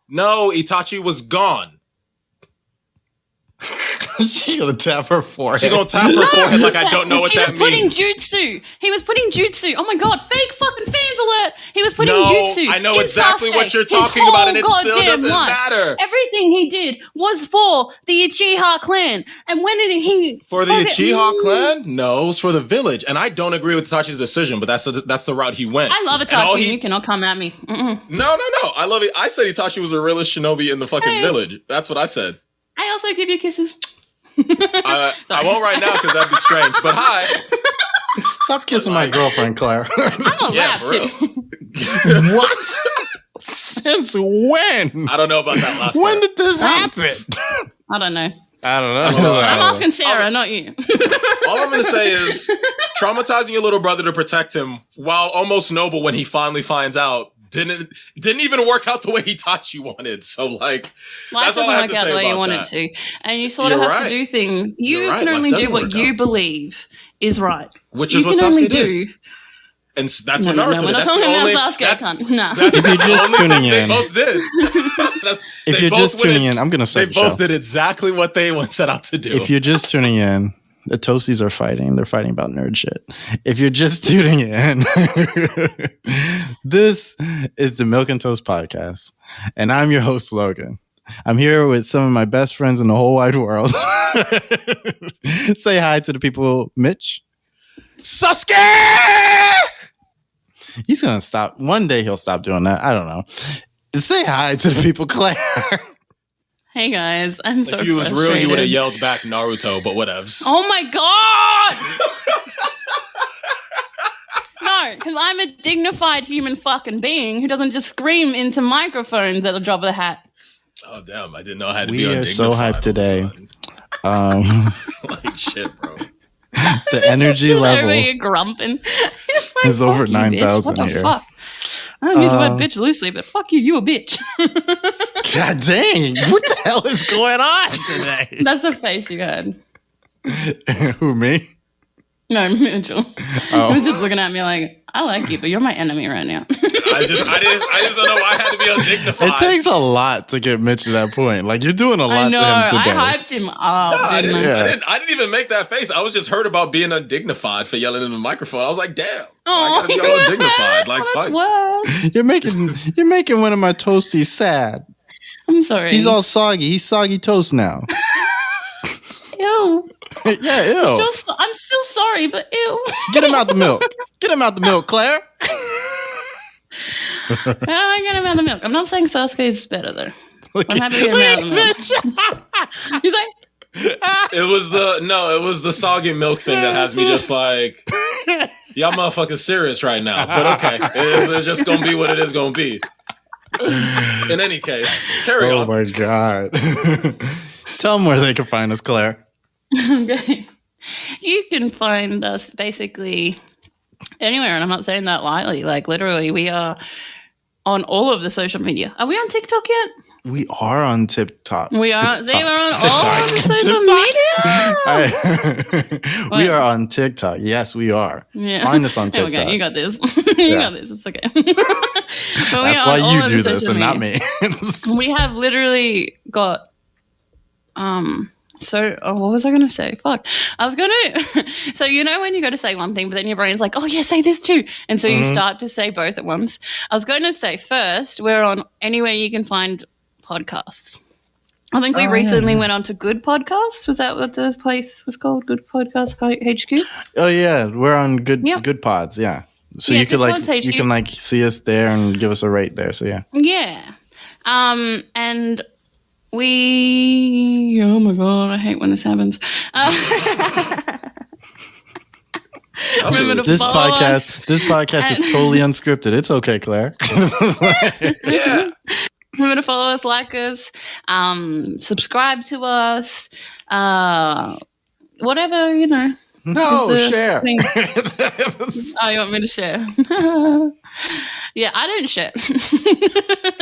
No, Itachi was gone. She gonna tap her forehead. She gonna tap her forehead like I don't know what that means. He was putting jutsu. Oh my god, fake fucking fans alert. He was putting No, jutsu. I know exactly what you're talking about, and it still doesn't matter. Everything he did was for the Uchiha clan. And when did he... For the Uchiha clan? No, it was for the village. And I don't agree with Itachi's decision, but that's the route he went. I love Itachi. You cannot come at me. No. I love it. I said Itachi was the realest shinobi in the fucking village. That's what I said. I also give you kisses. I won't right now because that'd be strange. But hi. Stop kissing my girlfriend, Claire. I'm allowed to. What? Since when? I don't know about that last part. When did this happen? I don't know. I'm asking Sarah, not you. All I'm going to say is traumatizing your little brother to protect him while almost noble when he finally finds out didn't even work out the way Itachi wanted. So like, that's all I have to say about that. Life doesn't work out the way you want it to. And you sort of have to do things. You can only do what you believe is right. Which is what Sasuke did. And that's what Naruto did. We're not talking about Sasuke. No. If you're just tuning in. They both did. If you're just tuning in, I'm going to say they both did exactly what they set out to do. If you're just tuning in, the toasties are fighting. They're fighting about nerd shit. If you're just tuning in, this is the Milk and Toast podcast. And I'm your host, Logan. I'm here with some of my best friends in the whole wide world. Say hi to the people, Mitch. Sasuke! He's going to stop. One day he'll stop doing that. I don't know. Say hi to the people, Claire. Hey guys, I'm so If you was real, you would have yelled back Naruto, but whatevs. Oh my god! No, because I'm a dignified human fucking being who doesn't just scream into microphones at the drop of the hat. Oh damn, I didn't know I had to be undignified. We are so hyped today. Like shit, bro. The energy level grumping. is over 9,000 here. Fuck? I don't use the word bitch loosely, but fuck you, you a bitch. God dang, what the hell is going on today? That's the face you had. Who, me? No, Mitchell. He was just looking at me like, I like you, but you're my enemy right now. I just don't know why I had to be undignified. It takes a lot to get Mitch to that point. Like, you're doing a lot to him today. I hyped him up. I didn't even make that face. I was just hurt about being undignified for yelling in the microphone. I was like, damn. I gotta be all undignified. Like, fuck. You're making one of my toasties sad. I'm sorry. He's all soggy. He's soggy toast now. Ew. Yeah, ew. I'm still sorry, but ew. Get him out the milk. Get him out the milk, Claire. How do I get him out of the milk? I'm not saying Sasuke is better, though. I'm happy to get him out of the milk. He's like... It was the soggy milk thing that has me just like, y'all motherfuckers serious right now. But okay, it's just gonna be what it is gonna be. In any case, carry on. Oh my god. Tell them where they can find us, Claire. Okay. You can find us basically anywhere, and I'm not saying that lightly. Like, literally, we are on all of the social media. Are we on TikTok yet? We are on TikTok. We are. See, we're on all of the social media. We are on TikTok. Yes, we are. Yeah. Find us on TikTok. Okay, you got this. You got this. It's okay. That's why you do this and not me. We have literally got what was I going to say? Fuck. I was going to... So, you know when you go to say one thing, but then your brain's like, oh, yeah, say this too. And so you start to say both at once. I was going to say first, we're on anywhere you can find podcasts. I think we recently went on to Good Podcasts. Was that what the place was called? Good Podcast HQ? Oh, yeah. We're on Good Pods, yeah. So you can see us there and give us a rate there. So, yeah. Yeah. And... oh my god, I hate when this happens. Remember this podcast is totally unscripted. It's okay, Claire. Yeah. Remember to follow us, like us, subscribe to us, whatever, you know. No, share. Oh, you want me to share? Yeah, I didn't share.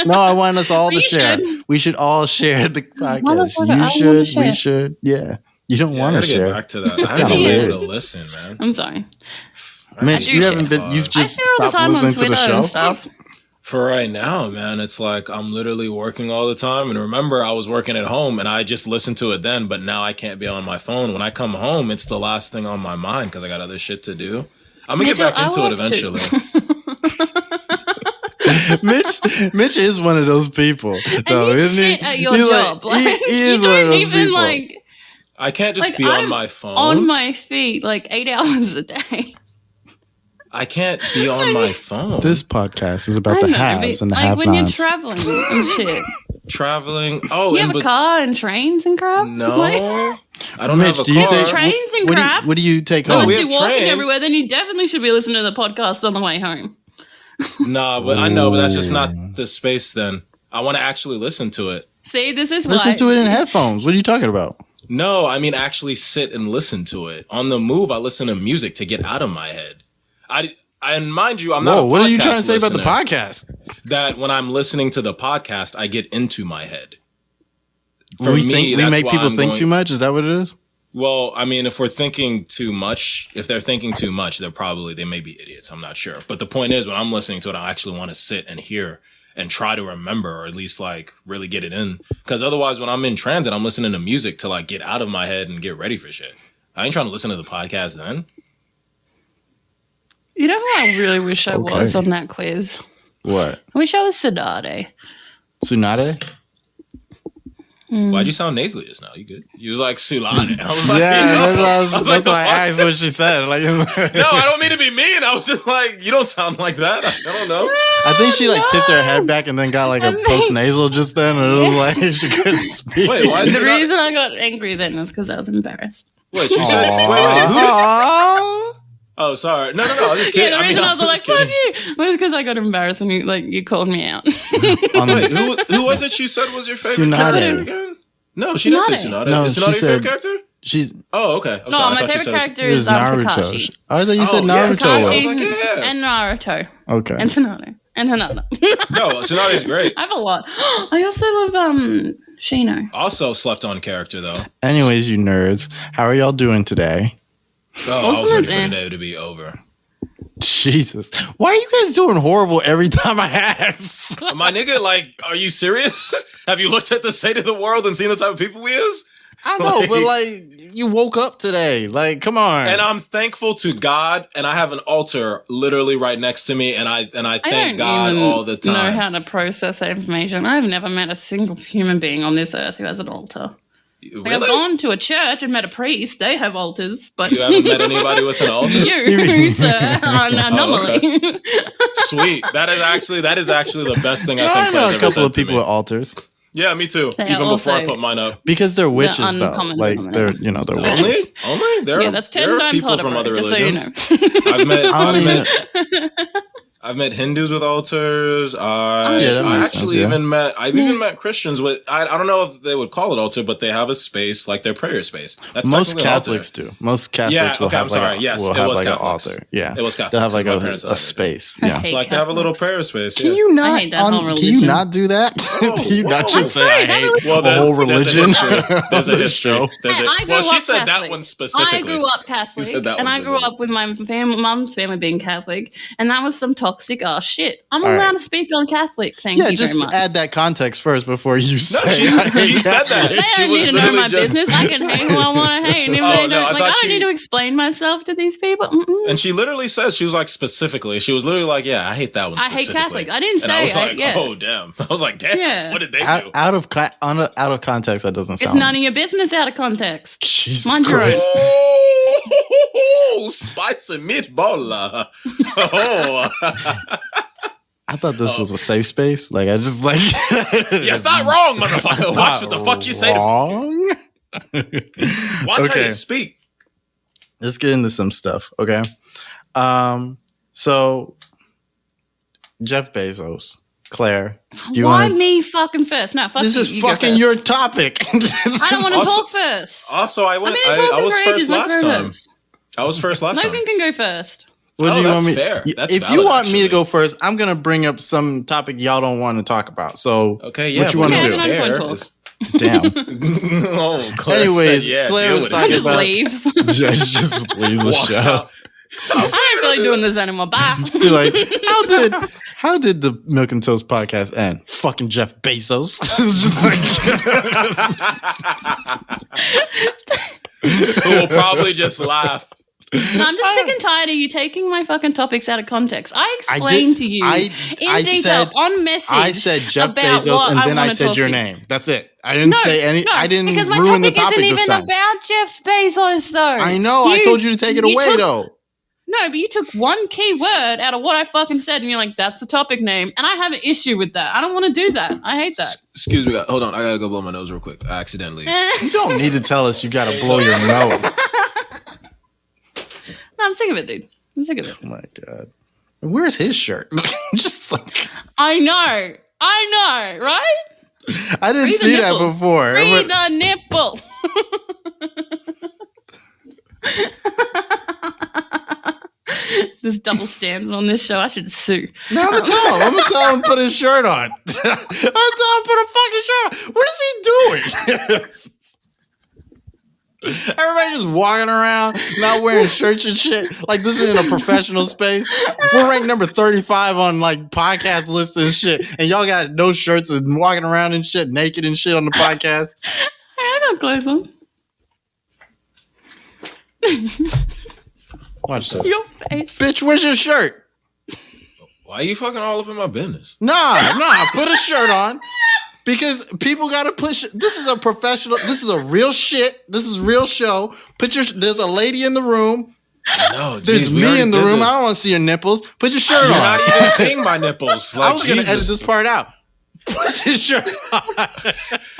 No, I want us all to share. We should all share the podcast. You should. We should. Yeah. You don't want to share. Get back to that. I haven't been able to listen, man. I'm sorry. Mitch, you haven't been. You've just stopped listening to the show. For right now, man, it's like I'm literally working all the time. And remember, I was working at home and I just listened to it then, but now I can't be on my phone. When I come home, it's the last thing on my mind because I got other shit to do. I'm going to get back into it eventually. Mitch is one of those people, though, isn't he? At your job. Like, he is one of those people. I can't just be on my phone. On my feet like 8 hours a day. I can't be on my phone. This podcast is about the haves and the have-nots. Like when you're traveling and shit. Traveling? Oh, you have a car and trains and crap? No. Like, I don't have a car. Trains and crap? What do you take home? Unless you're walking everywhere, then you definitely should be listening to the podcast on the way home. Nah, but I know, but that's just not the space then. I want to actually listen to it. See, this is Listen to it in headphones. What are you talking about? No, I mean actually sit and listen to it. On the move, I listen to music to get out of my head. And mind you, I'm not a podcast what are you trying to say listener. about the podcast? That when I'm listening to the podcast, I get into my head. For we me, make people think too much? Is that what it is? Well, I mean, if we're thinking too much, if they're thinking too much, they may be idiots. I'm not sure. But the point is, when I'm listening to it, I actually want to sit and hear and try to remember, or at least like really get it in. Because otherwise, when I'm in transit, I'm listening to music to like get out of my head and get ready for shit. I ain't trying to listen to the podcast then. You know who I really wish I was on that quiz? What? I wish I was Tsunade. Tsunade? Why'd you sound nasally just now? You good? You was like Sulane. I was like, that's why I asked what she said. Like, no, I don't mean to be mean. I was just like, you don't sound like that. I don't know. I think she like tipped her head back and then got like a post nasal just then, and it was like she couldn't speak. Wait, why is the reason I got angry then was because I was embarrassed. Wait, you said wait, who did? Oh, sorry. No. I was just kidding. Yeah, the reason I was like, fuck you, was because I got embarrassed when you called me out. Wait, who was it you said was your favorite character again? No, she didn't say Tsunade. No, is Tsunade your favorite character? She's. Oh, okay. I'm sorry. My favorite character is Naruto. Kakashi. I thought you said Naruto. Kakashi and Naruto. Okay. And Tsunade. And Hinata. No, Tsunade is great. I have a lot. I also love Shino. Also slept on character, though. Anyways, you nerds, how are y'all doing today? Oh, I was ready for the day to be over. Jesus. Why are you guys doing horrible every time I ask? My nigga, like, are you serious? Have you looked at the state of the world and seen the type of people we is? I know, but like, you woke up today. Like, come on. And I'm thankful to God, and I have an altar literally right next to me, and I thank God all the time. I don't know how to process that information. I've never met a single human being on this earth who has an altar. Really? I've gone to a church and met a priest. They have altars, but you haven't met anybody with an altar. You, sir, anomaly. Okay. Sweet. That is actually the best thing I think. I know a couple of people with altars. Yeah, me too. Even before I put mine up, because they're witches, though. Like they're witches. Only yeah, that's 10 times people harder from other religions. So you know. I've met Hindus with altars. I've even met Christians with. I don't know if they would call it altar, but they have a space like their prayer space. That's most Catholics do. Most Catholics will have like an altar. Yeah, it was Catholic. They'll have like a space. Yeah, like they have a little prayer space. Can you not? Can you not do that? Can you not just say I hate the whole religion? There's a history. Well, she said that one specifically. I grew up Catholic, and I grew up with my mum's family being Catholic, and that was some toxic shit. I'm allowed to speak on Catholic. Thank you very much. Just add that context first before you say. She said that. They don't need to know my business. I can hate who I want to hate, and if they don't, I don't need to explain myself to these people. And she literally says, she was like specifically. She was literally like, "Yeah, I hate that one. I hate Catholic." I didn't say. And I was like, "Oh damn!" I was like, "Damn, yeah. What did they do?" Out of context, that doesn't sound. It's none of your business. Out of context. Jesus Christ. Oh, spicy meatball. Oh. I thought this was a safe space. Like, I just like... You're not wrong, motherfucker. Watch what the fuck you say to me. Watch how you speak. Let's get into some stuff, okay? So, Jeff Bezos, Claire, why me fucking first? No, fuck this you. Is fucking your topic. I don't want to talk first. Also, I was first last time. I was first last time. Logan can go first. What do you want me? Fair. That's if valid, you want actually. me to go first, I'm gonna bring up some topic y'all don't want to talk about. So, okay, yeah. What you want to do? Damn. Oh, Claire anyways, said, Claire was talking about. Leaves. Just leaves the show. I ain't really doing this anymore. Bye. Be like, how did the Milk and Toast podcast end? Fucking Jeff Bezos. It's just Who will probably just laugh. No, I'm just sick and tired of you taking my fucking topics out of context. I explained to you in detail on message. I said Jeff Bezos, and then I said your name. That's it. I didn't say any. No, I didn't ruin the topic this time. Because my topic isn't even about Jeff Bezos, though. I know. I told you to take it away, though. No, but you took one key word out of what I fucking said, and you're like, "That's the topic name," and I have an issue with that. I don't want to do that. I hate that. Excuse me. Hold on. I gotta go blow my nose real quick. I accidentally. You don't need to tell us you gotta blow your nose. No, I'm sick of it, dude. I'm sick of it. Oh my god. Where's his shirt? Just like I know, right? I didn't see that before. Read the nipple. This double standard on this show. I should sue. No, I'm gonna tell him to put his shirt on. I'm gonna tell him to put a fucking shirt on. What is he doing? Everybody just walking around, not wearing shirts and shit. Like this isn't a professional space. We're ranked number 35 on like podcast lists and shit, and y'all got no shirts and walking around and shit, naked and shit on the podcast. I got clothes on. Watch this. Your face, bitch. Where's your shirt? Why are you fucking all up in my business? Nah. Put a shirt on. Because people gotta push. This is a professional. This is a real shit. This is a real show. There's a lady in the room. No, there's me in the room. I don't want to see your nipples. Put your shirt on. You're not even seeing my nipples. Like, I was gonna edit this part out. Put your shirt on.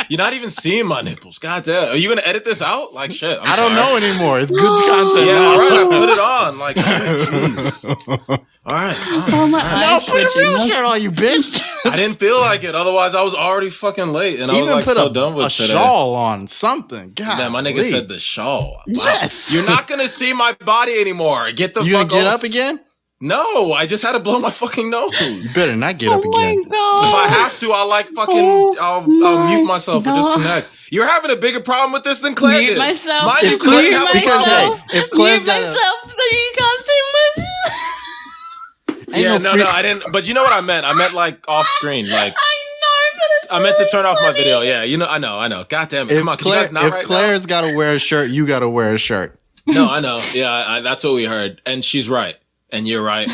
You're not even seeing my nipples. God damn. Are you gonna edit this out? Like shit. I don't know anymore. It's good content. Yeah, all right. I put it on. Like, jeez. All right. Oh my no, put a real shirt on, you bitch. I didn't feel like it. Otherwise, I was already fucking late, and I was like so done with a shawl on something. God, yeah, my nigga said the shawl. Wow. Yes, you're not gonna see my body anymore. Get the you fuck. You gonna get up again? No, I just had to blow my fucking nose. You better not get up again. My God. If I have to, I'll like fucking. I'll mute myself or disconnect. You're having a bigger problem with this than Claire did. Myself. Mind you, Claire have a problem. If Claire's got myself, so you can't see much. Yeah, no, I didn't. But you know what I meant? I meant like off screen, like. I meant to turn off my video. Yeah, you know, I know. God damn it! Come on, can you guys not if Claire's got to wear a shirt, you got to wear a shirt. No, I know. Yeah, that's what we heard, and she's right, and you're right,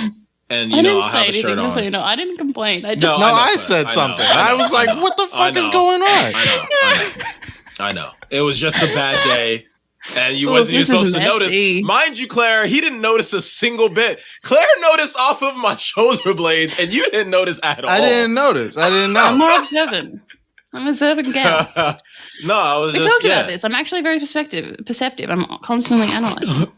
and you know I'll have a shirt on. So you know, I didn't complain. I said something. I was like, "What the fuck is going on?" I know. It was just a bad day. And you wasn't supposed to notice. Mind you, Claire, he didn't notice a single bit. Claire noticed off of my shoulder blades, and you didn't notice at all. I didn't notice. I didn't know. I'm more observant. I'm an observant gal. No, I was just. I told you about this. I'm actually very perceptive. I'm constantly analyzing.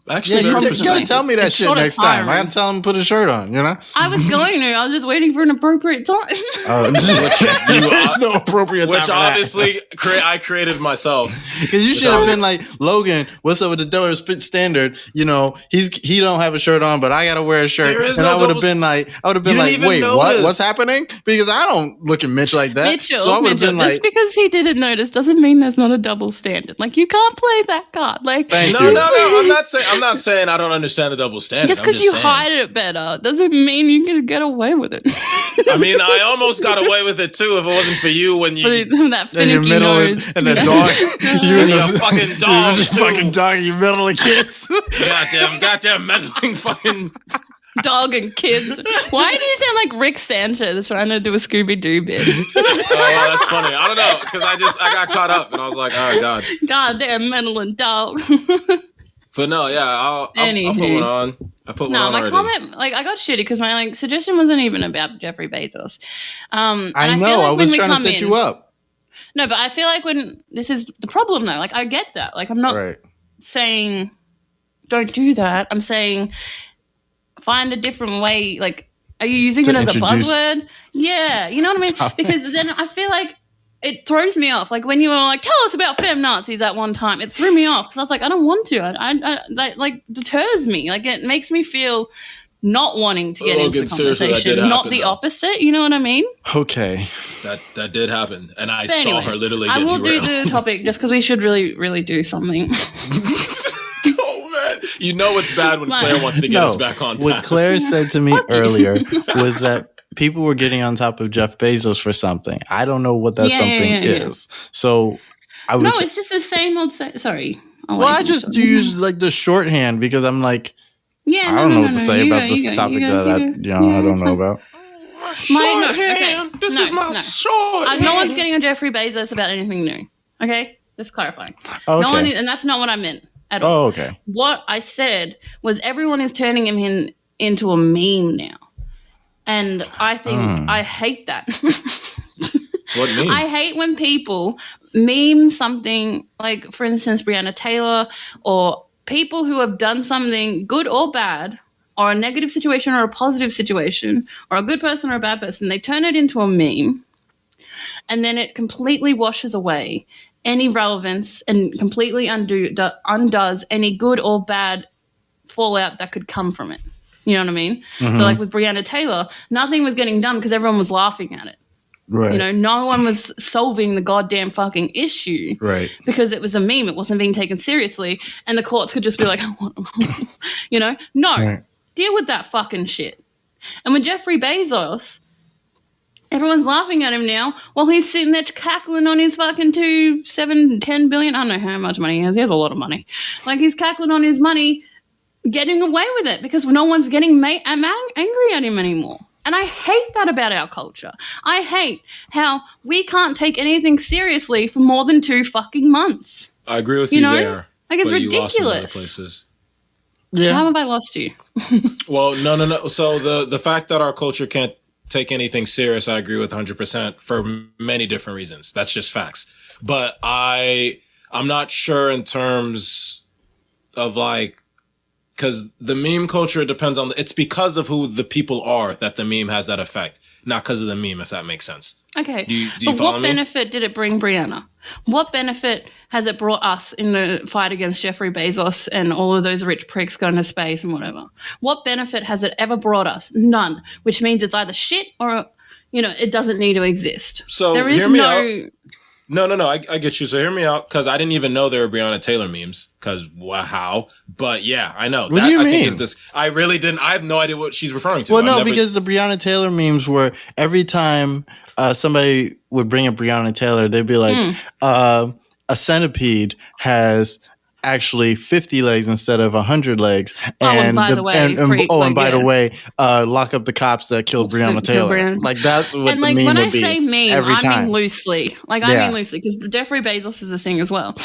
Actually, you gotta tell me that shit next time. I gotta tell him to put a shirt on, you know? I was going to. I was just waiting for an appropriate time. There's no appropriate time. Which obviously I created myself. Because you should have been like, Logan, what's up with the double standard? You know, he don't have a shirt on, but I gotta wear a shirt. And I would have been like, wait, what? What's happening? Because I don't look at Mitch like that. Mitchell, so I would have been like, just because he didn't notice doesn't mean there's not a double standard. Like you can't play that card. Like No, I'm not saying I don't understand the double standard. Just because you hide it better doesn't mean you can get away with it. I mean, I almost got away with it too if it wasn't for you when you that finicky nose and the dog. You and the fucking dog, fucking dog. You meddling kids. Goddamn meddling fucking dog and kids. Why do you sound like Rick Sanchez trying to do a Scooby-Doo bit? Oh, that's funny. I don't know because I got caught up and I was like, oh god, goddamn meddling dog. But no, yeah, I'll put one on. I put one on already. Comment, like, I got shitty because my suggestion wasn't even about Jeffrey Bezos. I know. I was trying to set you up. No, but I feel like when this is the problem, though. Like, I get that. Like, I'm not saying don't do that. I'm saying find a different way. Like, are you using it as a buzzword? Yeah, you know what I mean? Because then I feel like it throws me off. Like when you were like, tell us about feminazis at one time, it threw me off because I was like, I don't want to. That like deters me. Like it makes me feel not wanting to get into the conversation, not the opposite. You know what I mean? Okay. That did happen. And I saw her literally get derailed. I will do the topic just because we should really, really do something. Oh, man. You know it's bad when Claire wants to get us back on task. What Claire said to me earlier was that people were getting on top of Jeff Bezos for something. I don't know what that something is. So I was... No, it's just the same old... Sorry. I just use like the shorthand because I'm like, I don't know what to say about this topic that I don't know about. Shorthand. This is my shorthand. No one's getting on Jeffrey Bezos about anything new. Okay? Just clarifying. Okay. No one, and that's not what I meant at all. Oh, okay. What I said was everyone is turning him into a meme now. And I think I hate that. What meme? I hate when people meme something like, for instance, Breonna Taylor, or people who have done something good or bad, or a negative situation or a positive situation, or a good person or a bad person. They turn it into a meme, and then it completely washes away any relevance and completely undoes any good or bad fallout that could come from it. You know what I mean? Mm-hmm. So like with Breonna Taylor, nothing was getting done because everyone was laughing at it. Right. You know, no one was solving the goddamn fucking issue. Right. Because it was a meme. It wasn't being taken seriously. And the courts could just be like, you know, no, right. Deal with that fucking shit. And with Jeffrey Bezos, everyone's laughing at him now while he's sitting there cackling on his fucking 10 billion. I don't know how much money he has. He has a lot of money. Like, he's cackling on his money, getting away with it because no one's getting angry at him anymore. And I hate that about our culture. I hate how we can't take anything seriously for more than 2 fucking months. I agree with you there. Like, it's but you lost in other ridiculous. places. Yeah. How have I lost you? Well, no. So the fact that our culture can't take anything serious, I agree with 100% for many different reasons. That's just facts. But I'm not sure in terms of like, because the meme culture depends on, it's because of who the people are that the meme has that effect, not because of the meme, if that makes sense. Okay. Do you but follow what me? benefit did it bring Brianna? What benefit has it brought us in the fight against Jeffrey Bezos and all of those rich pricks going to space and whatever? What benefit has it ever brought us? None. Which means it's either shit or, you know, it doesn't need to exist. So there is hear me no... out. No. I get you. So hear me out, because I didn't even know there were Breonna Taylor memes. Because how? But yeah, I know. What do you I mean? think is this. I really didn't. I have no idea what she's referring to. Well, no, because the Breonna Taylor memes were every time somebody would bring up Breonna Taylor, they'd be like, a centipede has actually 50 legs instead of 100 legs. And by the way, lock up the cops that killed Breonna Taylor. Like, that's what and the like meme when would I be say meme, every time. I mean loosely. Like, I mean loosely, because Jeffrey Bezos is a thing as well.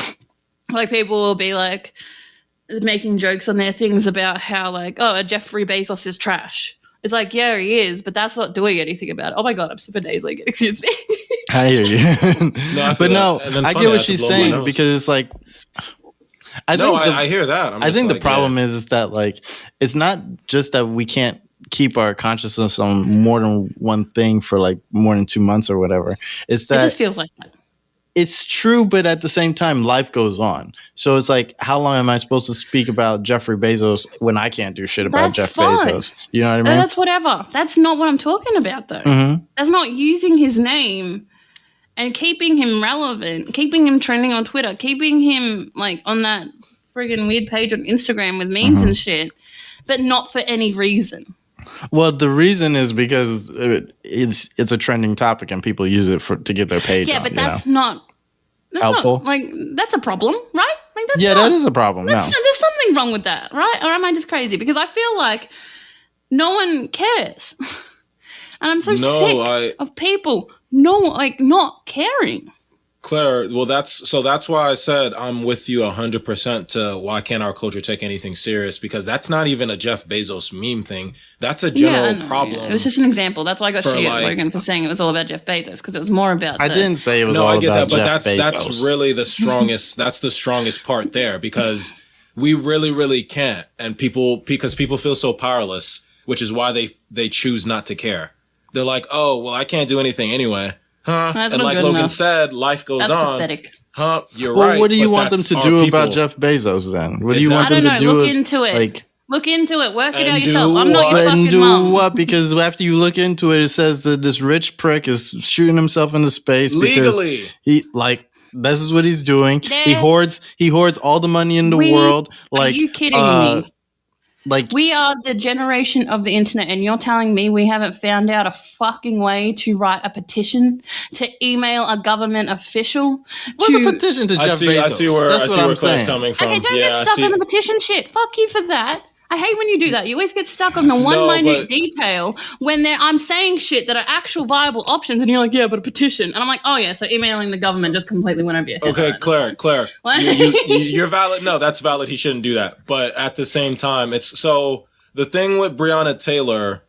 Like, people will be like making jokes on their things about how like, oh, Jeffrey Bezos is trash. It's like, yeah, he is, but that's not doing anything about it. Oh my God, I'm super nasally. Excuse me. I hear you. But no, I get what she's saying, because it's like, I hear that. I think the problem is that like, it's not just that we can't keep our consciousness on more than one thing for like more than 2 months or whatever. It's that it just feels like that. It's true, but at the same time, life goes on. So it's like, how long am I supposed to speak about Jeffrey Bezos when I can't do shit about Jeff Bezos? You know what I mean? That's whatever. That's not what I'm talking about, though. Mm-hmm. That's not using his name and keeping him relevant, keeping him trending on Twitter, keeping him like on that friggin' weird page on Instagram with memes and shit, but not for any reason. Well, the reason is because it's a trending topic and people use it to get their page. Yeah, but that's not helpful. That's a problem, right? Like, that is a problem. No. There's something wrong with that, right? Or am I just crazy? Because I feel like no one cares, and I'm so sick of people not caring. Claire, well, that's why I said I'm with you 100% to why can't our culture take anything serious, because that's not even a Jeff Bezos meme thing. That's a general problem. Yeah. It was just an example. That's why I got shit at Logan for saying it was all about Jeff Bezos, because it was more about I didn't say it was all about Jeff Bezos. That's really the strongest that's the strongest part there, because we really, really can't. And because people feel so powerless, which is why they choose not to care. They're like, oh, well, I can't do anything anyway. Huh? That's and like Logan enough. said, life goes on. Pathetic. Huh? You're right. Well, what do you want them to do about Jeff Bezos then? What do you want them to do? Look into it. Like, look into it. Work it out yourself. I'm not your fucking and do mom. what? Because after you look into it, it says that this rich prick is shooting himself into space legally. Because he like. This is what he's doing. He There- hoards all the money in the world. Like, are you kidding me? Like, We are the generation of the internet, and you're telling me we haven't found out a fucking way to write a petition, to email a government official. what's a petition to Jeff Bezos? I see where That's what I'm Claire's saying. coming from. Okay, don't get stuck on the petition shit. Fuck you for that. I hate when you do that. You always get stuck on the one minute detail when I'm saying shit that are actual viable options, and you're like, yeah, but a petition. And I'm like, oh yeah, so emailing the government just completely went over your head. Okay, Right, Claire, you're valid. No, that's valid. He shouldn't do that. But at the same time, it's so the thing with Breonna Taylor,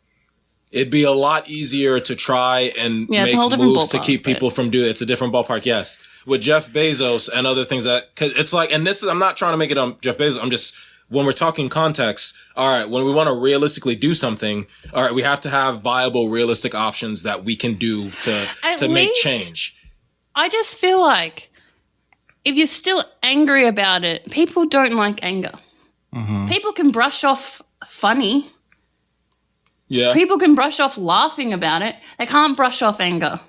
it'd be a lot easier to try and make moves to keep people from doing it. It's a different ballpark, yes. With Jeff Bezos and other things cause it's like, and this is, I'm not trying to make it on Jeff Bezos. I'm just, when we're talking context, all right, when we want to realistically do something, all right, we have to have viable, realistic options that we can do to make change. I just feel like if you're still angry about it, people don't like anger. Mm-hmm. People can brush off funny. Yeah. People can brush off laughing about it. They can't brush off anger.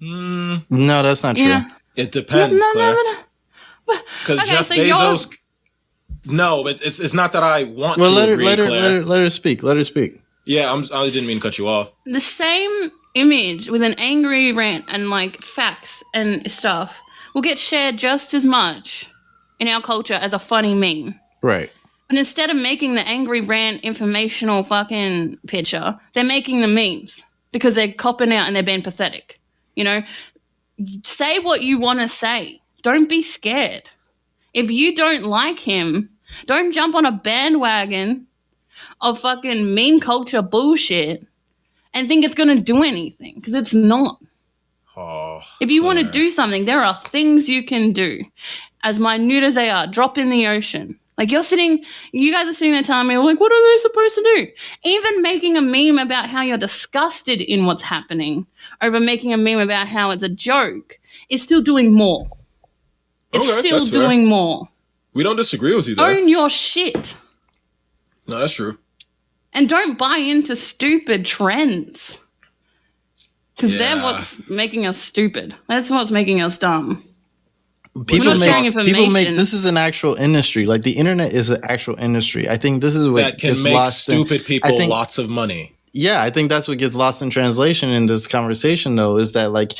No, that's not true. Yeah. It depends, Claire. Because Jeff Bezos... No, it's not that I want to agree, Claire. Let her speak. Let her speak. Yeah, I didn't mean to cut you off. The same image with an angry rant and like facts and stuff will get shared just as much in our culture as a funny meme. Right. But instead of making the angry rant informational fucking picture, they're making the memes because they're copping out and they're being pathetic. You know, say what you want to say. Don't be scared. If you don't like him, don't jump on a bandwagon of fucking meme culture bullshit and think it's going to do anything, because it's not. Oh, if you want to do something, there are things you can do. As minute as they are, drop in the ocean. Like you guys are sitting there telling me, like, what are they supposed to do? Even making a meme about how you're disgusted in what's happening over making a meme about how it's a joke is still doing more. It's still doing more. We don't disagree with you there. Own your shit. No, that's true. And don't buy into stupid trends. Because they're what's making us stupid. That's what's making us dumb. People make this is an actual industry. Like the internet is an actual industry. I think this is what that can make stupid people lots of money. Yeah, I think that's what gets lost in translation in this conversation, though, is that like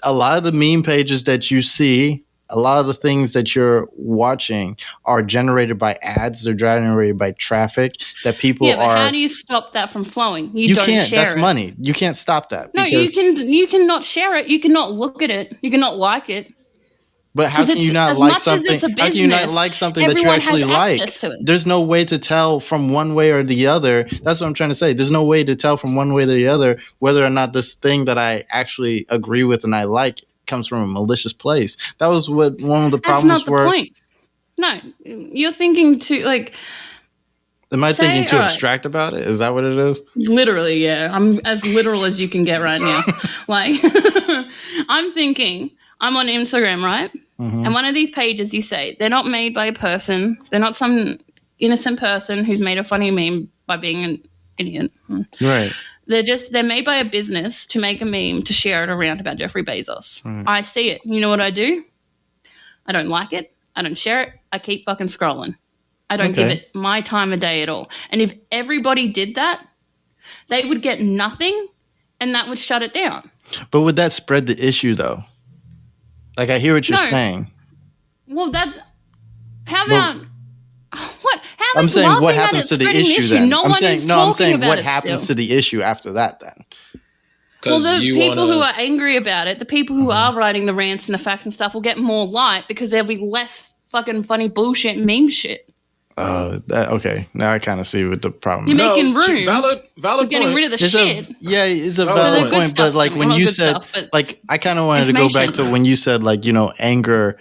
a lot of the meme pages that you see, a lot of the things that you're watching are generated by ads. They're generated by traffic that people are. Yeah, but how do you stop that from flowing? You don't can't. Share That's money. You can't stop that. No, you can. You cannot share it. You cannot look at it. You cannot like it. But how can you not like something? How can you not like something that you actually like? There's no way to tell from one way or the other. That's what I'm trying to say. There's no way to tell from one way or the other whether or not this thing that I actually agree with and I like comes from a malicious place. That was what one of the problems were. That's not the point. No, you're thinking to like. Am I thinking too abstract about it? Is that what it is? Literally, yeah. I'm as literal as you can get right now. Like, I'm thinking. I'm on Instagram, right? Mm-hmm. And one of these pages you say, they're not made by a person. They're not some innocent person who's made a funny meme by being an idiot. Right. They're made by a business to make a meme to share it around about Jeffrey Bezos. Right. I see it. You know what I do? I don't like it. I don't share it. I keep fucking scrolling. I don't give it my time of day at all. And if everybody did that, they would get nothing and that would shut it down. But would that spread the issue though? Like, I hear what you're saying. Well, how about what? How I'm saying what happens to the issue then? No I'm saying what happens to the issue after that then? Well, the people who are angry about it, the people who are writing the rants and the facts and stuff will get more light because there'll be less fucking funny bullshit meme shit. Okay. Now I kind of see what the problem is. You're making room. Valid getting rid of the shit. It's a valid point. But like when you said, like, I kind of wanted to go back to when you said, like, you know, anger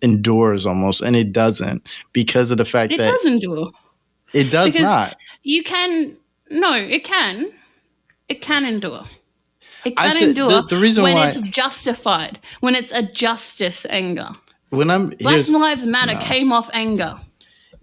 endures almost, and it doesn't because of the fact that it does endure. It does not. You can. No, it can. It can endure. It can endure the reason when why it's justified, when it's a justice anger. When Black Lives Matter came off anger.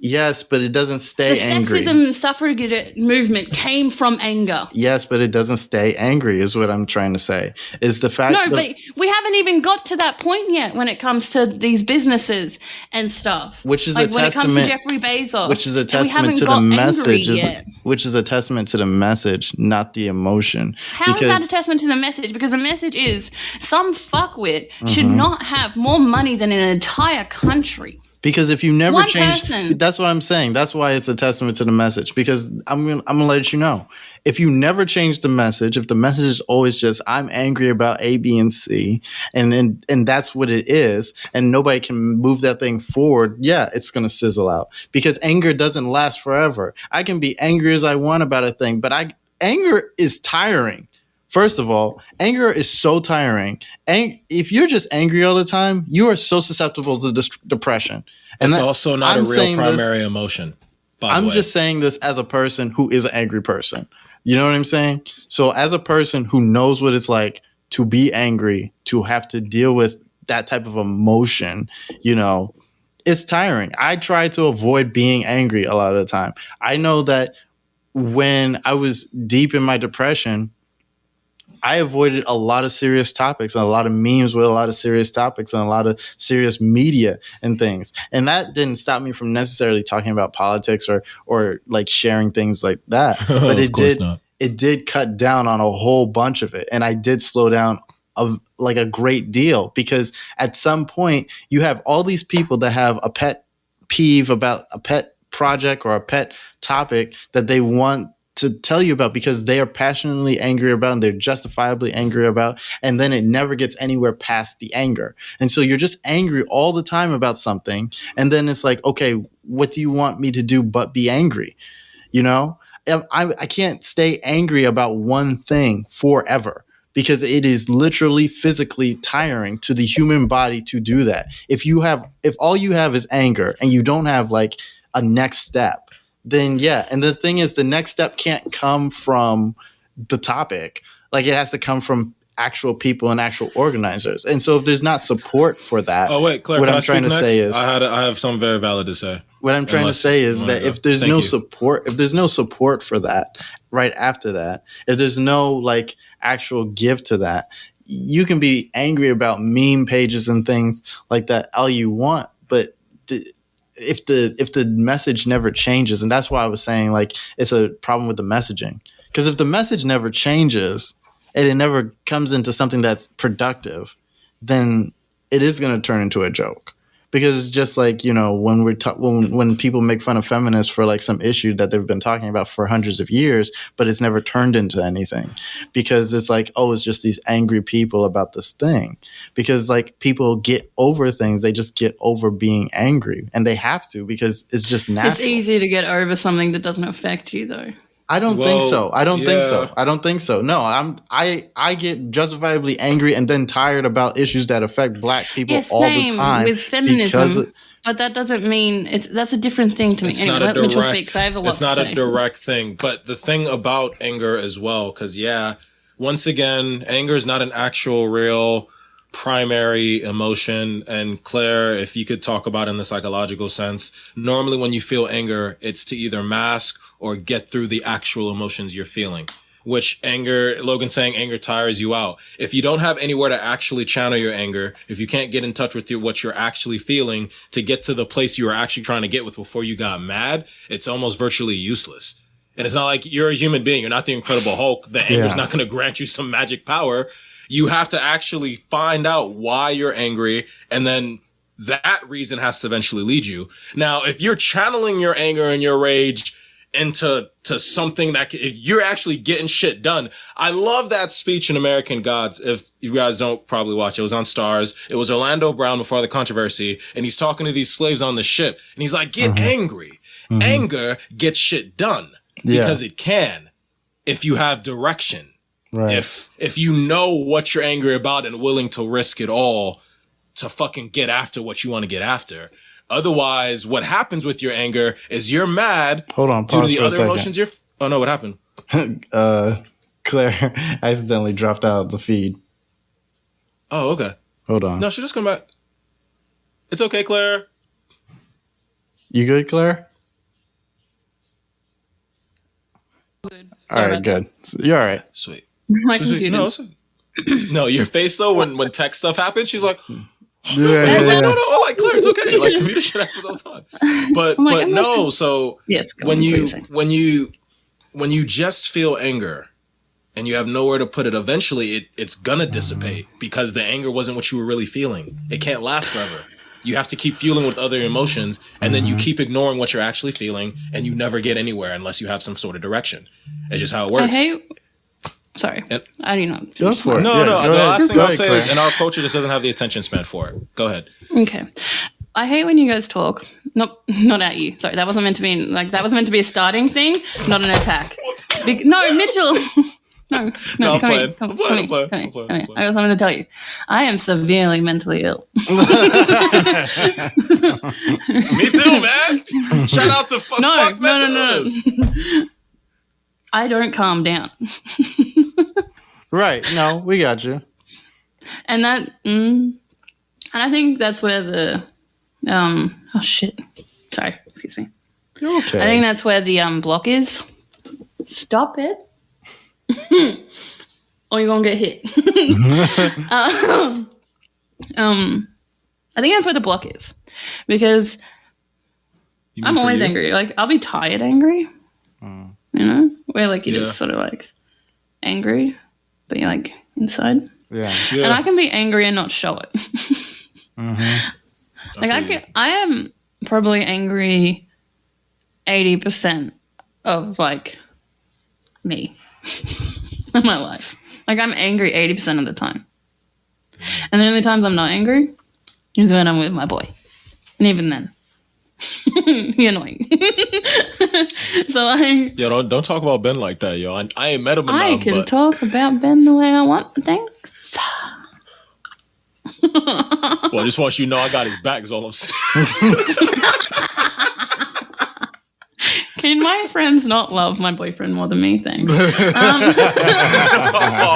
Yes, but it doesn't stay The angry. sexism suffragette movement came from anger. Yes, but it doesn't stay angry is what I'm trying to say. Is the fact No, but we haven't even got to that point yet when it comes to these businesses and stuff. Which is like a when testament, it comes to Jeffrey Bezos. which is a and we testament haven't to the got angry message. yet. Which is a testament to the message, not the emotion. How is that a testament to the message? Because the message is some fuckwit should not have more money than an entire country. Because if you never One change, person. that's what I'm saying. That's why it's a testament to the message. Because I'm gonna let you know, if you never change the message, if the message is always just I'm angry about A, B, and C, and that's what it is, and nobody can move that thing forward, yeah, it's gonna sizzle out. Because anger doesn't last forever. I can be angry as I want about a thing, but anger is tiring. First of all, anger is so tiring. If you're just angry all the time, you are so susceptible to depression. And it's also not a real primary emotion. I'm just saying this as a person who is an angry person. You know what I'm saying? So as a person who knows what it's like to be angry, to have to deal with that type of emotion, you know, it's tiring. I try to avoid being angry a lot of the time. I know that when I was deep in my depression, I avoided a lot of serious topics and a lot of memes with a lot of serious topics and a lot of serious media and things. And that didn't stop me from necessarily talking about politics or like sharing things like that. But it did cut down on a whole bunch of it. And I did slow down like a great deal, because at some point you have all these people that have a pet peeve about a pet project or a pet topic that they want to tell you about because they are passionately angry about and they're justifiably angry about, and then it never gets anywhere past the anger. And so you're just angry all the time about something, and then it's like, okay, what do you want me to do but be angry? You know, I can't stay angry about one thing forever, because it is literally physically tiring to the human body to do that. If all you have is anger and you don't have like a next step, then yeah. And the thing is, the next step can't come from the topic. Like, it has to come from actual people and actual organizers. And so if there's not support for that, oh wait, Claire, what I'm trying to say is, I have something very valid to say. What I'm trying to say is that if there's no support for that right after that, if there's no like actual give to that, you can be angry about meme pages and things like that all you want, but if the message never changes, and that's why I was saying like it's a problem with the messaging, because if the message never changes and it never comes into something that's productive, then it is going to turn into a joke. Because it's just like, you know, when when people make fun of feminists for like some issue that they've been talking about for hundreds of years, but it's never turned into anything, because it's like, oh, it's just these angry people about this thing. Because like people get over things, they just get over being angry, and they have to, because it's just natural. It's easy to get over something that doesn't affect you, though. I don't think so. I don't think so. No, I get justifiably angry and then tired about issues that affect Black people all the time. With feminism, but that doesn't mean that's a different thing to me. It's anyway, not a let Mitchell direct, speak, 'cause I have a lot it's not to a say. direct thing. But the thing about anger as well, because once again, anger is not an actual real primary emotion. And Claire, if you could talk about it in the psychological sense, normally when you feel anger, it's to either mask or get through the actual emotions you're feeling. Which Logan's saying anger tires you out. If you don't have anywhere to actually channel your anger, if you can't get in touch with what you're actually feeling to get to the place you were actually trying to get with before you got mad, it's almost virtually useless. And it's not like you're a human being. You're not the Incredible Hulk. The anger's not going to grant you some magic power. You have to actually find out why you're angry, and then that reason has to eventually lead you. Now, if you're channeling your anger and your rage into something that if you're actually getting shit done. I love that speech in American Gods. If you guys don't probably watch it was on Stars. It was Orlando Brown before the controversy, and he's talking to these slaves on the ship, and he's like, get angry. Anger gets shit done because it can if you have direction. Right. If you know what you're angry about and willing to risk it all to fucking get after what you want to get after. Otherwise, what happens with your anger is you're mad. Hold on, due to the other emotions you're. Oh no, what happened? Claire accidentally dropped out of the feed. Oh, okay. Hold on. No, she'll just come back. It's okay, Claire. You good, Claire? All right, good. So you're all right. Sweet. My Sweet. computer. No, your face though when tech stuff happens, she's like, Yeah. no, like Claire, it's okay. Like computer shit happens all the time. But no, so Yes. when you just feel anger and you have nowhere to put it, eventually it's gonna dissipate because the anger wasn't what you were really feeling. It can't last forever. You have to keep fueling with other emotions, and then you keep ignoring what you're actually feeling, and you never get anywhere unless you have some sort of direction. It's just how it works. Go for it. No. The last thing I'll say Claire. is, and our culture just doesn't have the attention span for it. Go ahead. Okay. I hate when you guys talk. Not at you. Sorry, that wasn't meant to be that was meant to be a starting thing, not an attack. No, Mitchell. No, I'm come playing. here. Come I'm playing. here. I got something to tell you. I am severely mentally ill. Me too, man. Shout out to fuck mental illness. I don't calm down. Right. No, we got you. And and I think that's where the oh shit. Sorry, excuse me. You're okay. I think that's where the block is. Stop it. Or you're gonna get hit. I think that's where the block is. Because I'm always angry. Like I'll be tired angry. You know? Where like you're just sort of like angry, but you're like inside. Yeah. And I can be angry and not show it. Like I am probably angry 80% of like me in my life. Like I'm angry 80% of the time. And the only times I'm not angry is when I'm with my boy. And even then. You're annoying. So like don't talk about Ben like that, yo. I ain't met him enough. I can talk about Ben the way I want. Thanks. Well, I just want you to know I got his back is all I'm saying. Can my friends not love my boyfriend more than me? Thanks. Oh,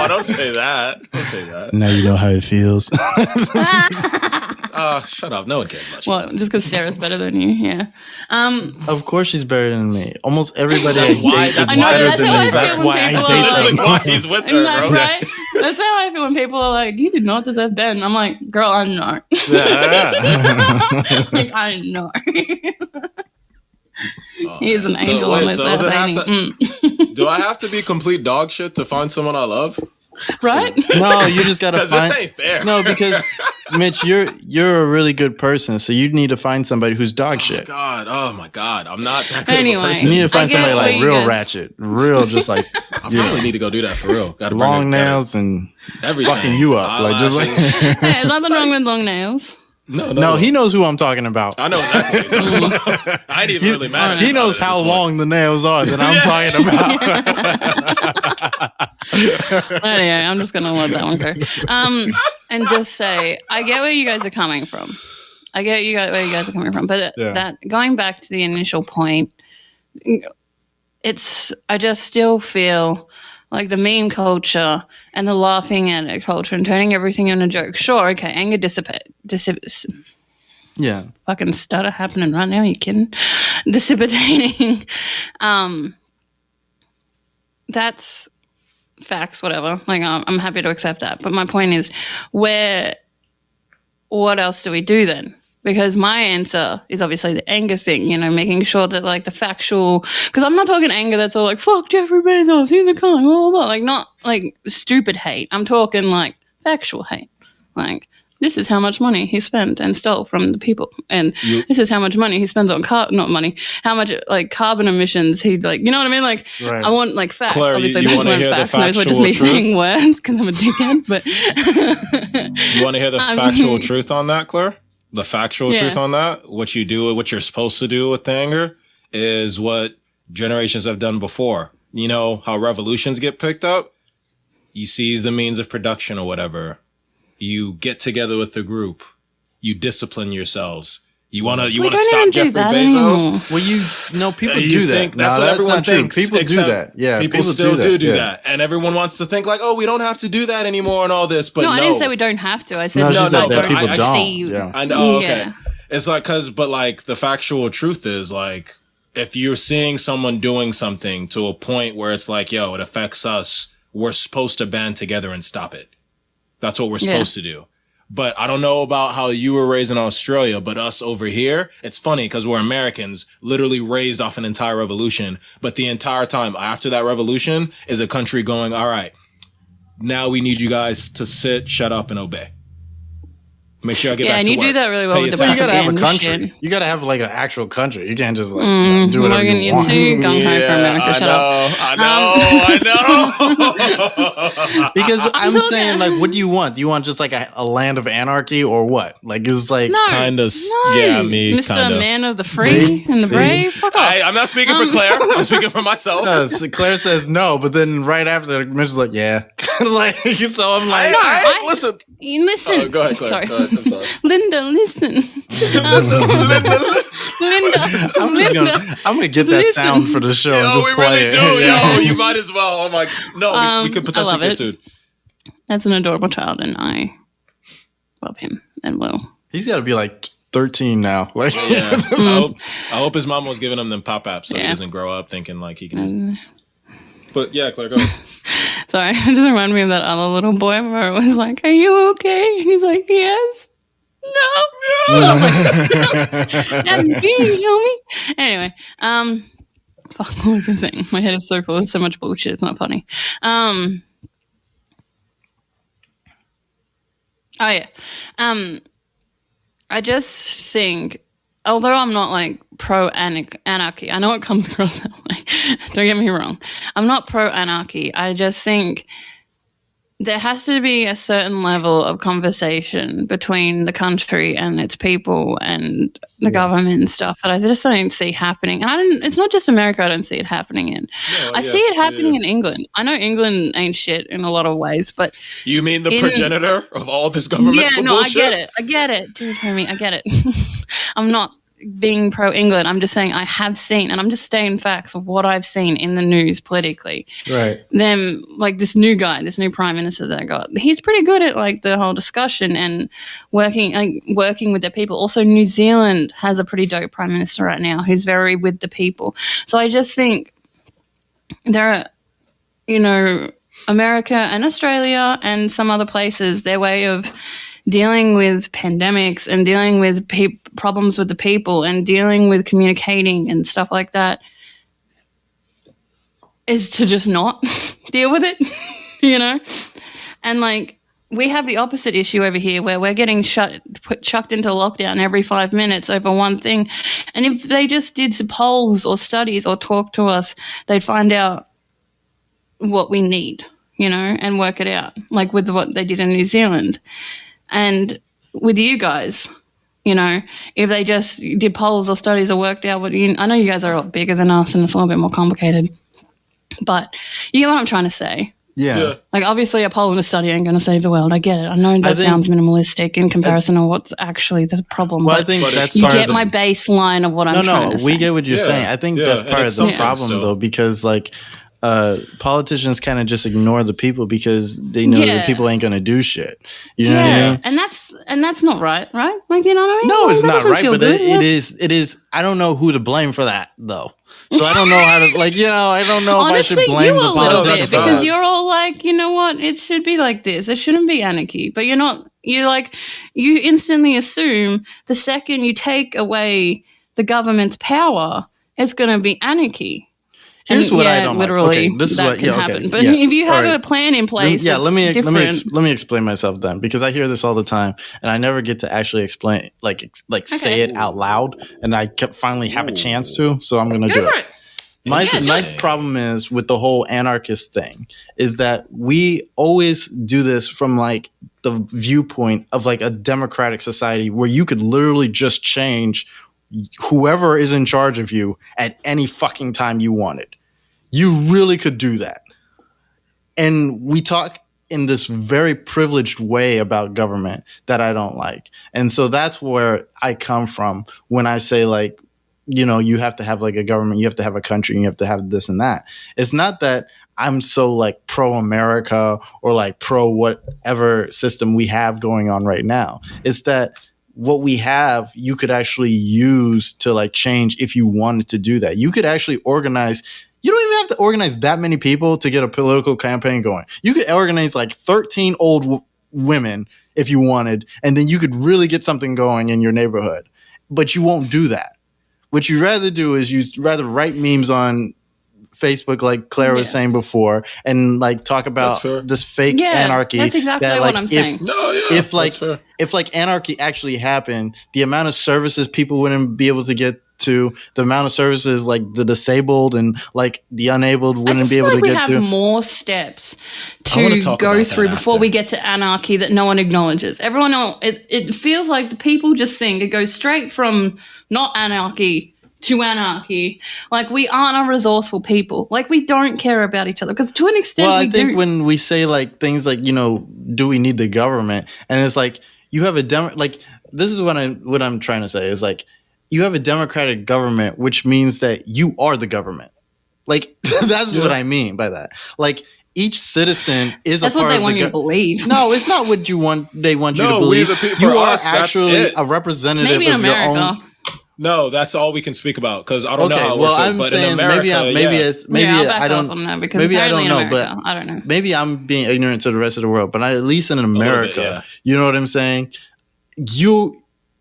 don't say that. Don't say that. Now you know how it feels. Shut up. No one cares about you. Well, just because Sarah's better than you, yeah. Of course she's better than me. Almost everybody I That's why- date that's is why- better that's than how I me. feel That's when why I people date are Literally them. why he's with And her, that's bro. right. That's how I feel when people are like, "You did not deserve Ben." I'm like, "Girl, I'm not." Like, I'm not. He's an angel on my side. Do I have to be complete dog shit to find someone I love? Right? No, you just gotta Because find. this ain't fair. No, because Mitch, you're a really good person, so you need to find somebody who's dog shit. Oh my god, I'm not that good Anyway. of a You person. need to find I get somebody what like you real guys- ratchet, real just like I probably need to go do that for real. Got long nails and everything. fucking you up, like just like. Eyelashes. Hey, there's nothing wrong with long nails. No, he knows who I'm talking about. I know exactly. What he's talking about. I didn't even really matter. He knows how long the nails are that I'm talking about. Anyway, I'm just gonna let that one go. And just say, I get where you guys are coming from. But that going back to the initial point, I just still feel like the meme culture and the laughing at it culture and turning everything into a joke. Sure, okay, anger dissipates. Yeah. Fucking stutter happening right now. Are you kidding? Dissipating. That's facts, whatever. Like, I'm happy to accept that. But my point is, what else do we do then? Because my answer is obviously the anger thing, you know, making sure that like the factual, because I'm not talking anger that's all like, fuck Jeffrey Bezos, he's a cunt, blah, blah, blah. Like not like stupid hate. I'm talking like factual hate. Like, this is how much money he spent and stole from the people. And this is how much money he spends on how much like carbon emissions he like, you know what I mean? Like, Right. I want like facts. Claire, obviously, you those wanna weren't hear the facts. Those were just factual me truth? saying words because I'm a dickhead. But You want to hear the factual truth on that, Claire? The factual Yeah. truth on that? What you do, what you're supposed to do with the anger is what generations have done before. You know how revolutions get picked up? You seize the means of production or whatever. You get together with the group. You discipline yourselves. You want to stop Jeffrey Bezos? Well, people You do that. think that's what that's everyone not true. thinks. People do except that. Yeah, people still do yeah. that, and everyone wants to think like, "Oh, we don't have to do that anymore," and all this. But no, no, I didn't say we don't have to. I said No, she no, said that but people I don't. see. Yeah. I know. Okay, Yeah. it's like but like the factual truth is like if you're seeing someone doing something to a point where it's like, yo, it affects us, we're supposed to band together and stop it. That's what we're supposed to do. But I don't know about how you were raised in Australia, but us over here, it's funny because we're Americans, literally raised off an entire revolution. But the entire time after that revolution is a country going, all right, now we need you guys to sit, shut up, and obey. Make sure I get back to work. Yeah, and you do that really well with the Well, you gotta have a country. shit. You gotta have like an actual country. You can't just like do whatever Logan, you you're want. too gung-ho for America. Shut up. I know. Because I'm talking- saying, like, what do you want? Do you want just like a land of anarchy or what? Like, it's like No, Kinda, no. yeah, me, Mr. kinda. Man of the free and the brave. Fuck off. I'm not speaking for Claire. I'm speaking for myself. So Claire says no, but then right after, Mitch's like, yeah. Like, so I'm like, Listen. Listen. Go ahead, Claire. Sorry. Go ahead. I'm sorry. Linda, listen. Linda. I'm gonna get that Listen. sound for the show. and Yo, just we play really it. do. Yeah. Yo, you might as well. Oh my. No, we could I potentially love get it. sued. That's an adorable child, and I love him and will. He's got to be like 13 now. Like, Yeah. I hope his mom was giving him them pop apps so he Yeah. doesn't grow up thinking like he can. But yeah, Claire, go ahead. Sorry, it just reminded me of that other little boy where it was like, "Are you okay?" And he's like, "Yes." No. I was like, "Daddy, can you heal me?" Anyway, fuck, what was I saying? My head is so full of so much bullshit. It's not funny. Oh yeah. I just think, although I'm not like pro anarchy, I know it comes across that way. Don't get me wrong. I'm not pro anarchy. I just think there has to be a certain level of conversation between the country and its people and the government and stuff that I just don't see happening. And it's not just America I don't see it happening in. I see it happening in England. I know England ain't shit in a lot of ways, but You mean the progenitor of all this governmental bullshit? I get it. Dude, homie, I get it. I'm not being pro-England. I'm just saying I have seen, and I'm just stating facts of what I've seen in the news politically. right. Them, like this new guy, this new prime minister that I got, he's pretty good at like the whole discussion and working with their people. Also, New Zealand has a pretty dope prime minister right now who's very with the people. So I just think there are, America and Australia and some other places, their way of dealing with pandemics and dealing with problems with the people and dealing with communicating and stuff like that is to just not deal with it, And like we have the opposite issue over here where we're getting chucked into lockdown every 5 minutes over one thing. And if they just did some polls or studies or talk to us, they'd find out what we need, and work it out, like with what they did in New Zealand. And with you guys, if they just did polls or studies or worked out I know you guys are a lot bigger than us and it's a little bit more complicated, but you get what I'm trying to say. Yeah. Like, obviously, a poll and a study ain't going to save the world. I get it. I know that sounds minimalistic in comparison to what's actually the problem. Well, but I think that's you part get of my baseline of what I'm trying to say. we get what you're Yeah. saying. I think Yeah, that's and part of it's the something problem, still. though, because like politicians kind of just ignore the people because they know the people ain't gonna do shit. You know what I mean? And that's not right? Like, you know what I mean? No, Like, it's that not doesn't right, feel but good. it is. I don't know who to blame for that, though. So I don't know how to, I don't know Honestly, if I should blame you the a little politicians bit for because that. you're all like, you know what? It should be like this. It shouldn't be anarchy. But you're not. You're like, you instantly assume the second you take away the government's power, it's going to be anarchy. Here's And what I yeah, don't literally, like. Okay, this is that what can happen. But yeah, if you have all a right. plan in place, let me different. let me explain myself then, because I hear this all the time and I never get to actually explain say it out loud, and I kept finally have a chance to, so I'm gonna Go do for it. it. My Interesting. problem is with the whole anarchist thing is that we always do this from like the viewpoint of like a democratic society where you could literally just change whoever is in charge of you at any fucking time you wanted. You really could do that. And we talk in this very privileged way about government that I don't like. And so that's where I come from when I say like, you have to have like a government, you have to have a country, you have to have this and that. It's not that I'm so like pro America or like pro whatever system we have going on right now. It's that what we have, you could actually use to like change if you wanted to do that. You could actually organize. You don't even have to organize that many people to get a political campaign going. You could organize like 13 old women if you wanted, and then you could really get something going in your neighborhood. But you won't do that. What you'd rather do is you'd rather write memes on Facebook, like Claire was saying before, and like talk about this fake anarchy. That's exactly what I'm saying. If like anarchy actually happened, the amount of services people wouldn't be able to get to, the amount of services like the disabled and like the unabled wouldn't be able to get to. We have more steps to go through before we get to anarchy that no one acknowledges. Everyone else, it feels like the people just think it goes straight from not anarchy to anarchy. Like, we aren't a resourceful people. Like, we don't care about each other, because to an extent I think when we say like things like, do we need the government, and it's like you have like this is what I'm trying to say is like you have a democratic government, which means that you are the government. Like that's what I mean by that. Like each citizen is that's a part what they of want you to believe. No, it's not what you want. They want you to believe. You are actually a representative Maybe in of America. your own. No, that's all we can speak about, because I don't know how it works. I'm but saying in America, I don't know, because maybe I don't know, America, I don't know. Maybe I'm being ignorant to the rest of the world, but at least in America, you know what I'm saying?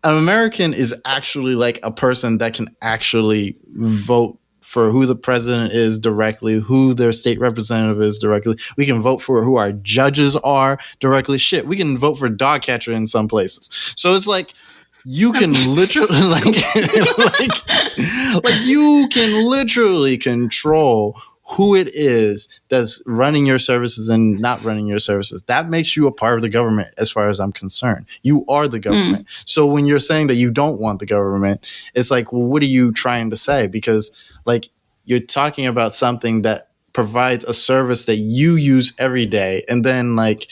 An American is actually like a person that can actually vote for who the president is directly, who their state representative is directly. We can vote for who our judges are directly. Shit, we can vote for dog catcher in some places. So it's like, you can literally like you can literally control who it is that's running your services and not running your services. That makes you a part of the government as far as I'm concerned. You are the government. So when you're saying that you don't want the government, it's like, well, what are you trying to say? Because like you're talking about something that provides a service that you use every day, and then like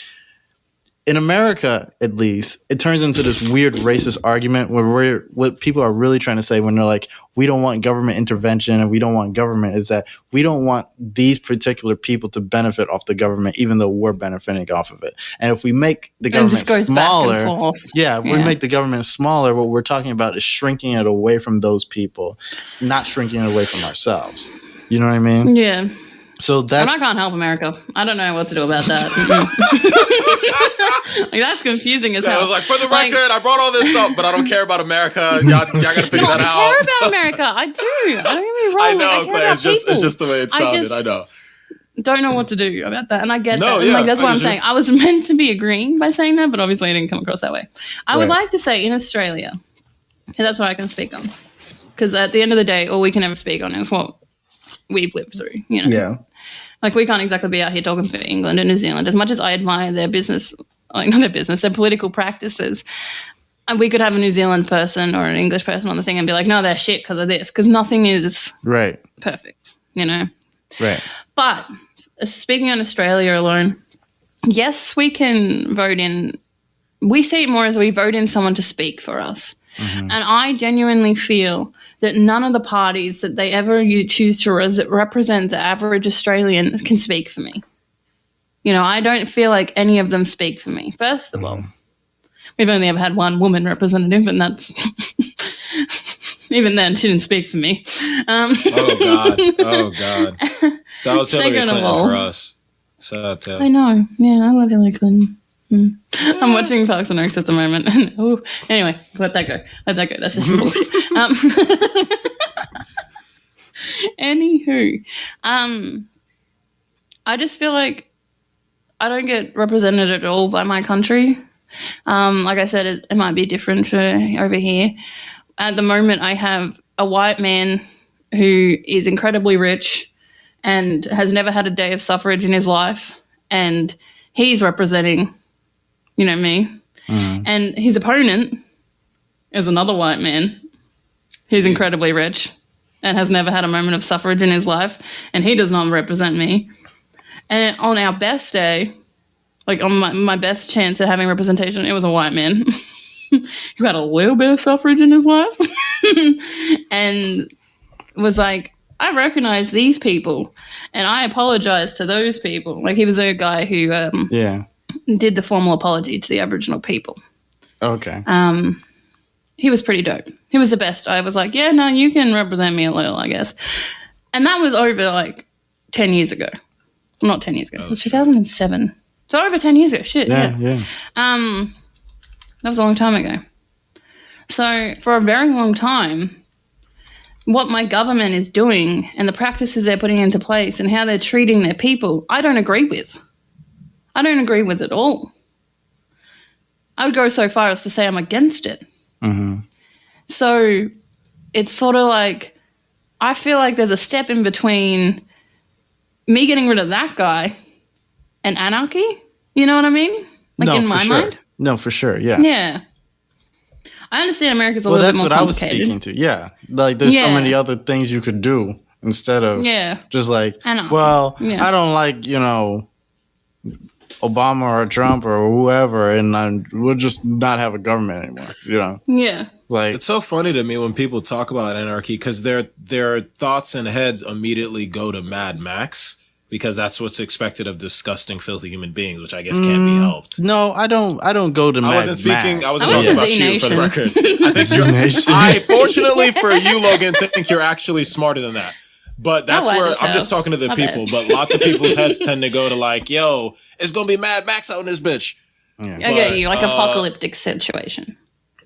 in America, at least, it turns into this weird racist argument where what people are really trying to say when they're like, we don't want government intervention and we don't want government, is that we don't want these particular people to benefit off the government, even though we're benefiting off of it. And if we make the government smaller, if we make the government smaller, what we're talking about is shrinking it away from those people, not shrinking it away from ourselves. You know what I mean? Yeah. So that's. I can't help America. I don't know what to do about that. Like, that's confusing as hell. I was like, for the record, I brought all this up, but I don't care about America. Y'all gotta figure that out. I care about America. I do. I don't get me wrong. I know, Claire. It's just the way it sounded. I know. Don't know what to do about that, and I get that. And like, that's what I'm saying. I was meant to be agreeing by saying that, but obviously I didn't come across that way. I would like to say in Australia, and that's what I can speak on, because at the end of the day, all we can ever speak on is what we've lived through. You know. Yeah. Like, we can't exactly be out here talking for England and New Zealand. As much as I admire their business, like not their business, their political practices, and we could have a New Zealand person or an English person on the thing and be like, no, they're shit because of this, because nothing is perfect, you know? Right. But speaking on Australia alone, yes, we can vote in. We see it more as we vote in someone to speak for us. Mm-hmm. And I genuinely feel that none of the parties that they ever choose to represent the average Australian can speak for me. You know, I don't feel like any of them speak for me. First of all, we've only ever had one woman representative, and that's even then she didn't speak for me. Oh God! That was Hillary Clinton for us. So I know. Yeah, I love Hillary Clinton. I'm watching Parks and Rec at the moment. Anyway, let that go. That's just bullshit. Anywho, I just feel like I don't get represented at all by my country. Like I said, it might be different for over here. At the moment, I have a white man who is incredibly rich and has never had a day of suffrage in his life, and he's representing, you know, me. And his opponent is another white man who's incredibly rich and has never had a moment of suffrage in his life, and he does not represent me. And on our best day, like on my best chance at having representation, it was a white man who had a little bit of suffrage in his life and was like, I recognize these people and I apologize to those people. Like, he was a guy who did the formal apology to the Aboriginal people. Okay. he was pretty dope. He was the best. I was like, yeah, no, you can represent me a little, I guess. And that was over like 10 years ago. Not 10 years ago. It was 2007. So over 10 years ago. Shit. Yeah. That was a long time ago. So for a very long time, what my government is doing and the practices they're putting into place and how they're treating their people, I don't agree with. I don't agree with it all. I would go so far as to say I'm against it. Mm-hmm. So it's sort of like, I feel like there's a step in between me getting rid of that guy and anarchy. You know what I mean? Like in my mind? No, for sure. Yeah. Yeah. I understand America's a little bit more complicated. Well, that's what I was speaking to. Yeah. Like there's so many other things you could do instead of just like, I don't like, Obama or Trump or whoever, and we'll just not have a government anymore, Yeah. Like, it's so funny to me when people talk about anarchy because their thoughts and heads immediately go to Mad Max because that's what's expected of disgusting, filthy human beings, which I guess can't be helped. No, I don't go to Mad Max. I wasn't talking about you for the record. Fortunately for you, Logan, think you're actually smarter than that. But that's where I'm just talking to the people. But lots of people's heads tend to go to like, yo, it's going to be Mad Max out in this bitch. Yeah. I get you, like apocalyptic situation.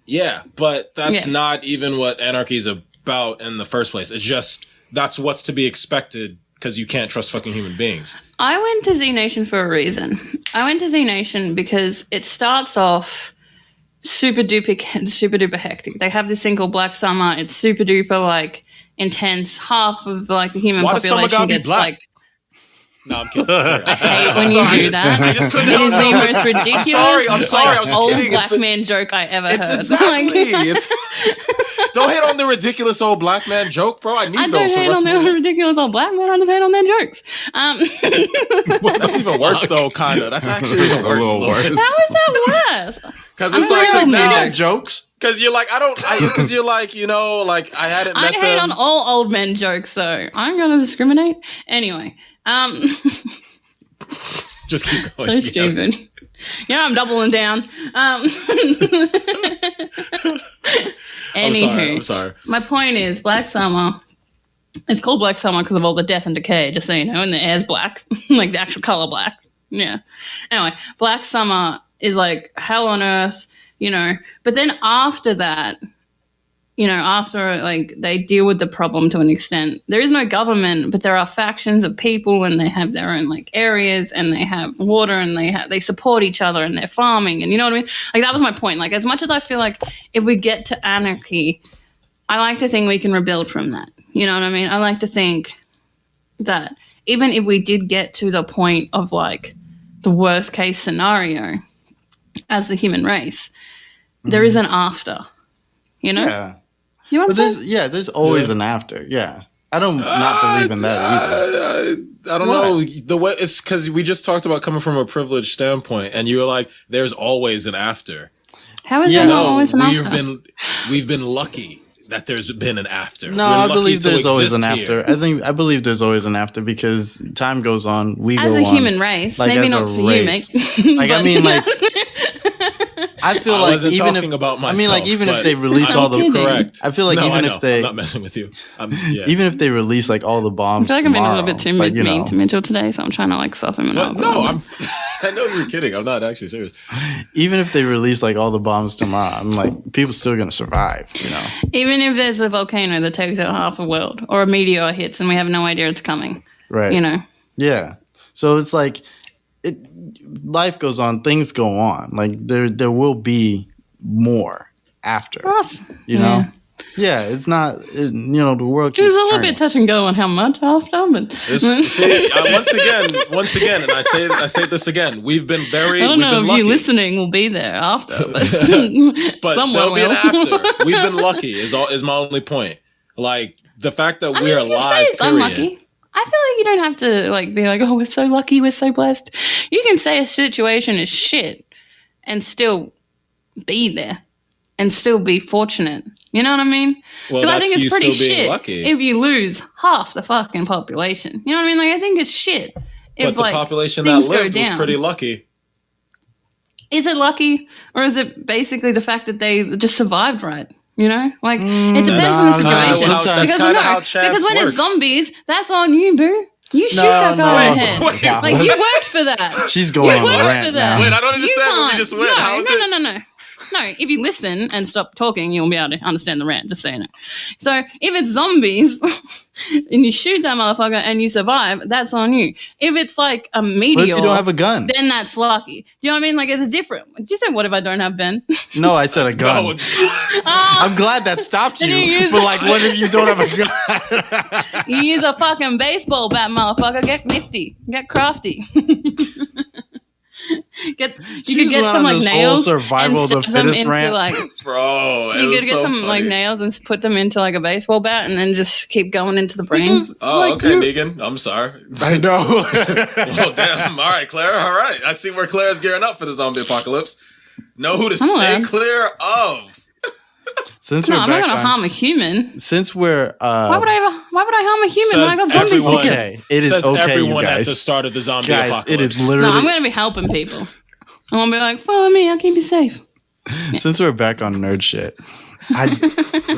Yeah, but that's not even what anarchy is about in the first place. It's just, that's what's to be expected because you can't trust fucking human beings. I went to Z Nation for a reason. I went to Z Nation because it starts off super duper hectic. They have this thing called Black Summer. It's super duper like intense. Half of like the human population gets like. No, I'm kidding. I hate when you do that. I just couldn't. It is the most ridiculous, I'm sorry. I was old kidding. black man joke I ever heard. Exactly. Don't hate on the ridiculous old black man joke, bro. I need those. I don't hate on the ridiculous old black man. I just hate on their jokes. That's even worse, though. Kind of. That's actually even worse. How is that worse? Because it's like now jokes. Because you're like, because you're like, I hadn't met them. I hate on all old men jokes, though. I'm going to discriminate. Anyway. Just keep going. So stupid. I'm doubling down. Anywho, I'm sorry. My point is, Black Summer. It's called Black Summer because of all the death and decay, just so you know, and the air's black, like the actual color black. Yeah. Anyway, Black Summer is like hell on earth, But then after that, after like they deal with the problem to an extent, there is no government, but there are factions of people and they have their own like areas and they have water and they support each other and they're farming and you know what I mean? Like that was my point. Like as much as I feel like if we get to anarchy, I like to think we can rebuild from that. You know what I mean? I like to think that even if we did get to the point of like the worst case scenario as the human race, there is an after, Yeah. You know what I'm saying? There's always an after. Yeah. I don't not believe in that either. I don't know. The way it's because we just talked about coming from a privileged standpoint, and you were like, "There's always an after." How is there not always an after? We've been lucky that there's been an after. No, I believe there's always an after. I believe there's always an after because time goes on. We as go a on. human race, like maybe not for race. you, mate. Like I mean, like. I feel like even if they release all the correct, I feel like if they, I'm not messing with you. Even if they release like all the bombs, I feel like tomorrow, I've been a little bit too mean to Mitchell today, so I'm trying to like soften him up. No, I know you're kidding. I'm not actually serious. Even if they release like all the bombs tomorrow, I'm like people still gonna survive. Even if there's a volcano that takes out half the world, or a meteor hits and we have no idea it's coming, right? Yeah. So it's like. Life goes on, things go on. Like there will be more after. Yeah, it's not. The world keeps It's a little bit touch and go on how much after, but once again, and I say this again. We've been very. I don't know if lucky. you listening will be there after, but there'll be an after. We've been lucky. Is my only point. Like the fact that we're alive. It's unlucky. I feel like you don't have to like be like, oh, we're so lucky, we're so blessed. You can say a situation is shit and still be there and still be fortunate. You know what I mean? Well, I think it's pretty shit lucky. if you lose half the fucking population. You know what I mean? Like I think it's shit. But the population that lived was pretty lucky. Is it lucky or is it basically the fact that they just survived right? You know, like it depends on the situation. That's kind of how chance because when works. it's zombies, that's on you, boo. You shoot that guy in the head. Like you worked for that. She's going on a rant now. Wait, I don't understand what we just went. No. No, if you listen and stop talking, you'll be able to understand the rant, just saying it. So if it's zombies and you shoot that motherfucker and you survive, that's on you. If it's like a meteor, what if you don't have a gun? Then that's lucky. Do you know what I mean? Like it's different. Did you say what if I don't have Ben? No, I said a gun. No. I'm glad that stopped you. But like, what if you don't have a gun? You use a fucking baseball bat, motherfucker. Get nifty. Get crafty. You could get some like nails survival and of the fittest rant. Like, bro, you could get some like nails and put them into like a baseball bat and then just keep going into the brain. Okay, Megan. I'm sorry. I know. Well, damn. All right, Claire. All right. I see where Claire's gearing up for the zombie apocalypse. Know who to stay clear of. Since I'm not gonna harm a human. Since we're why would I harm a human when I got zombies? Okay, it is okay, everyone you guys. At the start of the zombie apocalypse. It is literally. No, I'm gonna be helping people. I'm gonna be like, follow me, I'll keep you safe. Since we're back on nerd shit,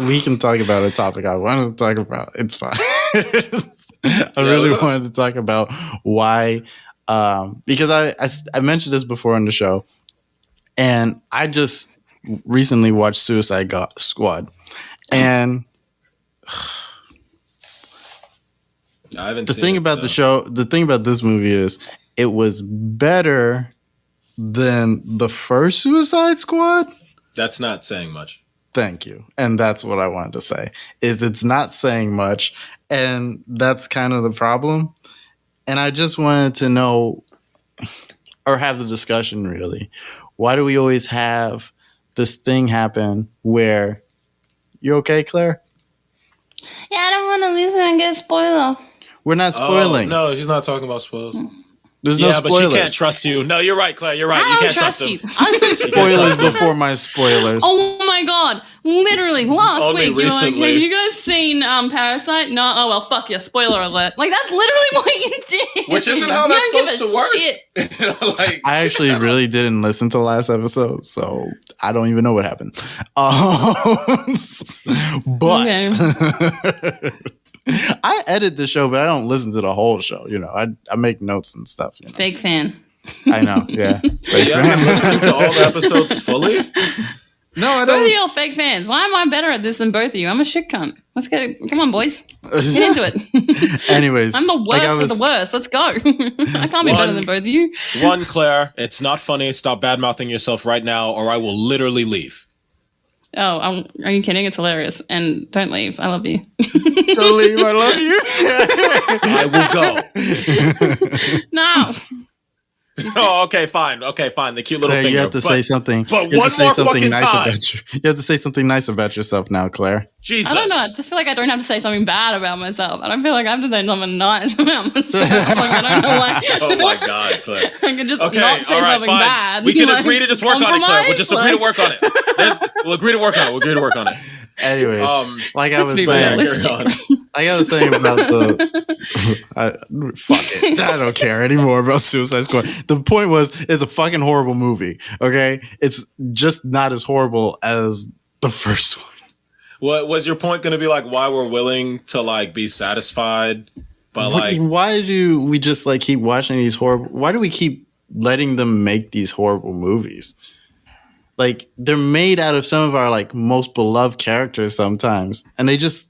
we can talk about a topic I wanted to talk about. It's fine. I really wanted to talk about why, because I mentioned this before on the show, and I just recently watched Suicide Squad, and I haven't the thing about the show, the thing about this movie is it was better than the first Suicide Squad. That's not saying much. Thank you. And that's what I wanted to say, is it's not saying much, and that's kind of the problem. And I just wanted to know, or have the discussion really, why do we always have this thing happen where, you okay, Claire? Yeah, I don't want to listen and get a spoiler. We're not spoiling. No, she's not talking about spoilers. There's no spoilers. But she can't trust you. No, you're right, Claire. You're right. You can't trust him. I say spoilers before my spoilers. Oh my god! Literally last week, you were like, "Have you guys seen Parasite?" No. Oh well, fuck you. Spoiler alert. Like that's literally what you did. Which isn't how that's supposed to work. Like, I actually really didn't listen to last episode, so I don't even know what happened. But. I edit the show, but I don't listen to the whole show. You know, I make notes and stuff. You know? Fake fan. I know, yeah. You haven't been listening to all the episodes fully? No, I don't. Both of you are fake fans. Why am I better at this than both of you? I'm a shit cunt. Let's get it. Come on, boys. Get into it. Anyways. I'm the worst of the worst. Let's go. I can't be better than both of you. One, Claire, it's not funny. Stop bad-mouthing yourself right now, or I will literally leave. Oh, are you kidding? It's hilarious. And don't leave. I love you. Don't leave. I love you. I will go. No. Oh, okay, fine. The cute little finger. You have to say something. But one more fucking time. You have to say something nice about yourself now, Claire. Jesus. I don't know. I just feel like I don't have to say something bad about myself. I don't feel like I have to say something nice about myself. Like, I don't know why. Oh my God, Claire. I can just not say something bad. We can agree to just work on it, Claire. We'll just agree to work on it. We'll agree to work on it. Anyways, like I was saying about fuck it. I don't care anymore about Suicide Squad. The point was, it's a fucking horrible movie. Okay, it's just not as horrible as the first one. What was your point going to be? Like, why we're willing to like be satisfied, but like, why do we just like keep watching these horrible? Why do we keep letting them make these horrible movies? Like, they're made out of some of our like most beloved characters sometimes, and they just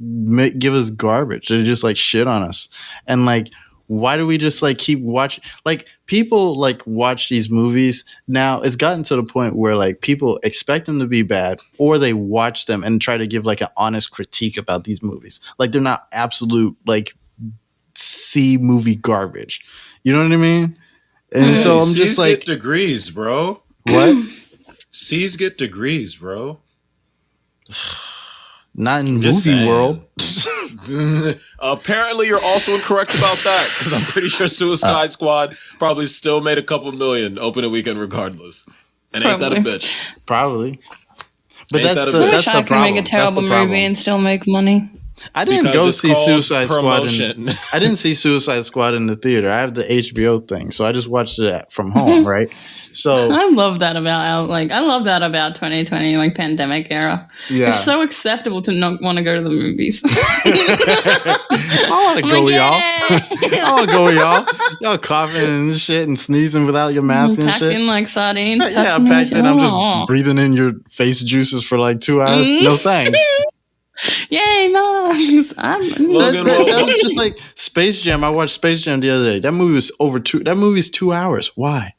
give us garbage. They just like shit on us, and like, why do we just like keep watching? Like, people like watch these movies now. It's gotten to the point where like people expect them to be bad, or they watch them and try to give like an honest critique about these movies. Like, they're not absolute like C movie garbage. You know what I mean? And so I'm just like, get degrees, bro. What? C's get degrees, bro. Not in movie world. Apparently, you're also incorrect about that, because I'm pretty sure Suicide Squad probably still made a couple million opening weekend regardless. And ain't that a bitch? Probably. But I wish I could make a terrible movie and still make money. I didn't Because go it's see called Suicide promotion. Squad. I didn't see Suicide Squad in the theater. I have the HBO thing, so I just watched it from home, right? So I love that about 2020, like pandemic era. yeah, It's so acceptable to not want to go to the movies. I want to go with y'all. I want to go with y'all. Y'all coughing and shit and sneezing without your mask and Packed shit. in like sardines. Yeah, packed in. I'm just breathing in your face juices for like 2 hours. No thanks. Yay, masks! Logan, That was just like Space Jam. I watched Space Jam the other day. That movie was That movie's 2 hours. Why?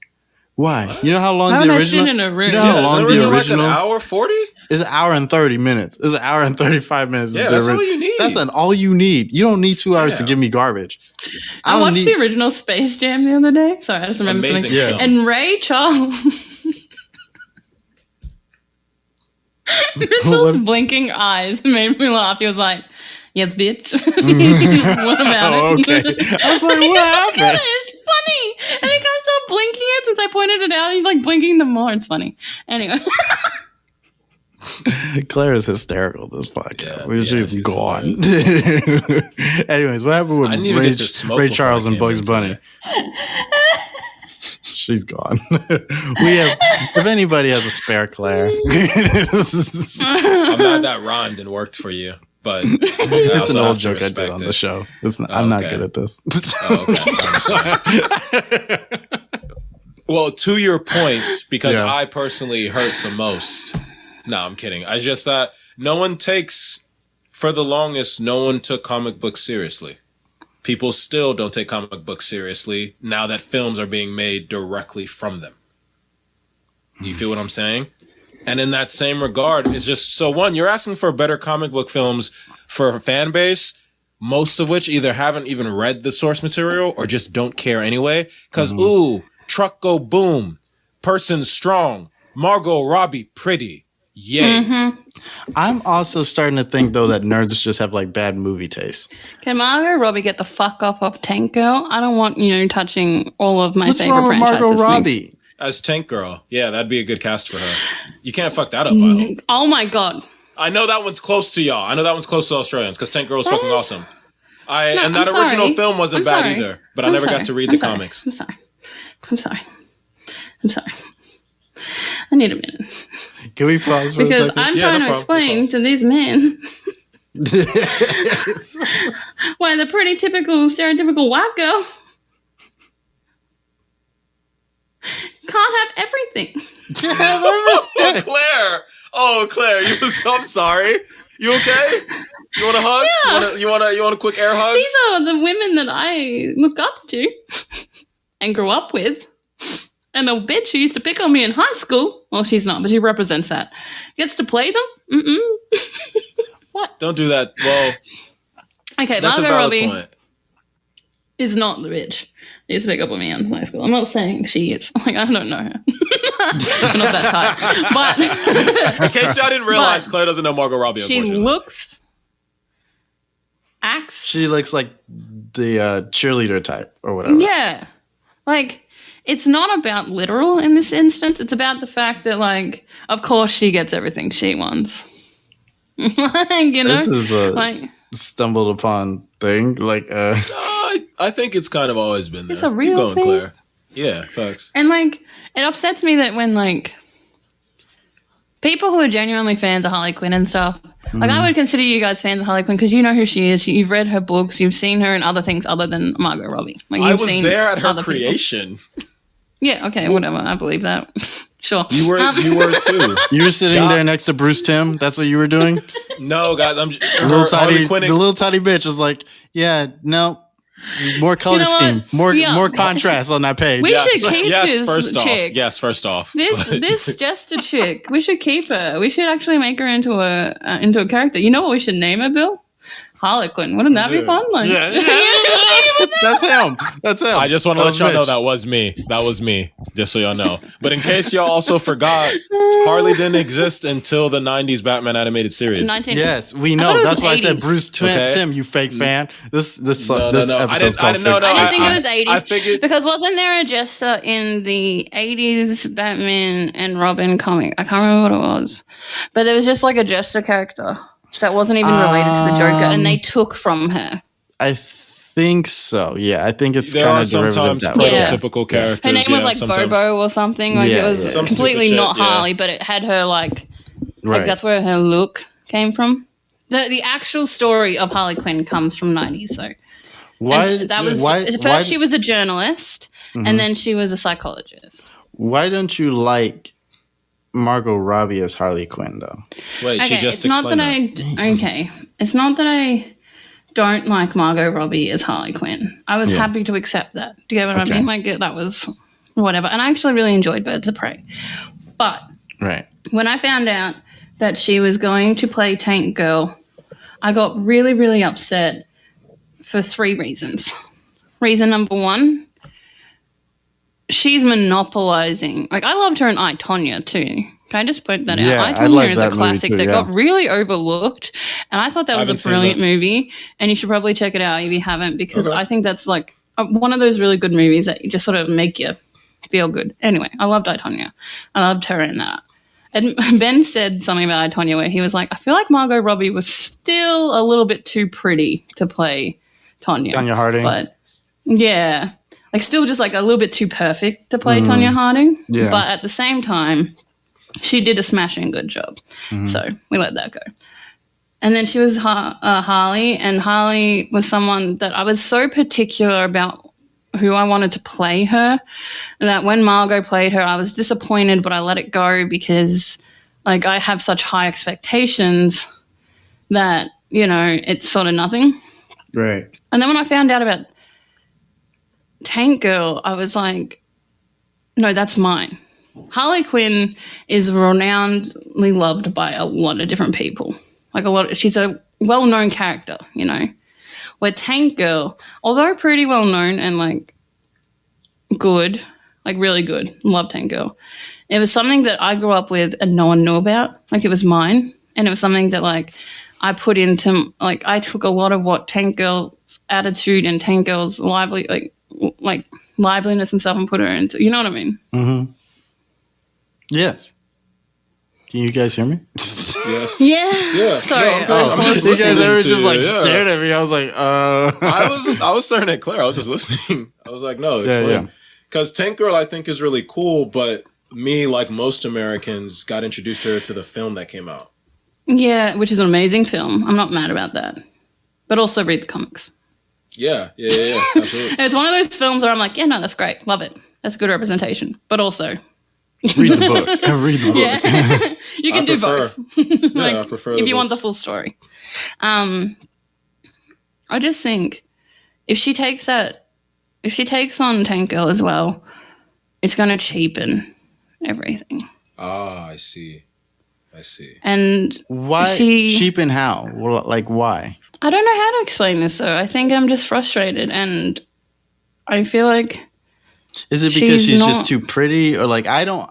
You know how long Why the would I original? sit in a room? You know how long the original? Like an hour 40? It's an hour and 30 minutes. It's an hour and 35 minutes. Yeah, that's all you need. That's all you need. You don't need 2 hours to give me garbage. I watched the original Space Jam the other day. Sorry, I just remembered Amazing something. film. And Ray Charles. Rachel's blinking eyes made me laugh. He was like, "Yes, bitch." What about it? Okay. I was like, what happened? It's funny. And he can't stop blinking it since I pointed it out. He's like blinking them more. It's funny. Anyway. Claire is hysterical this podcast. Yeah, She's gone. Anyways, what happened with Ray Charles and Bugs Bunny? She's gone. If anybody has a spare Claire. I'm glad that rhymed and worked for you, but it's an old joke I did on the show. I'm not good at this. Okay. Well, to your point, because I personally hurt the most. No, I'm kidding. I just thought for the longest, no one took comic books seriously. People still don't take comic books seriously now that films are being made directly from them. Do you feel what I'm saying? And in that same regard, it's just, so one, you're asking for better comic book films for a fan base, most of which either haven't even read the source material or just don't care anyway. Because, ooh, truck go boom, person strong, Margot Robbie pretty. Yay. Mm-hmm. I'm also starting to think, though, that nerds just have like bad movie taste. Can Margot Robbie get the fuck off of Tank Girl? I don't want, touching all of my favorite franchises. What's wrong with Margot Robbie? As Tank Girl. Yeah, that'd be a good cast for her. You can't fuck that up, I hope. Oh my God. I know that one's close to y'all. I know that one's close to Australians because Tank Girl is fucking awesome. And that original film wasn't bad either, but I never got to read the comics. I'm sorry. I need a minute. Can we pause for a second? Because I'm trying to explain to these men why the pretty stereotypical white girl can't have everything. Claire, I'm sorry. You okay? You want a hug? Yeah. You want a quick air hug? These are the women that I look up to and grew up with. And the bitch who used to pick on me in high school, well, she's not, but she represents that, gets to play them? What? Don't do that. Well, okay, that's Margot a Robbie point. Is not the bitch who used to pick up on me in high school. I'm not saying she is. Like, I don't know her. I'm not that type. But in case y'all didn't realize, Claire doesn't know Margot Robbie, she unfortunately. acts. She looks like the cheerleader type or whatever. Yeah. Like, it's not about literal in this instance. It's about the fact that, like, of course she gets everything she wants. This is a stumbled upon thing. Like, I think it's kind of always been there. It's a real Keep going, thing. Claire. Yeah, facts. And, like, it upsets me that when, like, people who are genuinely fans of Harley Quinn and stuff, like, I would consider you guys fans of Harley Quinn because you know who she is. You've read her books. You've seen her in other things other than Margot Robbie. Like, I was there at her creation. Yeah, okay, whatever. I believe that. Sure. You were too. You were sitting there next to Bruce Timm. That's what you were doing? No, guys. The little tiny bitch was like, yeah, no. More color scheme. More contrast on that page. We should keep this chick. First off. This just a chick. We should keep her. We should actually make her into a character. You know what we should name her, Bill? Harley Quinn. Wouldn't that be fun? Like, yeah. That's him. I just want to let y'all know that was me. Just so y'all know. But in case y'all also forgot, Harley didn't exist until the 90s Batman animated series. Yes, we know. That's why 80s. I said Bruce Timm, you fake fan. This episode's called Fake. I didn't think it was 80s. I figured, because wasn't there a Jester in the 80s Batman and Robin comic? I can't remember what it was. But there was just like a Jester character. that wasn't even related to the Joker, and they took from her. I think so. Yeah, I think it's There kind are of derivative sometimes that way. prototypical characters. Her name was like sometimes. Bobo or something. Like Yeah, it was yeah. Some completely stupid not shit, yeah. Harley, but it had her like Right. that's where her look came from. The actual story of Harley Quinn comes from 90s. So Why? and that was why, first why, she was a journalist, and then she was a psychologist. why don't you like Margot Robbie as Harley Quinn though? Wait, she just it's not explained that okay. It's not that I don't like Margot Robbie as Harley Quinn. I was happy to accept that. Do you get what I mean? Like that was whatever, and I actually really enjoyed Birds of Prey. But when I found out that she was going to play Tank Girl, I got really, really upset for 3 reasons. Reason number 1, she's monopolizing. Like, I loved her in I, Tonya, too. Can I just point that Yeah, out? I, I Tonya like is that a movie classic too, that yeah. got really overlooked, and I thought that I was haven't a seen brilliant that. movie, and you should probably check it out if you haven't, because Okay. I think that's, like, one of those really good movies that you just sort of make you feel good. Anyway, I loved I, Tonya. I loved her in that. And Ben said something about I, Tonya where he was like, I feel like Margot Robbie was still a little bit too pretty to play Tonya. Tonya Harding. But, yeah. Like, still just, like, a little bit too perfect to play Tonya Harding. Yeah. But at the same time, she did a smashing good job. So we let that go. And then she was Harley, and Harley was someone that I was so particular about who I wanted to play her, that when Margot played her, I was disappointed, but I let it go because, like, I have such high expectations that, you know, it's sort of nothing. Right. And then when I found out about Tank Girl, I was like, no, that's mine. Harley Quinn is renownedly loved by a lot of different people. Like she's a well-known character, you know. Where Tank Girl, although pretty well-known and like good, like really good, love Tank Girl. It was something that I grew up with and no one knew about. Like it was mine, and it was something that like I put into like I took a lot of what Tank Girl's attitude and Tank Girl's liveliness and stuff and put her into. You know what I mean? Mm-hmm. Yes. Can you guys hear me? Yes. Yeah. Sorry. No, I'm just you guys listening ever to just you, like yeah. stared at me? I was like, I was staring at Claire. I was just listening. I was like, no, explain. Yeah. Because Tank Girl, I think, is really cool, but me, like most Americans, got introduced to her to the film that came out. Yeah, which is an amazing film. I'm not mad about that. But also read the comics. Yeah, absolutely. And it's one of those films where I'm like, yeah, no, that's great. Love it. That's good representation. But also, read the book. Read the book. yeah, you can do prefer- both. I prefer if the you want the books. full story. I just think if she takes on Tank Girl as well, it's going to cheapen everything. Ah, I see. And Why cheapen how? Well, like why? I don't know how to explain this though. I think I'm just frustrated, and I feel like Is it because she's not- just too pretty, or like I don't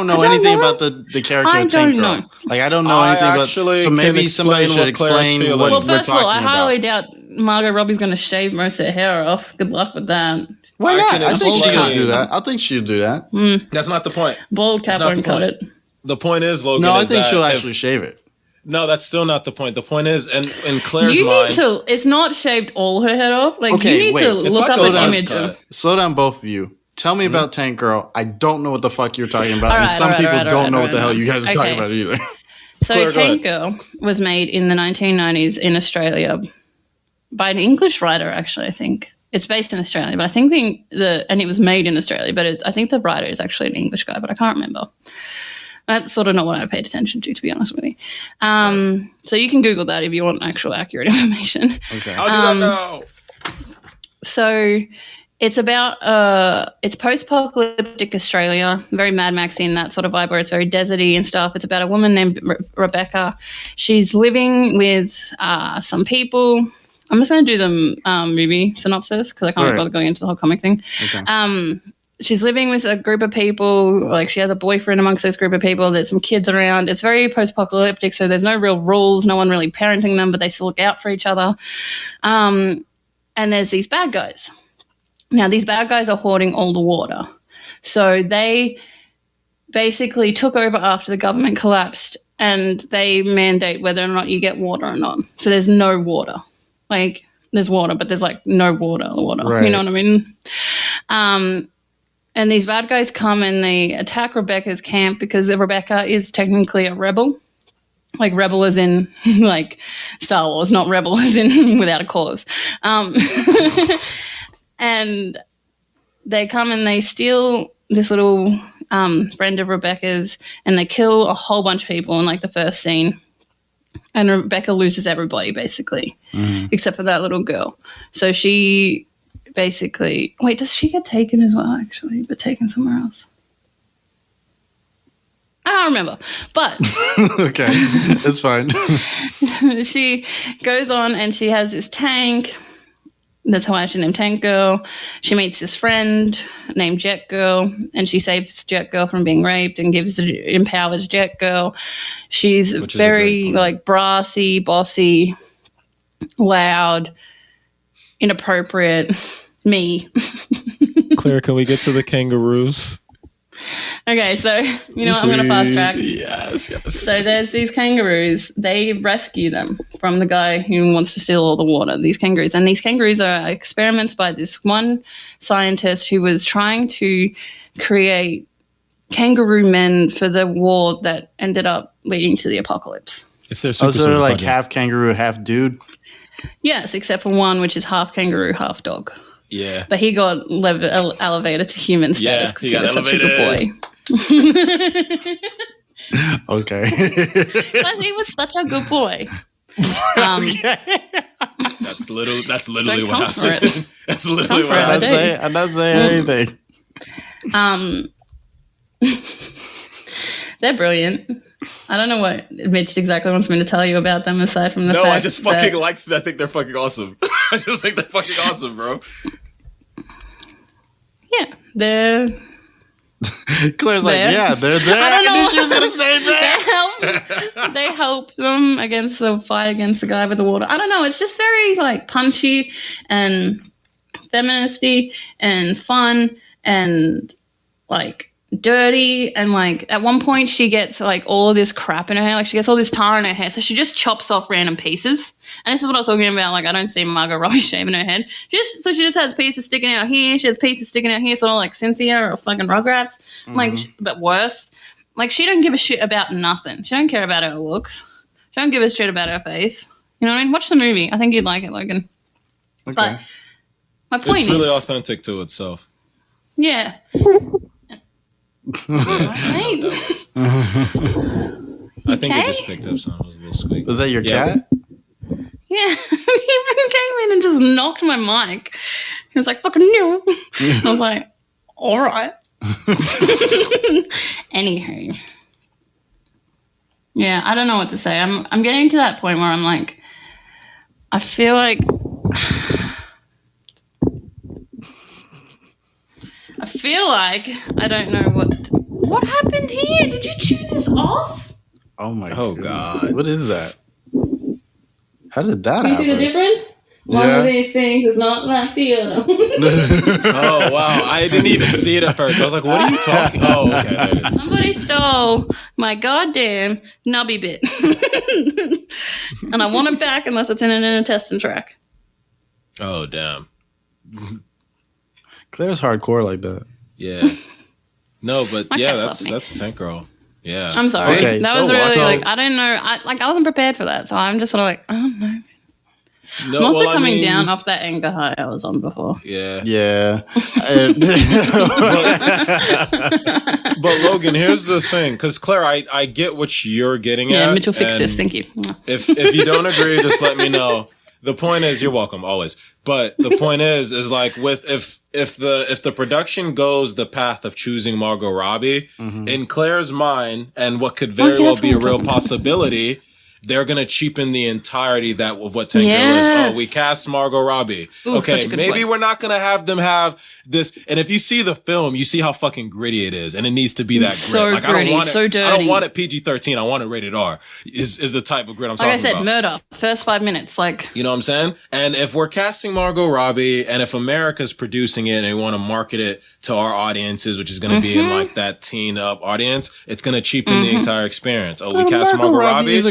know anything about the character I of Tank don't Girl. know. Like I don't know I anything about. actually So can maybe somebody explain should what Claire's explain feeling. what well, we're first of all, I talking about. highly doubt Margot Robbie's going to shave most of her hair off. Good luck with that. Why I not? can I think she'll explain. do that. I think she'll do that. That's not the point. Bald cap It's not won't the cut point. it. The point is, Logan. No, I is think that she'll if- actually shave it. No, that's still not the point. The point is, and in Claire's You mind, need to. It's not shaved all her head off. Like Okay, you need wait. to It's look like up a an buzz image. cut. Slow down, both of you. Tell me about Tank Girl. I don't know what the fuck you're talking about, All and right, some all right, people all right, don't all know right, what the all hell right. you guys are Okay. talking about either. So Claire, go Tank Girl was made in the 1990s in Australia by an English writer. Actually, I think it's based in Australia, but I think and it was made in Australia. But I think the writer is actually an English guy, but I can't remember. That's sort of not what I paid attention to be honest with you. So you can Google that if you want actual accurate information. Okay. I'll do that now. So it's about it's post-apocalyptic Australia, very Mad Max in that sort of vibe where it's very deserty and stuff. It's about a woman named Rebecca. She's living with some people. I'm just going to do the movie synopsis because I can't bother going into the whole comic thing. Okay. She's living with a group of people. Like she has a boyfriend amongst this group of people. There's some kids around. It's very post-apocalyptic, so there's no real rules. No one really parenting them, but they still look out for each other. And there's these bad guys. Now, these bad guys are hoarding all the water. So they basically took over after the government collapsed and they mandate whether or not you get water or not. So there's no water. Like, there's water, but there's like no water. Right. You know what I mean? And these bad guys come and they attack Rebecca's camp because Rebecca is technically a rebel. Like, rebel as in, like, Star Wars, not rebel as in without a cause. And they come and they steal this little friend of Rebecca's, and they kill a whole bunch of people in, like, the first scene. And Rebecca loses everybody, basically, except for that little girl. So she basically... Wait, does she get taken as well, actually, but taken somewhere else? I don't remember, but... Okay, it's fine. She goes on and she has this tank. That's why she named Tank Girl. She meets this friend named Jet Girl, and she saves Jet Girl from being raped and empowers Jet Girl. She's very, like, brassy, bossy, loud, inappropriate. Me. Claire, can we get to the kangaroos? Okay, so you know what? I'm going to fast track. Yes. So there's these kangaroos. They rescue them from the guy who wants to steal all the water, these kangaroos. And these kangaroos are experiments by this one scientist who was trying to create kangaroo men for the war that ended up leading to the apocalypse. It's their So they're like half kangaroo, half dude? Yes, except for one, which is half kangaroo, half dog. Yeah. But he got elevated to human status because he was such a good boy. Okay. But he was such a good boy. That's literally Don't what come for happened. it. That's literally Come what for it, happened. I'm not saying anything. They're brilliant. I don't know what Mitch exactly wants me to tell you about them aside from the fact I just fucking I think they're fucking awesome. I just think they're fucking awesome, bro. Yeah, they're... Claire's like, yeah, they're there. I don't know. She was going to say that. They help them against the fight against the guy with the water. I don't know. It's just very, like, punchy and feministy and fun and, like, dirty. And, like, at one point she gets, like, all this crap in her hair. Like, she gets all this tar in her hair. So she just chops off random pieces. And this is what I was talking about. Like, I don't see Margot Robbie shaving her head. So she just has pieces sticking out here. She has pieces sticking out here, sort of like Cynthia or fucking Rugrats. Like, but worse. Like, she don't give a shit about nothing. She don't care about her looks. She don't give a shit about her face. You know what I mean? Watch the movie. I think you'd like it, Logan. Okay. But my point It's really is... authentic to itself. Yeah. Right. I think it just picked up something. It was a little squeak. Was that your cat? Yeah. He came in and just knocked my mic. He was like, fucking no. I was like, all right. Anywho. Yeah, I don't know what to say. I'm getting to that point where I'm like, I feel like I don't know what happened here. Did you chew this off? Oh my God. What is that? How did that You happen? see the difference? One of these things is not like the other. Oh, wow. I didn't even see it at first. I was like, what are you talking? Oh, okay. There it is. Somebody stole my goddamn nubby bit. And I want it back unless it's in an intestine tract. Oh, damn. Claire's hardcore like that. Yeah. No, but My yeah, cats love me. that's Tank Girl. Yeah. I'm sorry. Okay, That was go watch really it. like, I don't know. I wasn't prepared for that. So I'm just sort of like, I don't know. No, I'm also well, I coming mean, down off that anger high I was on before. Yeah. Yeah. But Logan, here's the thing, because Claire, I get what you're getting at. Yeah, Mitchell fix and this. Thank you. If you don't agree, just let me know. The point is, you're welcome always. But the point is like with if the production goes the path of choosing Margot Robbie in Claire's mind, and what could very well that's be a what I'm real talking about. possibility they're gonna cheapen the entirety of what Tank Girl is. Oh, we cast Margot Robbie. Ooh, okay, maybe point. we're not gonna have them have this. And if you see the film, you see how fucking gritty it is, and it needs to be that so grit. Like gritty, I don't want it. so dirty. I don't want it PG-13. I want it rated R. Is the type of grit I'm talking about. Like I said, murder. First 5 minutes, like you know what I'm saying. And if we're casting Margot Robbie, and if America's producing it, and we want to market it to our audiences, which is going to be in like that teen up audience, it's going to cheapen the entire experience. Oh, we cast Margot Robbie. Is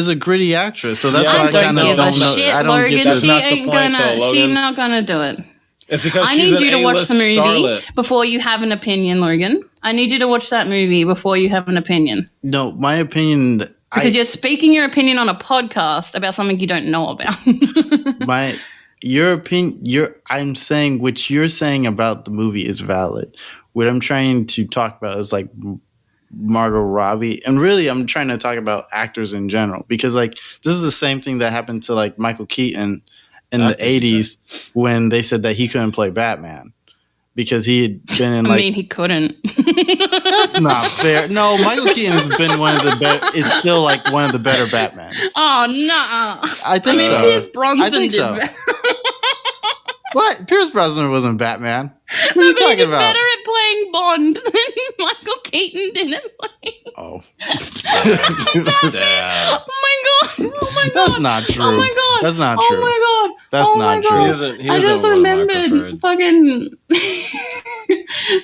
a gritty actress, so that's why I don't kind of give a don't know. shit, I don't Logan. get She not the ain't point, gonna. though, Logan. She's not gonna do it. It's because I she's need an you to watch A-list the movie starlet. before you have an opinion, Logan. I need you to watch that movie before you have an opinion. No, my opinion. Because you're speaking your opinion on a podcast about something you don't know about. Your opinion. I'm saying what you're saying about the movie is valid. What I'm trying to talk about is like Margot Robbie, and really I'm trying to talk about actors in general, because like this is the same thing that happened to like Michael Keaton in the 80s when they said that he couldn't play Batman because he had been in like. I mean, he couldn't. That's not fair. No, Michael Keaton has been one of the better. Is still like one of the better Batman. Oh no! I think so. Pierce Bronson I think did so. that. What? Pierce Brosnan wasn't Batman. What are No, you but he talking did about? better at playing Bond than Michael Keaton didn't play. Oh. Damn. Oh my god! Oh my god! That's not true. Oh my god! That's not Oh true. my god! That's oh not my true. God. He I isn't just one of my remembered preferreds. fucking.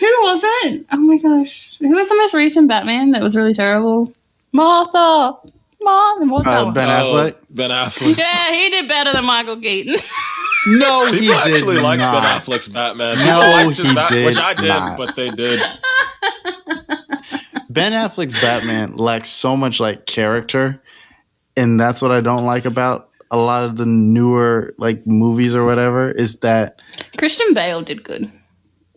Who was it? Oh my gosh! Who was the most recent Batman that was really terrible? Martha. What's that one? Ben Affleck. Ben Affleck. Yeah, he did better than Michael Keaton. No, he People did actually liked not. Ben Affleck's Batman. No, People liked his he Batman, which did I did, not. but they did. Ben Affleck's Batman lacks so much like character, and that's what I don't like about a lot of the newer like movies or whatever. Is that Christian Bale did good.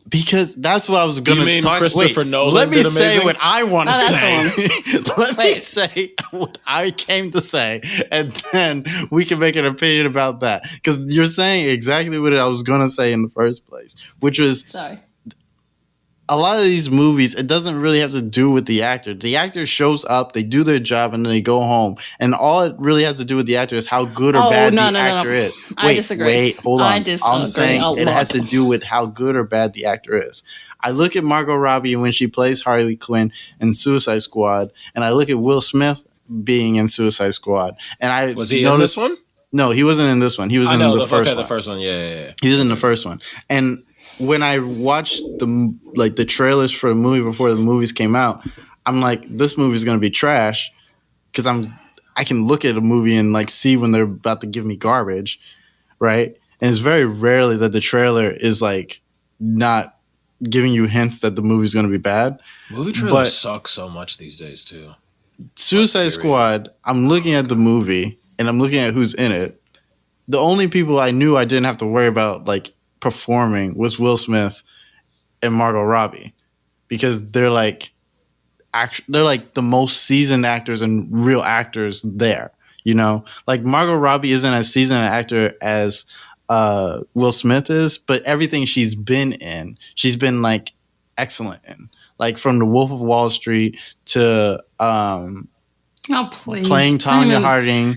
because that's what I was going You to mean talk. Christopher Wait, Nolan let me did say amazing? what I want to Oh, that's say. Let me Wait. say what I came to say, and then we can make an opinion about that. Because you're saying exactly what I was going to say in the first place, which was Sorry. a lot of these movies, it doesn't really have to do with the actor. The actor shows up, they do their job, and then they go home. And all it really has to do with the actor is how good or bad the actor is. I disagree. Wait, hold on. I disagree I'm saying a it has lot. to do with how good or bad the actor is. I look at Margot Robbie when she plays Harley Quinn in Suicide Squad, and I look at Will Smith being in Suicide Squad. And I Was he noticed, in this one? No, he wasn't in this one. He was in the first one. The first one. Yeah. He was in the first one. And when I watched the trailers for the movie before the movies came out, I'm like, this movie's gonna be trash because I can look at a movie and like see when they're about to give me garbage, right? And it's very rarely that the trailer is like not giving you hints that the movie's gonna be bad. Movie trailers suck so much these days too. Suicide Squad, I'm looking at the movie and I'm looking at who's in it. The only people I knew I didn't have to worry about like performing was Will Smith and Margot Robbie, because they're like the most seasoned actors and real actors there. You know, like Margot Robbie isn't as seasoned an actor as Will Smith is, but everything she's been in, she's been like excellent in. Like from The Wolf of Wall Street to Please. playing Tonya Harding.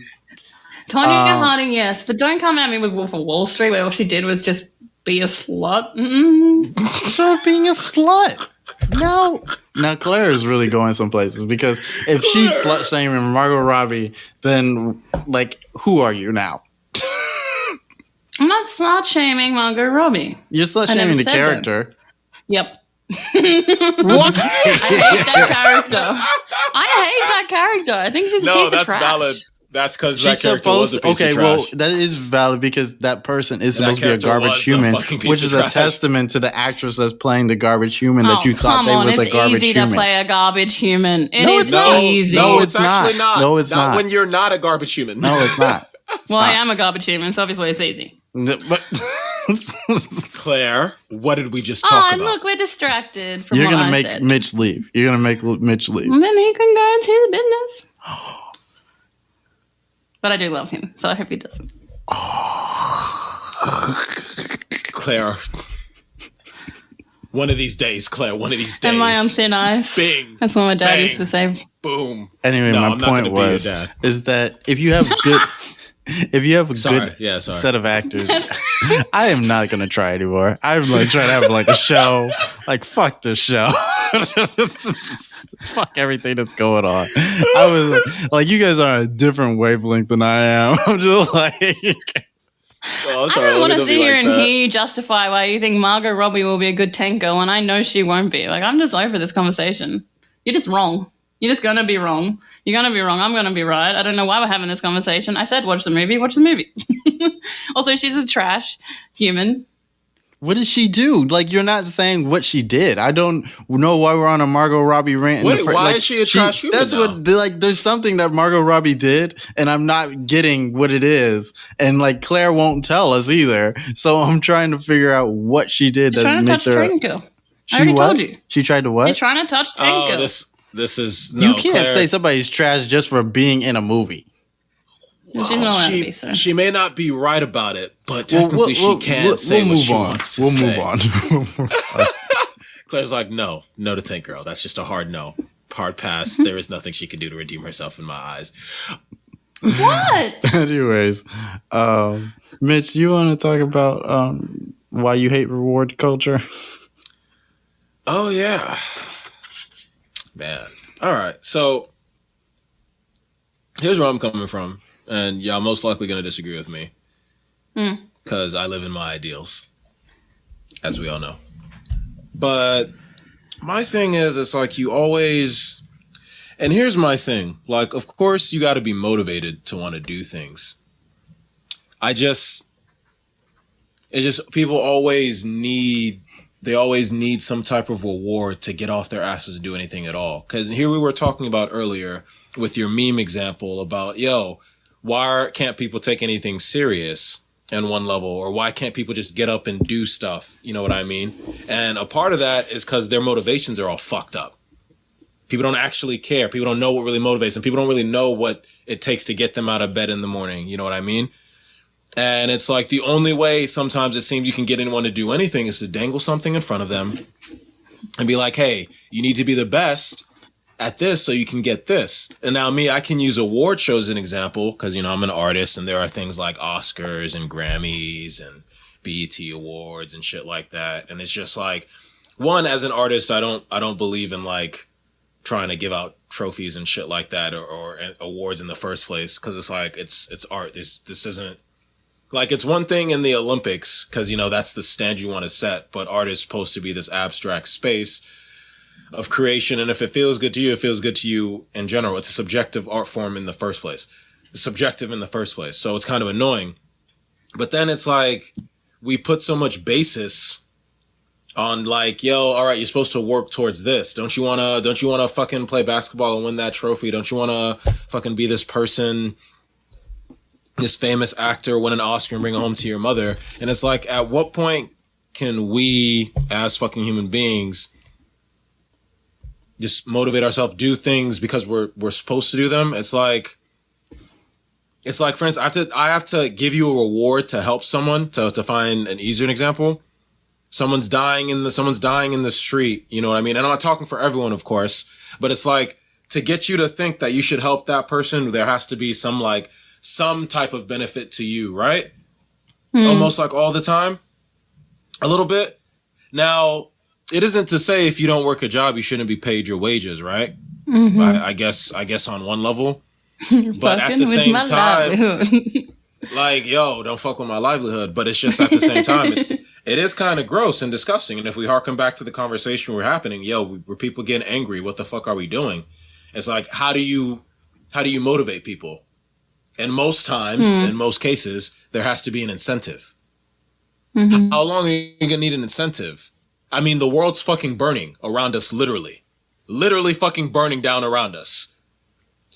Tonya Harding, yes, but don't come at me with Wolf of Wall Street, where all she did was just be a slut. Mm-mm. What's wrong with being a slut? No. Now Claire is really going some places, because if she's slut shaming Margot Robbie, then like, who are you now? I'm not slut shaming Margot Robbie. You're slut I never shaming the said character. Yep. What? I hate that character. I think she's a piece of trash. Valid. That's because that She's character was a piece of trash. well, that is valid because that person is supposed to be a garbage human, which is a testament to the actress that's playing the garbage human that you thought they was a garbage easy human. to play a garbage human. No, It's it's not. easy. No, it's actually not. No, it's not. When you're not a garbage human. No, it's not. Well, I am a garbage human, so obviously it's easy. But Claire, what did we just talk about? Look, we're distracted from you're what gonna I make said. Mitch leave. You're gonna make Mitch leave. And then he can go into his business. But I do love him, so I hope he doesn't. Claire, One of these days, Claire. One of these days. Am I on thin ice? Bing. That's what my dad bang, used to say. Boom. Anyway, No, my I'm not point gonna be your was dad. is that if you have good Sorry. set of actors, I am not gonna try anymore. I'm like trying to have like a show. Like fuck this show. Fuck everything that's going on. I was like, you guys are on a different wavelength than I am. I'm just like, Oh, I don't want to sit here and hear you justify why you think Margot Robbie will be a good tank girl when I know she won't be. Like, I'm just over this conversation. You're just wrong. You're just going to be wrong. You're going to be wrong. I'm going to be right. I don't know why we're having this conversation. I said watch the movie. Watch the movie. Also, she's a trash human. what did she do? Like, you're not saying what she did. I don't know why we're on a Margot Robbie rant. Wait, why is she a trash human That's now? what, like, there's something that Margot Robbie did, and I'm not getting what it is. And, like, Claire won't tell us either. So I'm trying to figure out what she did She's trying that to makes touch her. Tank Girl. She I already what? told you. She tried to what? She's trying to touch Tank Girl. This is no, You can't Claire, say somebody's trash just for being in a movie. She's not allowed to be, so. she may not be right about it, but technically she can say what she wants to say. Move on. Claire's like, no to Tank Girl. That's just a hard no. Hard pass. There is nothing she can do to redeem herself in my eyes. What? Anyways, Mitch, you want to talk about why you hate reward culture? Oh, yeah. Man. All right. So here's where I'm coming from. And y'all most likely going to disagree with me. Because I live in my ideals. As we all know. But my thing is, it's like you always... And here's my thing. Like, of course, you got to be motivated to want to do things. It's just people always need some type of reward to get off their asses to do anything at all. Because here we were talking about earlier with your meme example about, why can't people take anything serious in one level? Or why can't people just get up and do stuff? You know what I mean? And a part of that is because their motivations are all fucked up. People don't actually care. People don't know what really motivates them. People don't really know what it takes to get them out of bed in the morning. You know what I mean? And it's like the only way sometimes it seems you can get anyone to do anything is to dangle something in front of them and be like, hey, you need to be the best at this so you can get this. And now I can use award shows as an example because, I'm an artist and there are things like Oscars and Grammys and BET Awards and shit like that. And it's just like, one, as an artist, I don't believe in like trying to give out trophies and shit like that or awards in the first place because it's like it's art. This isn't like it's one thing in the Olympics because that's the stand you want to set, but art is supposed to be this abstract space of creation, and if it feels good to you, it feels good to you in general. It's a subjective art form in the first place. It's subjective in the first place, so it's kind of annoying. But then it's like we put so much basis on like, all right, you're supposed to work towards this. Don't you wanna fucking play basketball and win that trophy? Don't you wanna fucking be this person, this famous actor, win an Oscar and bring it home to your mother? And it's like, at what point can we, as fucking human beings, just motivate ourselves, do things because we're supposed to do them? It's like, for instance, I have to give you a reward to help someone. To find an easier example. Someone's dying in the street, you know what I mean? And I'm not talking for everyone, of course, but it's like to get you to think that you should help that person, there has to be some type of benefit to you, right? Almost like all the time. A little bit. Now, it isn't to say if you don't work a job, you shouldn't be paid your wages, right? Mm-hmm. I guess on one level. But at the same time, like, don't fuck with my livelihood. But it's just at the same time, it is kind of gross and disgusting. And if we harken back to the conversation we're happening, were people getting angry? What the fuck are we doing? It's like, how do you motivate people? And most times, in most cases, there has to be an incentive. Mm-hmm. How long are you going to need an incentive? I mean, the world's fucking burning around us, literally. Literally fucking burning down around us.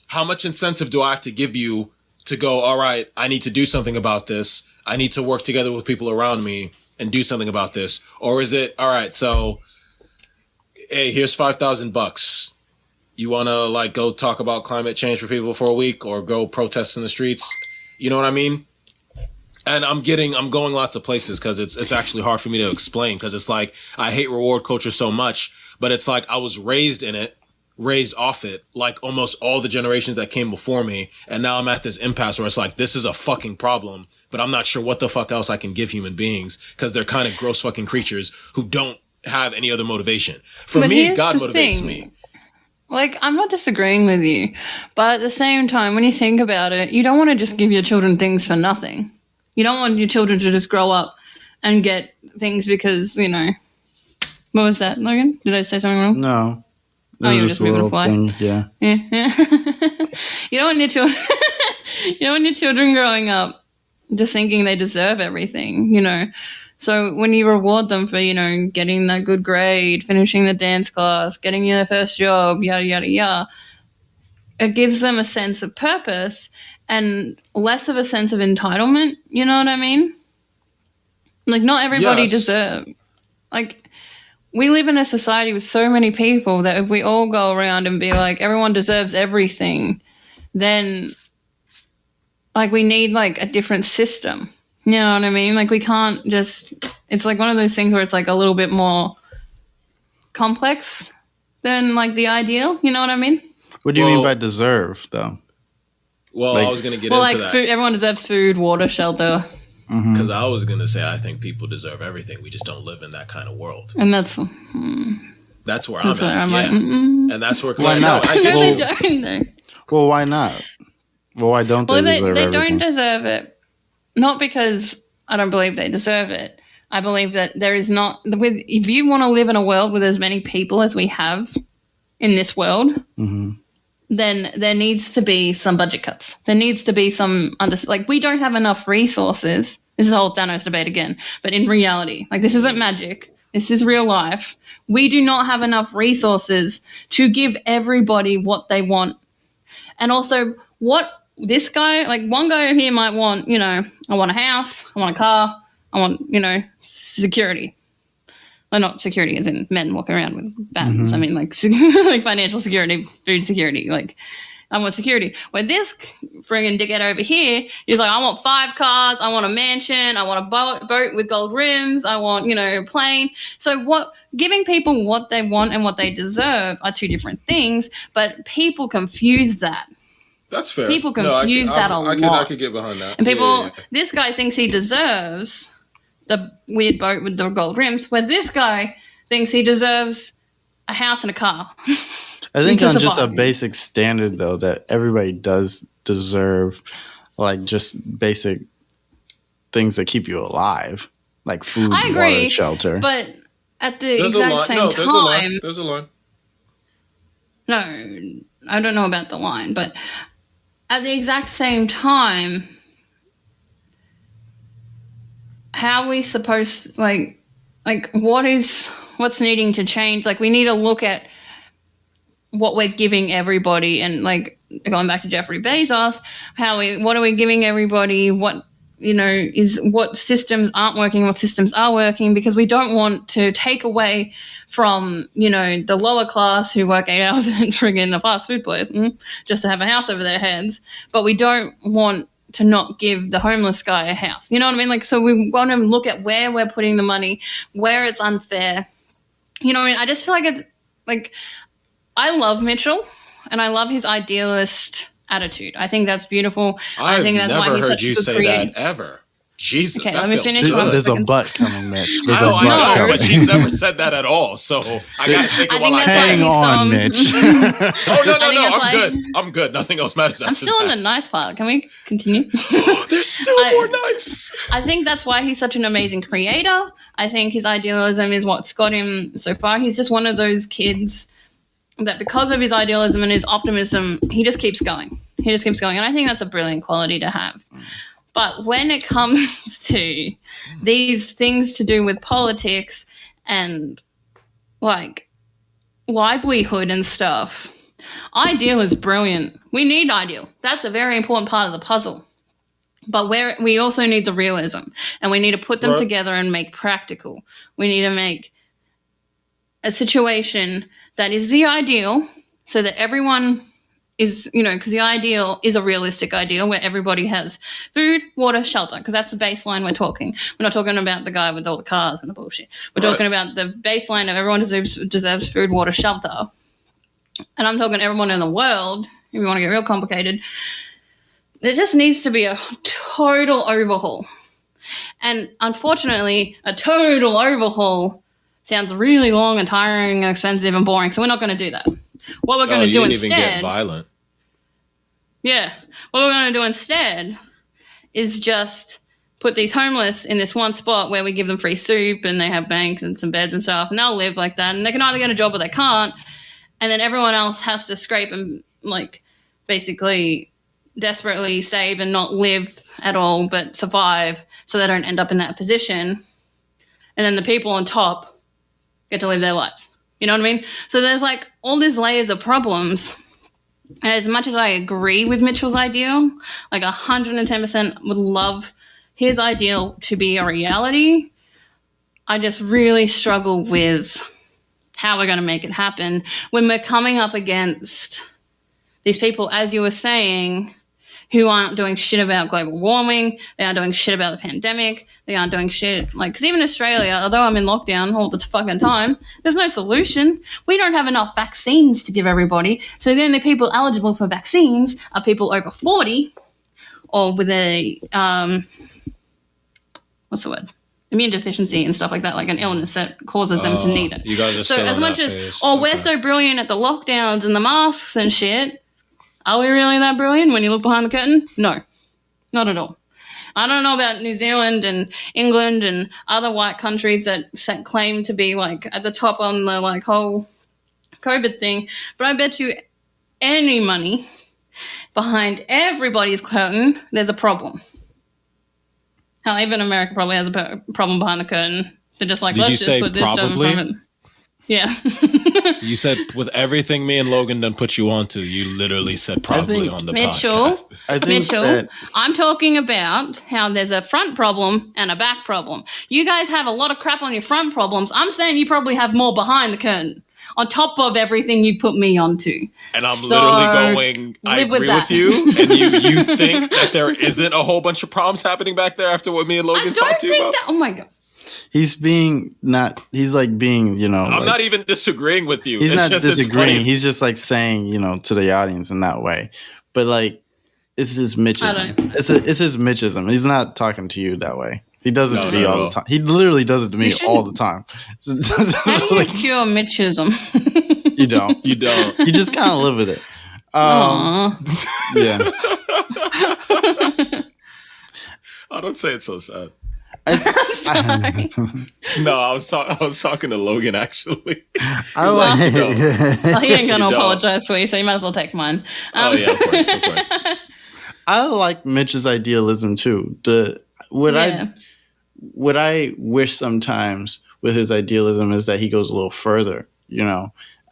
How much incentive do I have to give you to go, all right, I need to do something about this. I need to work together with people around me and do something about this? Or is it, all right, so, hey, here's $5,000. You want to like go talk about climate change for people for a week or go protest in the streets? You know what I mean? And I'm going lots of places because it's actually hard for me to explain because it's like I hate reward culture so much, but it's like I was raised in it, raised off it, like almost all the generations that came before me, and now I'm at this impasse where it's like this is a fucking problem, but I'm not sure what the fuck else I can give human beings because they're kind of gross fucking creatures who don't have any other motivation. For me, God motivates me. Like, I'm not disagreeing with you, but at the same time, when you think about it, you don't want to just give your children things for nothing. You don't want your children to just grow up and get things because, you know. What was that, Logan? Did I say something wrong? No. Oh, you were just moving a fly. Thing, yeah. You don't want your children. You don't want your children growing up just thinking they deserve everything, you know. So when you reward them for, you know, getting that good grade, finishing the dance class, getting your first job, yada yada yada, it gives them a sense of purpose and less of a sense of entitlement. You know what I mean? Like, not everybody deserves. Like, we live in a society with so many people that if we all go around and be like, everyone deserves everything, then, like, we need, like, a different system. You know what I mean? Like, we can't just... It's, like, one of those things where it's, like, a little bit more complex than, like, the ideal. You know what I mean? What do you mean by deserve, though? Well, like, I was going to get into that. Food, everyone deserves food, water, shelter. Because I was going to say I think people deserve everything. We just don't live in that kind of world. And that's where I'm at. I'm like, and that's where Claire... Why not? No, they don't, though. Well, why not? Well, why don't they deserve everything? They don't deserve it. Not because I don't believe they deserve it. I believe that there is not... If you want to live in a world with as many people as we have in this world... then there needs to be some budget cuts. There needs to be some... Like, we don't have enough resources. This is a whole Thanos debate again. But in reality, like, this isn't magic. This is real life. We do not have enough resources to give everybody what they want. And also, what this guy... Like, one guy over here might want, you know, I want a house, I want a car, I want, you know, security. Well, not security as in men walking around with batons. I mean, like, like financial security, food security. Like, I want security. Where this friggin' dickhead over here is like, I want 5 cars, I want a mansion, I want a boat with gold rims, I want, you know, a plane. So giving people what they want and what they deserve are two different things, but people confuse that. That's fair. People confuse that a lot. I could get behind that. And people, this guy thinks he deserves the weird boat with the gold rims, where this guy thinks he deserves a house and a car. I think on just a basic standard, though, that everybody does deserve, like, just basic things that keep you alive, like food, water, shelter. But at the exact same time... There's a line. No, I don't know about the line, but at the exact same time... How are we supposed, like what's needing to change? Like, we need to look at what we're giving everybody, and, like, going back to Jeffrey Bezos, what are we giving everybody? What, you know, what systems aren't working, what systems are working, because we don't want to take away from, you know, the lower class who work 8 hours in friggin' a fast food place just to have a house over their heads, but we don't want to not give the homeless guy a house. You know what I mean? Like, so we want to look at where we're putting the money, where it's unfair. You know what I mean? I just feel like it's, like, I love Mitchell, and I love his idealist attitude. I think that's beautiful. I think that's why he's such a good creator. I've never heard you say that ever. Jesus, okay, let me finish. There's a butt coming, Mitch. There's I know, but she's never said that at all. So I gotta take it while I hang on, Mitch. Oh no, I'm good. Nothing else matters. I'm still in the nice part. Can we continue? There's still more nice. I think that's why he's such an amazing creator. I think his idealism is what's got him so far. He's just one of those kids that, because of his idealism and his optimism, he just keeps going. And I think that's a brilliant quality to have. But when it comes to these things to do with politics and, like, livelihood and stuff, ideal is brilliant. We need ideal. That's a very important part of the puzzle. But we also need the realism, and we need to put them together and make practical. We need to make a situation that is the ideal so that everyone is, because the ideal is a realistic ideal where everybody has food, water, shelter, because that's the baseline we're talking. We're not talking about the guy with all the cars and the bullshit. We're talking about the baseline of everyone deserves food, water, shelter. And I'm talking everyone in the world, if you want to get real complicated. There just needs to be a total overhaul. And unfortunately, a total overhaul sounds really long and tiring and expensive and boring, so we're not going to do that. What we're going to do instead... You didn't even get violent. Yeah. What we're going to do instead is just put these homeless in this one spot where we give them free soup and they have banks and some beds and stuff, and they'll live like that, and they can either get a job or they can't, and then everyone else has to scrape and, basically desperately save and not live at all but survive so they don't end up in that position. And then the people on top get to live their lives. You know what I mean? So there's all these layers of problems. And as much as I agree with Mitchell's ideal, 110% would love his ideal to be a reality, I just really struggle with how we're going to make it happen when we're coming up against these people, as you were saying, who aren't doing shit about global warming. They aren't doing shit about the pandemic. They aren't doing shit. Because even Australia, although I'm in lockdown all the fucking time, there's no solution. We don't have enough vaccines to give everybody. So the only people eligible for vaccines are people over 40 or with a, what's the word? Immune deficiency and stuff like that, like an illness that causes them to need it. You guys are still as on much that as, phase. we're so brilliant at the lockdowns and the masks and shit, are we really that brilliant when you look behind the curtain? No, not at all. I don't know about New Zealand and England and other white countries that claim to be at the top on the whole COVID thing, but I bet you any money behind everybody's curtain, there's a problem. Hell, even America probably has a problem behind the curtain. They're just Did let's you just say put this stuff in probably? front of it. Yeah. You said with everything me and Logan done put you onto, you literally said probably on the podcast. Mitchell, I'm talking about how there's a front problem and a back problem. You guys have a lot of crap on your front problems. I'm saying you probably have more behind the curtain on top of everything you put me onto. And I'm literally going, I agree with you, and you think that there isn't a whole bunch of problems happening back there after what me and Logan talked to you about? Oh my God. He's being, I'm not even disagreeing with you. He's it's not just, disagreeing. He's just saying, to the audience in that way. But it's his Mitchism. It's his Mitchism. He's not talking to you that way. He does it to me all the time. He literally does it to me all the time. How do you cure Mitchism? You don't. You don't. You just kind of live with it. Yeah. I don't say it's so sad. I'm sorry. No, I was talking to Logan actually. He ain't gonna apologize for you, so you might as well take mine. Of course. I like Mitch's idealism too. What I wish sometimes with his idealism is that he goes a little further.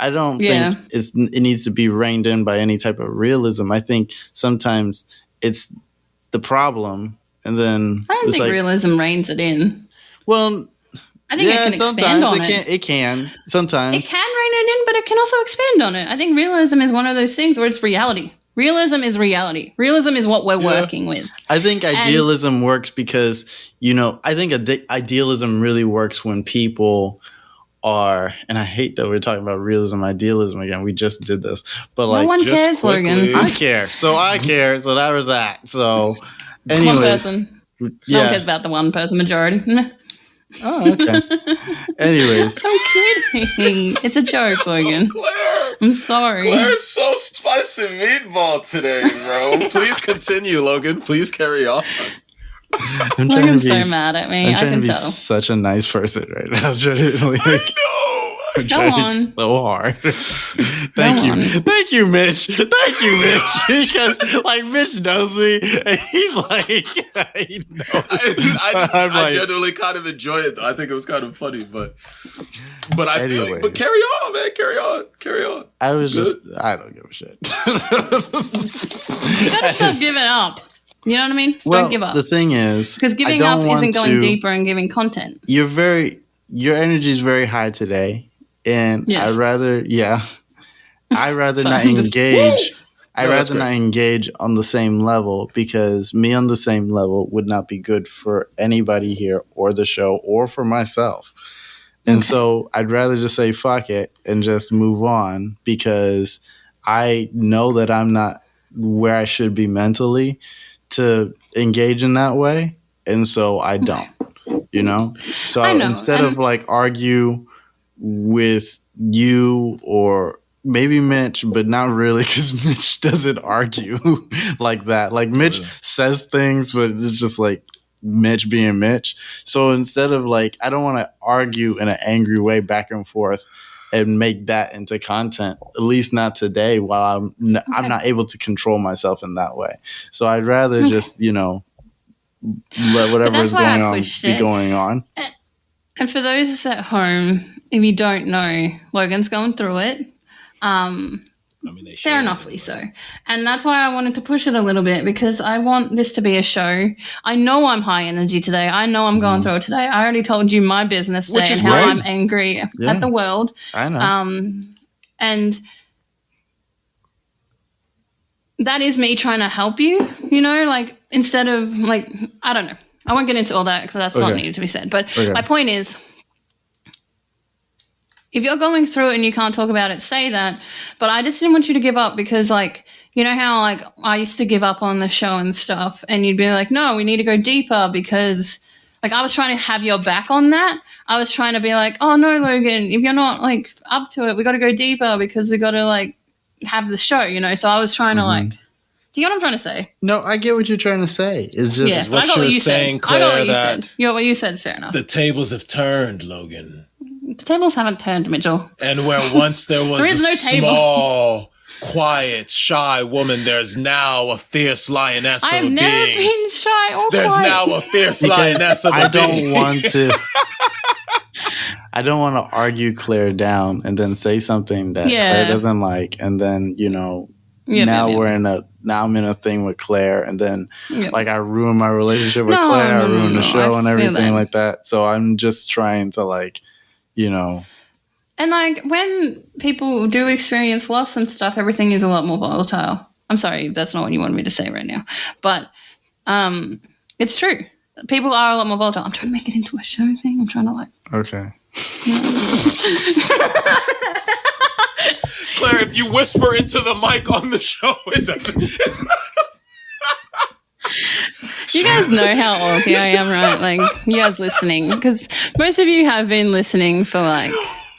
I don't think it needs to be reined in by any type of realism. I think sometimes it's the problem. And then I don't think realism reins it in. Well, I think it can expand on it. It can. Sometimes. It can rein it in, but it can also expand on it. I think realism is one of those things where it's reality. Realism is reality. Realism is what we're working with. I think idealism works because, I think idealism really works when people are, and I hate that we're talking about realism, idealism again. We just did this. But no one cares, Logan. I care. So that was that. So... Anyways, one person. No one cares about the one person majority. Oh, okay. Anyways. I'm kidding. It's a joke, Logan. Claire, I'm sorry. Claire's so spicy meatball today, bro. Please continue, Logan. Please carry on. Logan's so mad at me. I'm trying to be tell. such a nice person right now. I'm trying to Go on. So hard. Thank you, Mitch. Because Mitch knows me, and he's he knows. I genuinely kind of enjoy it. I think it was kind of funny, but I feel but carry on, man. Carry on. I don't give a shit. You gotta stop giving up. You know what I mean? Don't give up. The thing is, because giving up isn't going deeper and giving content. Your energy is very high today. And I'd rather not engage. I'd rather not engage on the same level, because me on the same level would not be good for anybody here or the show or for myself. And so I'd rather just say fuck it and just move on, because I know that I'm not where I should be mentally to engage in that way. And so I don't, you know? So instead of like argue with you or maybe Mitch, but not really, because Mitch doesn't argue like that. Like Mitch says things, but it's just like Mitch being Mitch. So instead of like, I don't want to argue in an angry way back and forth and make that into content, at least not today, while I'm not able to control myself in that way. So I'd rather just, you know, let whatever is going on be going on. And for those at home, if you don't know, Logan's going through it. Fair enoughly so. And that's why I wanted to push it a little bit, because I want this to be a show. I know I'm high energy today. I know I'm going through it today. I already told you my business today and how I'm angry at the world. I know. And that is me trying to help you, you know, like instead of like, I don't know. I won't get into all that because that's not needed to be said. But my point is, if you're going through it and you can't talk about it, say that. But I just didn't want you to give up, because, like, you know how, like, I used to give up on the show and stuff, and you'd be like, no, we need to go deeper, because, like, I was trying to have your back on that. I was trying to be like, oh, no, Logan, if you're not, like, up to it, we got to go deeper, because we got to, like, have the show, you know? So I was trying to, like, do you get what I'm trying to say? No, I get what you're trying to say. It's just what you're saying, Claire, I got what you said. Yeah, what you said is fair enough. The tables have turned, Logan. The tables haven't turned, Mitchell. And where once there was small, quiet, shy woman, there's now a fierce lioness of a being. I've never been shy or There's quiet. now a fierce lioness of a being. I don't want to argue Claire down and then say something that Claire doesn't like, and then, you know, now I'm in a thing with Claire, and then like I ruin my relationship with Claire, I ruin the show and everything like that. So I'm just trying to, like, you know. And like when people do experience loss and stuff, everything is a lot more volatile. I'm sorry, that's not what you wanted me to say right now. But it's true. People are a lot more volatile. I'm trying to make it into a show thing. I'm trying to like. Okay. Claire, if you whisper into the mic on the show, it doesn't. You guys know how old I am, right? Like, you guys listening, because most of you have been listening for, like,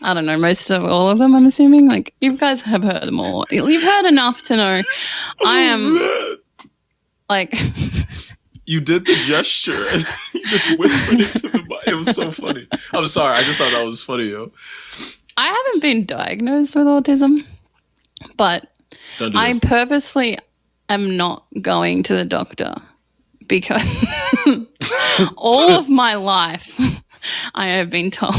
I don't know, most of all of them, I'm assuming. Like, you guys have heard them all. You've heard enough to know I am, like... You did the gesture and you just whispered into the mic. It was so funny. I'm sorry. I just thought that was funny, yo. I haven't been diagnosed with autism, but I purposely am not going to the doctor, because all of my life I have been told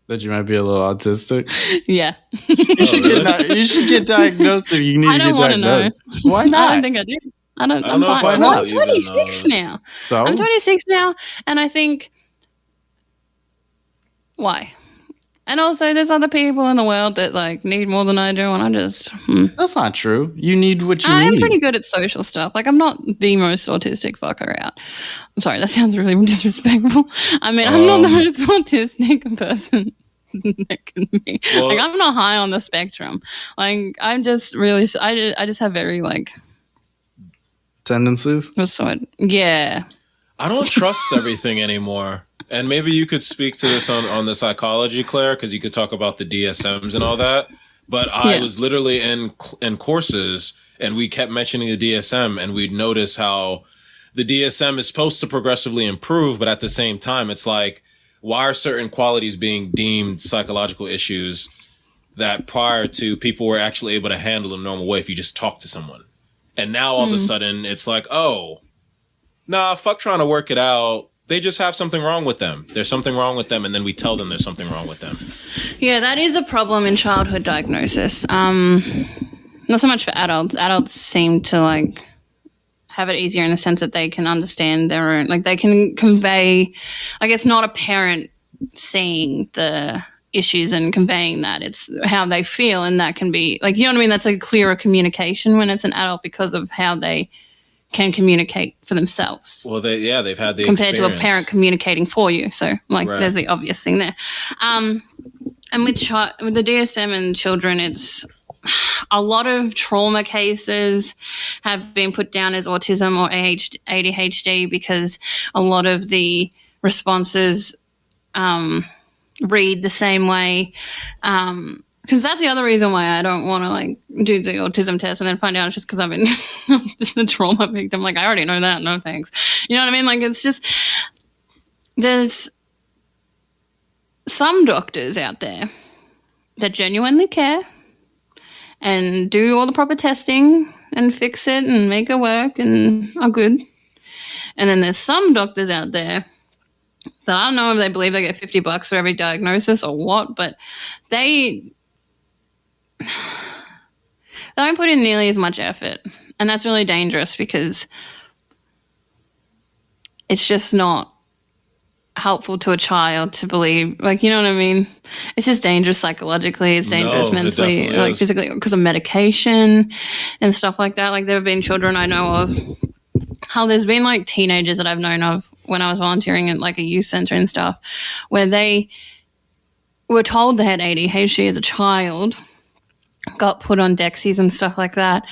that you might be a little autistic. Yeah. You should get diagnosed if you need to get diagnosed. Why not? No, I don't think I do. I'm fine. Well, I'm 26 now. So? I'm 26 now, and I think, why? And also, there's other people in the world that, like, need more than I do, and I just... That's not true. You need what you need. I'm pretty good at social stuff. Like, I'm not the most autistic fucker out. I'm sorry, that sounds really disrespectful. I mean, I'm not the most autistic person that can be. Well, like, I'm not high on the spectrum. Like, I'm just really... I just have very, like... tendencies? Yeah. I don't trust everything anymore. And maybe you could speak to this on the psychology, Claire, because you could talk about the DSMs and all that. But I was literally in courses, and we kept mentioning the DSM, and we'd notice how the DSM is supposed to progressively improve, but at the same time, it's like, why are certain qualities being deemed psychological issues that prior to people were actually able to handle in a normal way if you just talk to someone? And now all of a sudden, it's like, oh, nah, fuck trying to work it out. They just have something wrong with them. There's something wrong with them, and then we tell them there's something wrong with them. Yeah, that is a problem in childhood diagnosis. Not so much for adults. Adults seem to, like, have it easier in the sense that they can understand their own, like, they can convey, like, it's not a parent seeing the issues and conveying that. It's how they feel, and that can be like, you know what I mean? That's a clearer communication when it's an adult because of how they can communicate for themselves. Well, they've had the compared experience. to a parent communicating for you. So like, there's the obvious thing there. And with the DSM and children, it's a lot of trauma cases have been put down as autism or ADHD because a lot of the responses read the same way. Because that's the other reason why I don't want to like do the autism test and then find out it's just because I've been just a trauma victim. Like, I already know that. No thanks. You know what I mean? Like, it's just, there's some doctors out there that genuinely care and do all the proper testing and fix it and make it work and are good. And then there's some doctors out there that I don't know if they believe they get $50 for every diagnosis or what, but they don't put in nearly as much effort. And that's really dangerous because it's just not helpful to a child to believe, like, you know what I mean? It's just dangerous psychologically. It's dangerous mentally, like physically, because of medication and stuff like that. Like, there have been children I know of, how there's been like teenagers that I've known of when I was volunteering at like a youth center and stuff, where they were told they had ADHD as a child, got put on Dexies and stuff like that.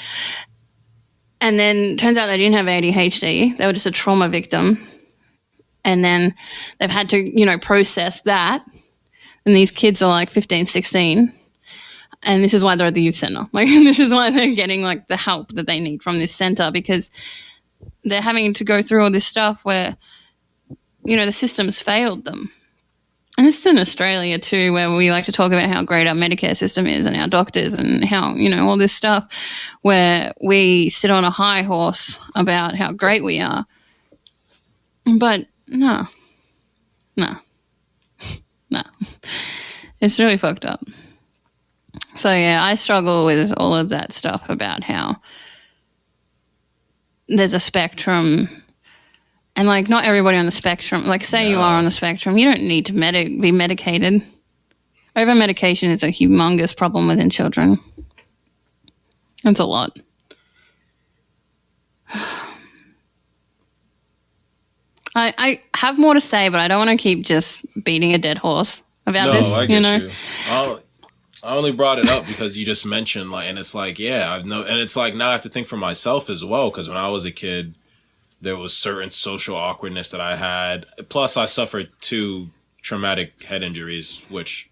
And then turns out they didn't have ADHD. They were just a trauma victim. And then they've had to, you know, process that. And these kids are like 15, 16. And this is why they're at the youth center. Like, this is why they're getting like the help that they need from this center, because they're having to go through all this stuff where, you know, the system's failed them. And this is in Australia too, where we like to talk about how great our Medicare system is and our doctors and how, you know, all this stuff, where we sit on a high horse about how great we are. But no. It's really fucked up. So yeah, I struggle with all of that stuff about how there's a spectrum, and like, not everybody on the spectrum, like, say you are on the spectrum, you don't need to be medicated. Over medication is a humongous problem within children. It's a lot. I have more to say, but I don't want to keep just beating a dead horse about this. I get you. I only brought it up because you just mentioned, like, and it's like, yeah, I know, and it's like, now I have to think for myself as well, because when I was a kid, there was certain social awkwardness that I had. Plus, I suffered 2 traumatic head injuries, which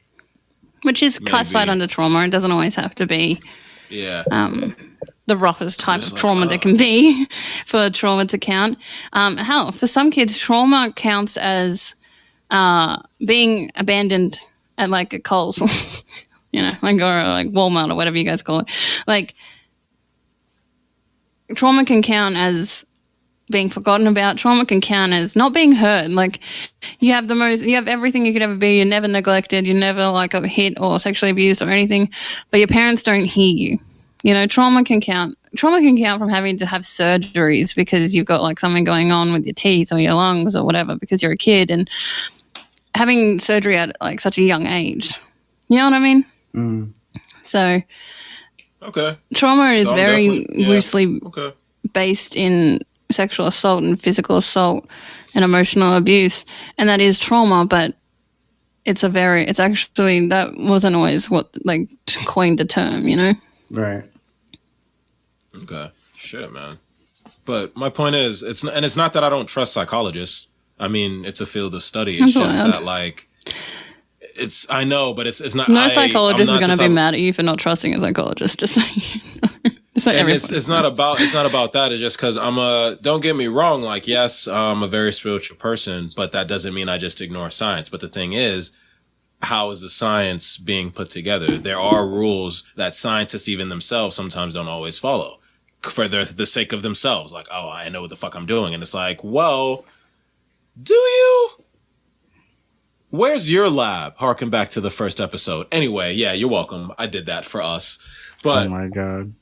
is classified under trauma. It doesn't always have to be the roughest type of trauma there can be for trauma to count. Hell, for some kids, trauma counts as being abandoned at like a Coles, you know, like, or like Walmart or whatever you guys call it. Like, trauma can count as being forgotten about. Trauma can count as not being heard. Like, you have everything you could ever be. You're never neglected. You're never like hit or sexually abused or anything, but your parents don't hear you. You know, trauma can count from having to have surgeries because you've got like something going on with your teeth or your lungs or whatever because you're a kid, and having surgery at like such a young age. You know what I mean? Mm. So, trauma is very loosely based in sexual assault and physical assault and emotional abuse, and that is trauma, but it's actually, that wasn't always what like coined the term, you know? Right. Okay. Shit, man. But my point is, it's not that I don't trust psychologists. I mean, it's a field of study. It's just that, like, I know, but it's not. No psychologist is going to be mad at you for not trusting a psychologist. Just so you know. It's not about that. It's just because don't get me wrong. Like, yes, I'm a very spiritual person, but that doesn't mean I just ignore science. But the thing is, how is the science being put together? There are rules that scientists even themselves sometimes don't always follow for the sake of themselves. Like, oh, I know what the fuck I'm doing. And it's like, well, do you? Where's your lab? Harken back to the first episode. Anyway, yeah, you're welcome. I did that for us. But oh my God.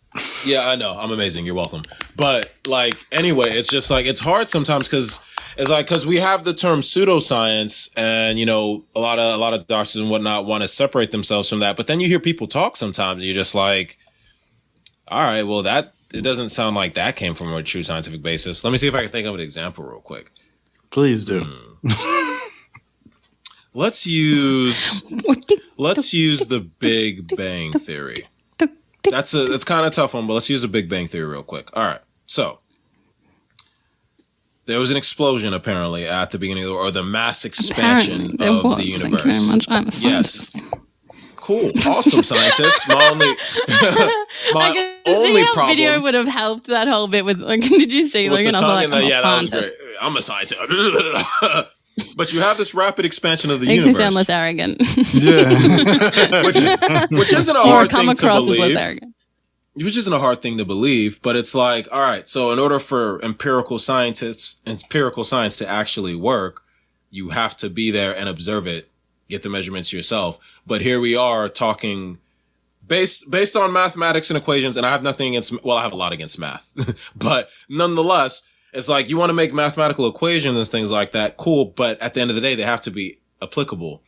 Yeah, I know. I'm amazing. You're welcome. But like, anyway, it's just like it's hard sometimes because we have the term pseudoscience, and you know, a lot of doctors and whatnot want to separate themselves from that. But then you hear people talk sometimes, and you're just like, all right, well, it doesn't sound like that came from a true scientific basis. Let me see if I can think of an example real quick. Please do. Let's use the Big Bang Theory. That's kind of a tough one, but let's use the Big Bang Theory real quick. All right. So there was an explosion apparently at the beginning or the mass expansion of the universe. Thank you very much. I'm a yes. Cool. Awesome, scientist. My only problem. Video would have helped that whole bit with. Like, did you see Logan? That was great. I'm a scientist. But you have this rapid expansion of the universe. Makes me sound less arrogant. Yeah. which isn't a hard thing to believe. Less arrogant. Which isn't a hard thing to believe, but it's like, all right, so in order for empirical science to actually work, you have to be there and observe it, get the measurements yourself. But here we are talking based on mathematics and equations, and I have nothing against, well, I have a lot against math, but nonetheless, it's like you want to make mathematical equations and things like that, cool, but at the end of the day, they have to be applicable.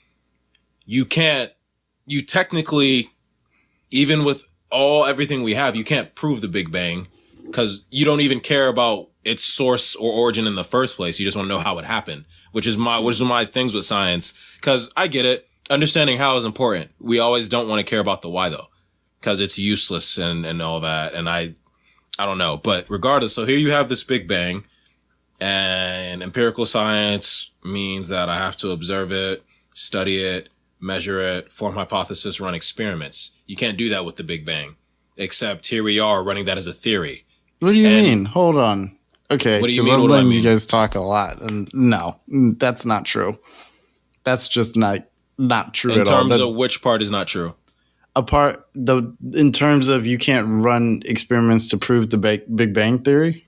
You technically, even with everything we have, you can't prove the Big Bang because you don't even care about its source or origin in the first place. You just want to know how it happened, which is my things with science. Because I get it. Understanding how is important. We always don't want to care about the why though, because it's useless and all that. And I don't know, but regardless. So here you have this Big Bang, and empirical science means that I have to observe it, study it, measure it, form hypothesis, run experiments. You can't do that with the Big Bang, except here we are running that as a theory. What do you mean? Hold on. Okay. What do you mean? I'm letting you guys talk a lot. And no, that's not true. That's just not true at all. In terms of which part is not true? In terms of you can't run experiments to prove the Big Bang Theory?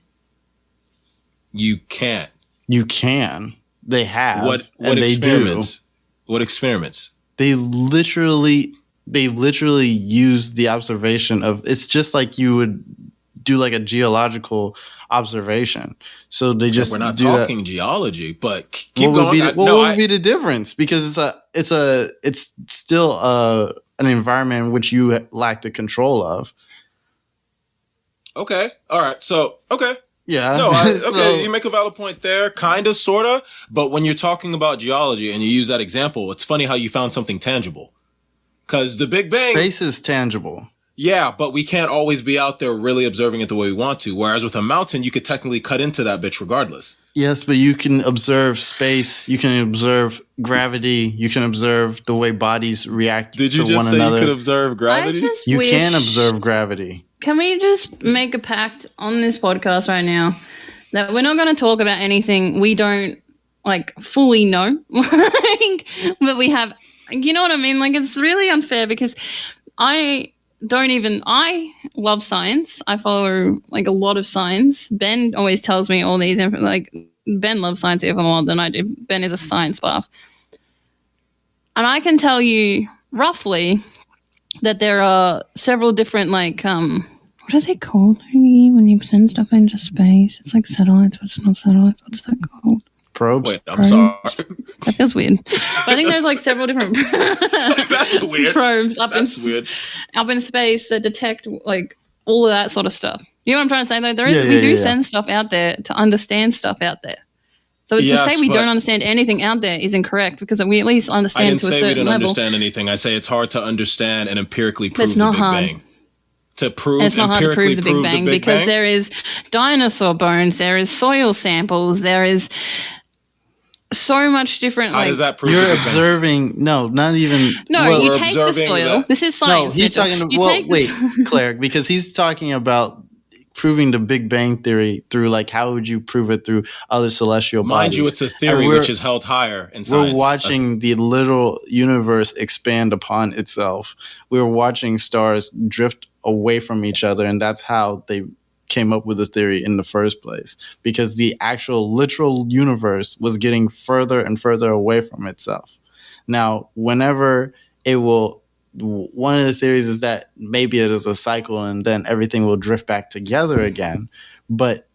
You can't. You can. They have. What experiments? What experiments? They literally use the observation of, it's just like you would do like a geological observation. So they just we're not talking geology, but keep what going. What would be the difference? Because it's still an environment in which you lack the control of. Okay. All right. So okay. Yeah. No, you make a valid point there, kind of, sort of. But when you're talking about geology and you use that example, it's funny how you found something tangible. Because the Big Bang... Space is tangible. Yeah, but we can't always be out there really observing it the way we want to. Whereas with a mountain, you could technically cut into that bitch regardless. Yes, but you can observe space. You can observe gravity. You can observe the way bodies react to one another. Did you just say you could observe gravity? You can observe gravity. Can we just make a pact on this podcast right now that we're not going to talk about anything we don't like fully know, but we have, you know what I mean? Like, it's really unfair because I love science. I follow like a lot of science. Ben always tells me all these, like Ben loves science even more than I do. Ben is a science buff. And I can tell you roughly that there are several different, like, what are they called when you send stuff into space? It's like satellites, but it's not satellites. What's that called? Probes. Wait, I'm sorry. That feels weird. But I think there's like several different That's weird. probes up in space that detect like all of that sort of stuff. You know what I'm trying to say? Though we do send stuff out there to understand stuff out there. So to say we don't understand anything out there is incorrect because we at least understand to a certain level. I didn't say we don't understand anything. I say it's hard to understand and empirically prove the Big Bang. It's not hard to prove the Big Bang because there is dinosaur bones, there is soil samples, there is so much different. How does that prove? You're observing. No, not even. No, you take the soil. This is science. No, he's talking. Wait, Claire, because he's talking about proving the Big Bang Theory through like how would you prove it through other celestial bodies? Mind you, it's a theory which is held higher in science. We're watching the literal universe expand upon itself. We're watching stars drift away from each other, and that's how they came up with the theory in the first place, because the actual literal universe was getting further and further away from itself. Now, whenever it will one of the theories is that maybe it is a cycle and then everything will drift back together again. But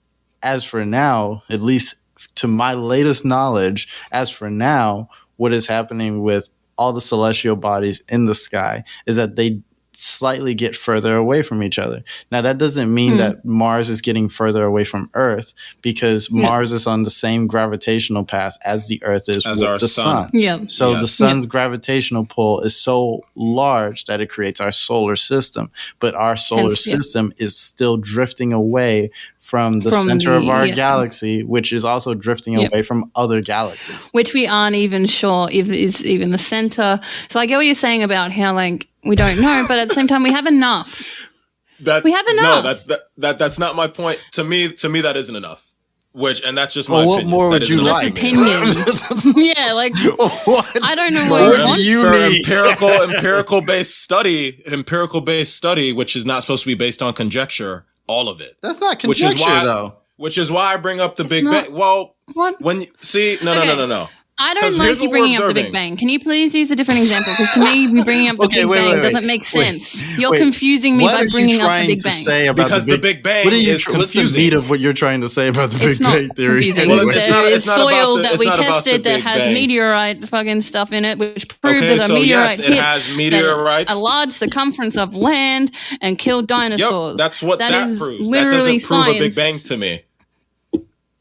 as for now, at least to my latest knowledge, as for now, what is happening with all the celestial bodies in the sky is that they slightly get further away from each other. Now, that doesn't mean that Mars is getting further away from Earth, because Mars is on the same gravitational path as the Earth is with the sun. So the sun's gravitational pull is so large that it creates our solar system. But our solar system is still drifting away from the center of our galaxy, which is also drifting away from other galaxies. Which we aren't even sure if is even the center. So I get what you're saying about how, like, we don't know, but at the same time, we have enough. We have enough. No, that's not my point. To me, that isn't enough. And that's just my opinion. What more would you like? Opinion. Yeah, like, I don't know what you need. Empirical based study, which is not supposed to be based on conjecture, all of it. That's not conjecture, though. Which is why I bring up the Big Bang. Well, what? When you see, no. I don't like you bringing up the Big Bang. Can you please use a different example? Because to me, bringing up the Big Bang doesn't make sense. You're confusing me by bringing up the Big Bang. Because the Big Bang is confusing. What's the meat of what you're trying to say about the Big Bang theory? Well, there is soil that we tested that has meteorite fucking stuff in it, which proved that a meteorite hit a large circumference of land and killed dinosaurs. Yep, that's what that proves. That doesn't prove a Big Bang to me.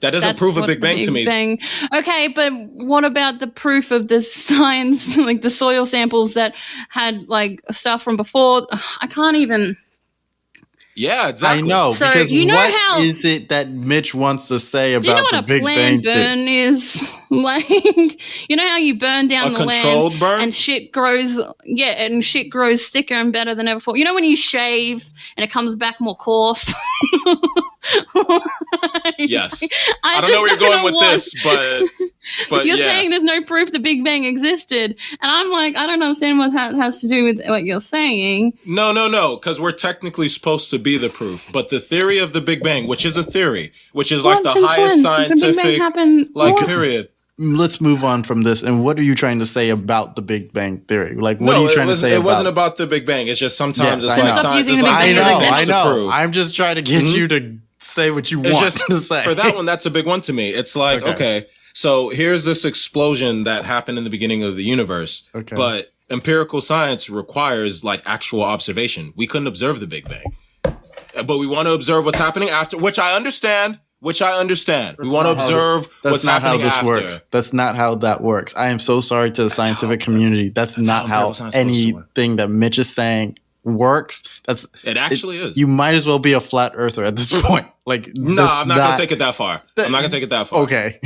That doesn't prove a Big Bang to me. Okay, but what about the proof of the science, like the soil samples that had like stuff from before? I can't even. Yeah, exactly. I know. So because you know what is it that Mitch wants to say about the Big Bang? Do you know what a planned burn is? Like, you know how you burn down the land and shit grows, and shit grows thicker and better than ever before. You know when you shave and it comes back more coarse? Yes. I don't know where you're going with this, but you're saying there's no proof the Big Bang existed, and I'm like, I don't understand what that has to do with what you're saying. No, because we're technically supposed to be the proof, but the theory of the Big Bang, which is a theory, which is like the highest scientific period. Let's move on from this. And what are you trying to say about the Big Bang theory? Like, what are you trying to say? It wasn't about the Big Bang. It's just sometimes it's like science. I know. I'm just trying to get you to say what you want to say. For that one, that's a big one to me. It's like, okay, so here's this explosion that happened in the beginning of the universe. Okay. But empirical science requires like actual observation. We couldn't observe the Big Bang. But we want to observe what's happening after, which I understand. We want to observe what's happening after. Works. That's not how that works. I am so sorry to the scientific community. That's not how anything that Mitch is saying works. It actually is. You might as well be a flat earther at this point. Like, no, I'm not going to take it that far. Okay.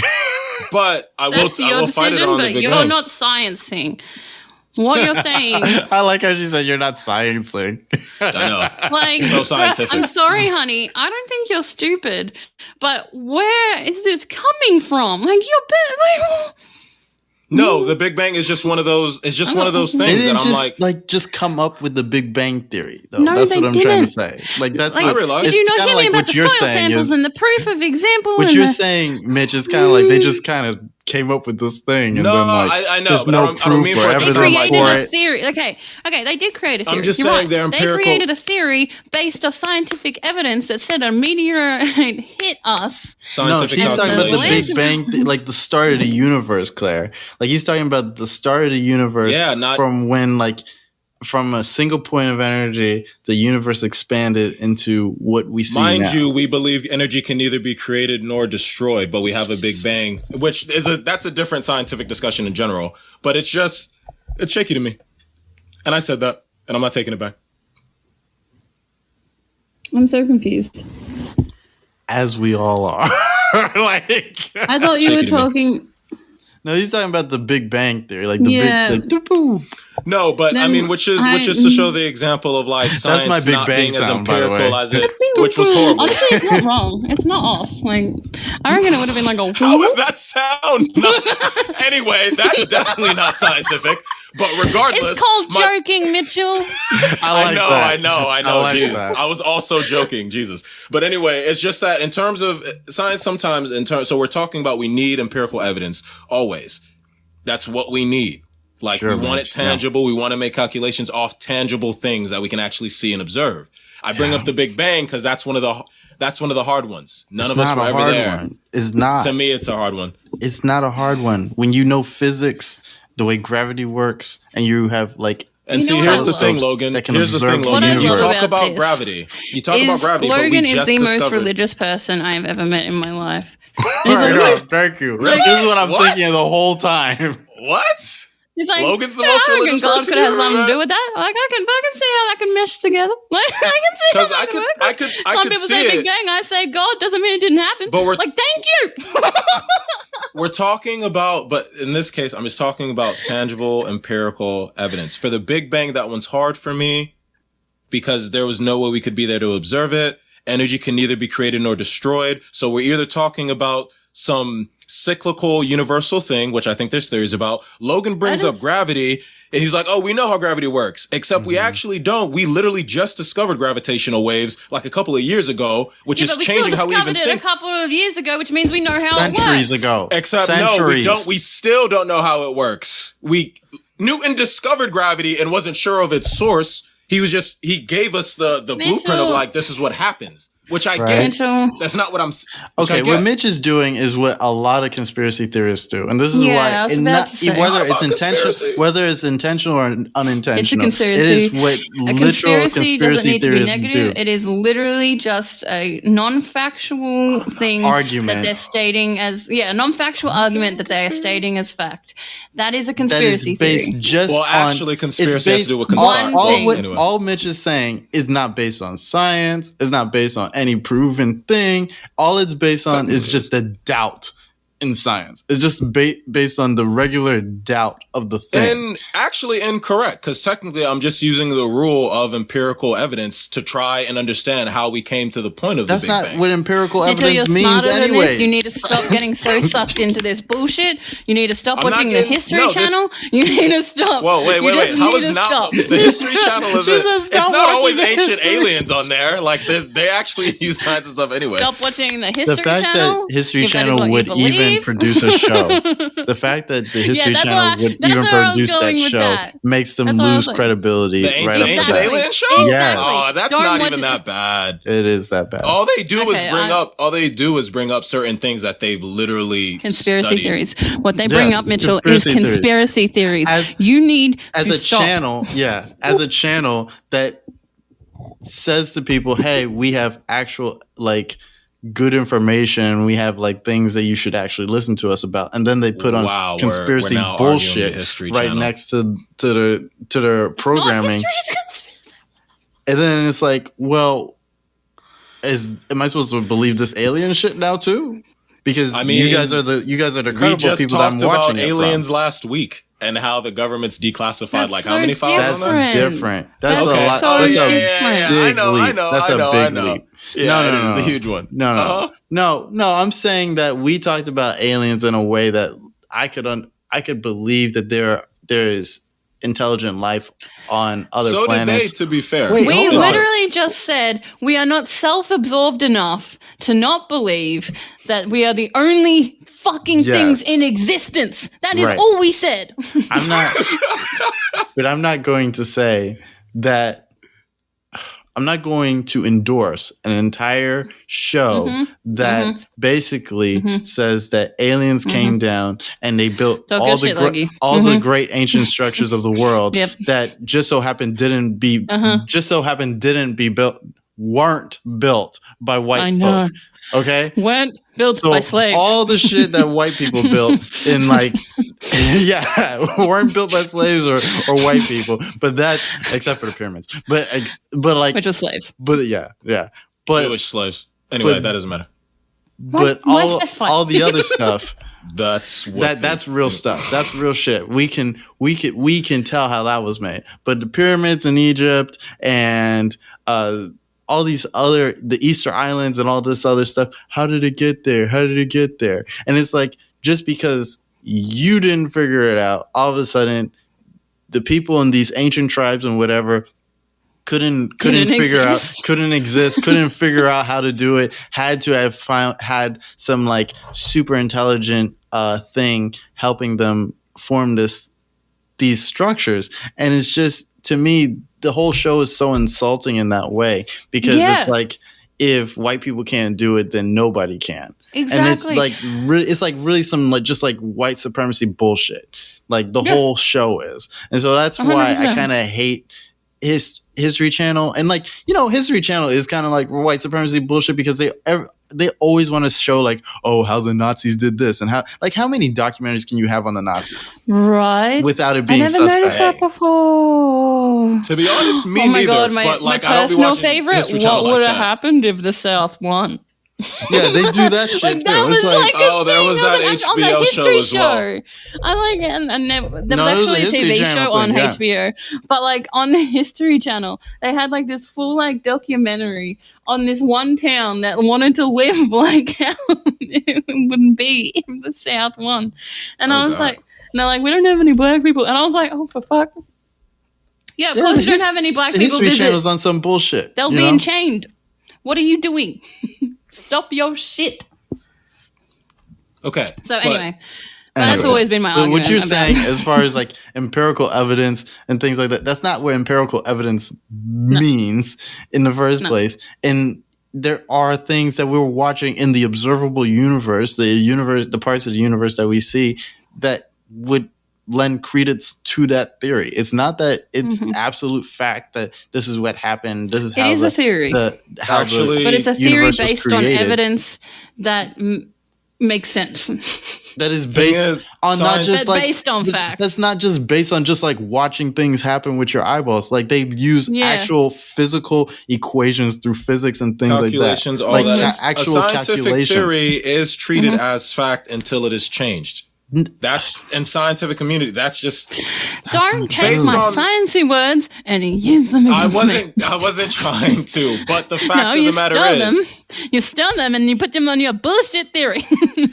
But I will fight it on the Big Bang. You're not sciencing. What you're saying. I like how she said you're not sciencing. I know. Like, so scientific. I'm sorry, honey. I don't think you're stupid. But where is this coming from? Like, no, the Big Bang is just one of those. It's just one of those things that I'm like, just come up with the Big Bang theory. Though that's what I'm trying to say. Like, that's what I realize. Did you not hear me about the soil samples and the proof of example? What you're saying, Mitch, is kind of like they just kind of came up with this thing. And then, like, I know. There's no proof or evidence for it. They created a theory. Okay, they did create a theory. I'm just saying they're empirical. They created a theory based off scientific evidence that said a meteorite hit us. No, he's talking about the Big Bang, like the start of the universe, Claire. Like, he's talking about the start of the universe from when, like, from a single point of energy, the universe expanded into what we see now. Mind you, we believe energy can neither be created nor destroyed, but we have a Big Bang, which is that's a different scientific discussion in general. But it's shaky to me. And I said that, and I'm not taking it back. I'm so confused. As we all are. Like, I thought you were talking... No, he's talking about the Big Bang theory, like the big. No, but then, I mean, which is to show the example of like science that's my Big not Bang being sound, as empirical as it, which was horrible. Honestly, it's not wrong. It's not off. Like, I reckon it would have been like a. How does that sound? Anyway, that's definitely not scientific. But regardless, it's called joking, Mitchell. I know. Jesus, I was also joking, Jesus. But anyway, it's just that in terms of science, sometimes so we're talking about we need empirical evidence always. That's what we need. Like, Sure, we want it Mitch, tangible. We want to make calculations off tangible things that we can actually see and observe. I bring up the Big Bang because that's one of the hard ones. None of us were ever there. One. It's not. To me, it's a hard one. It's not a hard one. When you know physics, the way gravity works, and you have like. And You see, know here's the what I thing, love? Logan. That can Here's the thing, observe the Logan. You universe. talk About about this gravity. You talk about gravity, but Logan we is just the most discovered. religious person I've ever met in my life. Thank you. Really? This is what I'm What? thinking the whole time. What? He's like, Logan's the yeah, most I reckon religious God person could have you ever something to met. do with that. Like, I can see how that can mesh together. Like, I can see how Because that can work. I Some could people see say Big it. Bang. I say God. Doesn't mean it didn't happen. But we're like, thank you. we're talking about, but in this case, I'm just talking about tangible, empirical evidence. For the Big Bang, that one's hard for me because there was no way we could be there to observe it. Energy can neither be created nor destroyed. So we're either talking about some cyclical universal thing, which I think there's theories about. Logan brings up gravity and he's like, oh, we know how gravity works, except we actually don't. We literally just discovered gravitational waves like a couple of years ago, which is but we changing still how we even discovered it think. a couple of years ago, which means we know how it Centuries works. ago. Except no, we don't. We still don't know how it works. Newton discovered gravity and wasn't sure of its source. He gave us the blueprint of like, this is what happens. Which I get. Mitchell. That's not what I'm. Okay, what Mitch is doing is what a lot of conspiracy theorists do, and this is Yeah, I why, was and about not, to say. whether How it's about conspiracy? whether it's intentional or unintentional, It's a conspiracy. it is what A literal doesn't conspiracy need to be theorists negative. do. It is literally just a non-factual thing Argument. that they're stating as a non-factual argument that they are stating as fact. That is a That is conspiracy based theory. just Well, on. actually, conspiracy has to do with One thing. Anyway. All Mitch is saying is not based on science. It's not based on any proven thing. All it's based on is just the doubt in science. It's just based on the regular doubt of the thing. And actually incorrect, because technically I'm just using the rule of empirical evidence to try and understand how we came to the point of That's the Big not Bang. what empirical Until you're evidence means smarter than anyways. this, you need to stop getting so sucked into this bullshit. You need to stop I'm not watching the getting- History no, this- Channel. You need to stop. Whoa, wait. You just How need is to not stop. the History Channel? Is She it? says It's stop not always watching the ancient History. aliens on there. Like they actually use science and stuff anyway. Stop watching the The History fact Channel. that History if that is Channel what you would even believe. produce a show, the fact that the History that's Channel would that's even where I was produce that going with show that. makes them That's what I was lose like- credibility The right off the ancient bat. alien show? Yes. Oh, that's Don't not watch even it. that bad. It is that bad. All they do Okay, is bring up certain things that they've literally Conspiracy studied. theories. What they bring Yes, up, Mitchell, is conspiracy theories. conspiracy theories. As- You need As to a stop. channel, as a channel that says to people, hey, we have actual like good information. We have like things that you should actually listen to us about, and then they put on Wow, conspiracy we're now arguing bullshit the History right Channel. next to the programming, History is conspiracy. and then it's like, well, am I supposed to believe this alien shit now too? Because I mean, you guys are the We credible just people that I'm talked watching about it aliens from. last week and how the government's declassified That's like so how many files That's on there? different. That's That's a lot. so That's different. a I big know, leap. That's a big leap. Yeah, No, it is no. a huge one. No. I'm saying that we talked about aliens in a way that I could believe that there is intelligent life on other So planets. did they, to be fair. Wait, We hold on. literally just said we are not self-absorbed enough to not believe that we are the only fucking Yes. things in existence. That is Right. all we said. I'm not, but I'm not going to say that. I'm not going to endorse an entire show that basically says that aliens came down and they built Talk all your the shit, Logie. the great ancient structures of the world Yep. that just so happened didn't be built, weren't built by I white know. folk. Okay. Weren't built So by slaves. all the shit that white people built in like, weren't built by slaves or white people, but that's except for the pyramids. But like, which was slaves. but but Jewish slaves. Anyway, but- that doesn't matter. but Why all specify? all the other stuff That's what that's real stuff. That's real shit. We can tell how that was made. But the pyramids in Egypt and all these the Easter Islands and all this other stuff. How did it get there? How did it get there? And it's like, just because you didn't figure it out, all of a sudden the people in these ancient tribes and whatever couldn't exist, couldn't figure out how to do it, had to have had some like super intelligent thing helping them form this these structures, and it's just, to me, the whole show is so insulting in that way, because it's like, if white people can't do it, then nobody can. Exactly. And it's like really some just like white supremacy bullshit. Like the whole show is. And so that's 100%. Why I kind of hate History Channel. And like, History Channel is kind of like white supremacy bullshit, because they always want to show like, oh, how the Nazis did this, and how many documentaries can you have on the Nazis, right? Without it being I never noticed that before. To be honest, me neither. God, my personal favorite. What would have happened if the South won? Yeah, they do that shit too. That was like there was that HBO show as well. I like it, and there was actually a TV show on HBO, but like on the History Channel, they had like this full like documentary on this one town that wanted to live like how it would be if the South won, and I was like, and they're like, we don't have any black people, and I was like, oh, for fuck. Yeah, of course you don't have any black people. History Channel's on some bullshit. They'll be enchained. What are you doing? Stop your shit. Okay. So anyway, that's always been my argument. What you're saying, as far as like empirical evidence and things like that, that's not what empirical evidence means in the first place. And there are things that we're watching in the observable universe, the parts of the universe that we see, that would lend credence to that theory. It's not that it's absolute fact that this is what happened. This is how it is a theory. But it's a theory based on evidence that makes sense. That is based on not just like based on fact. That's not just based on just like watching things happen with your eyeballs. Like they use actual physical equations through physics and things calculations, like that. All like that. Actual a scientific calculations. Theory is treated as fact until it is changed. That's in scientific community. That's just don't take my sciencey words and use them. I wasn't trying to, but the fact of the matter is, you stole them and you put them on your bullshit theory.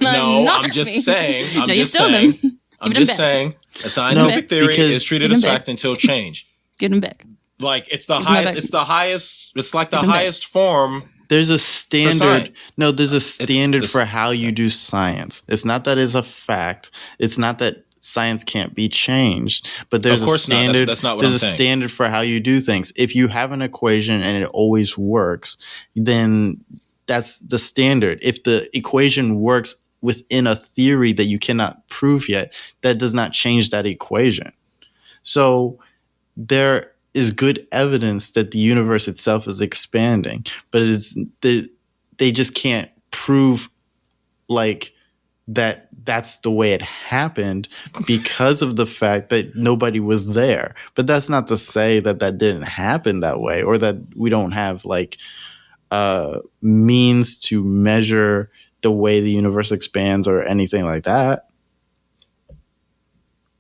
I'm just saying. I'm just saying. A scientific theory is treated as fact until change. Get them back. Like it's the highest. It's the highest. It's like the highest form. There's a standard. No, there's a standard for how you do science. It's not that it's a fact. It's not that science can't be changed. But there's a standard. That's not what I'm saying. There's a standard for how you do things. If you have an equation and it always works, then that's the standard. If the equation works within a theory that you cannot prove yet, that does not change that equation. So there is good evidence that the universe itself is expanding, but they just can't prove like that's the way it happened because of the fact that nobody was there. But that's not to say that didn't happen that way, or that we don't have like means to measure the way the universe expands or anything like that,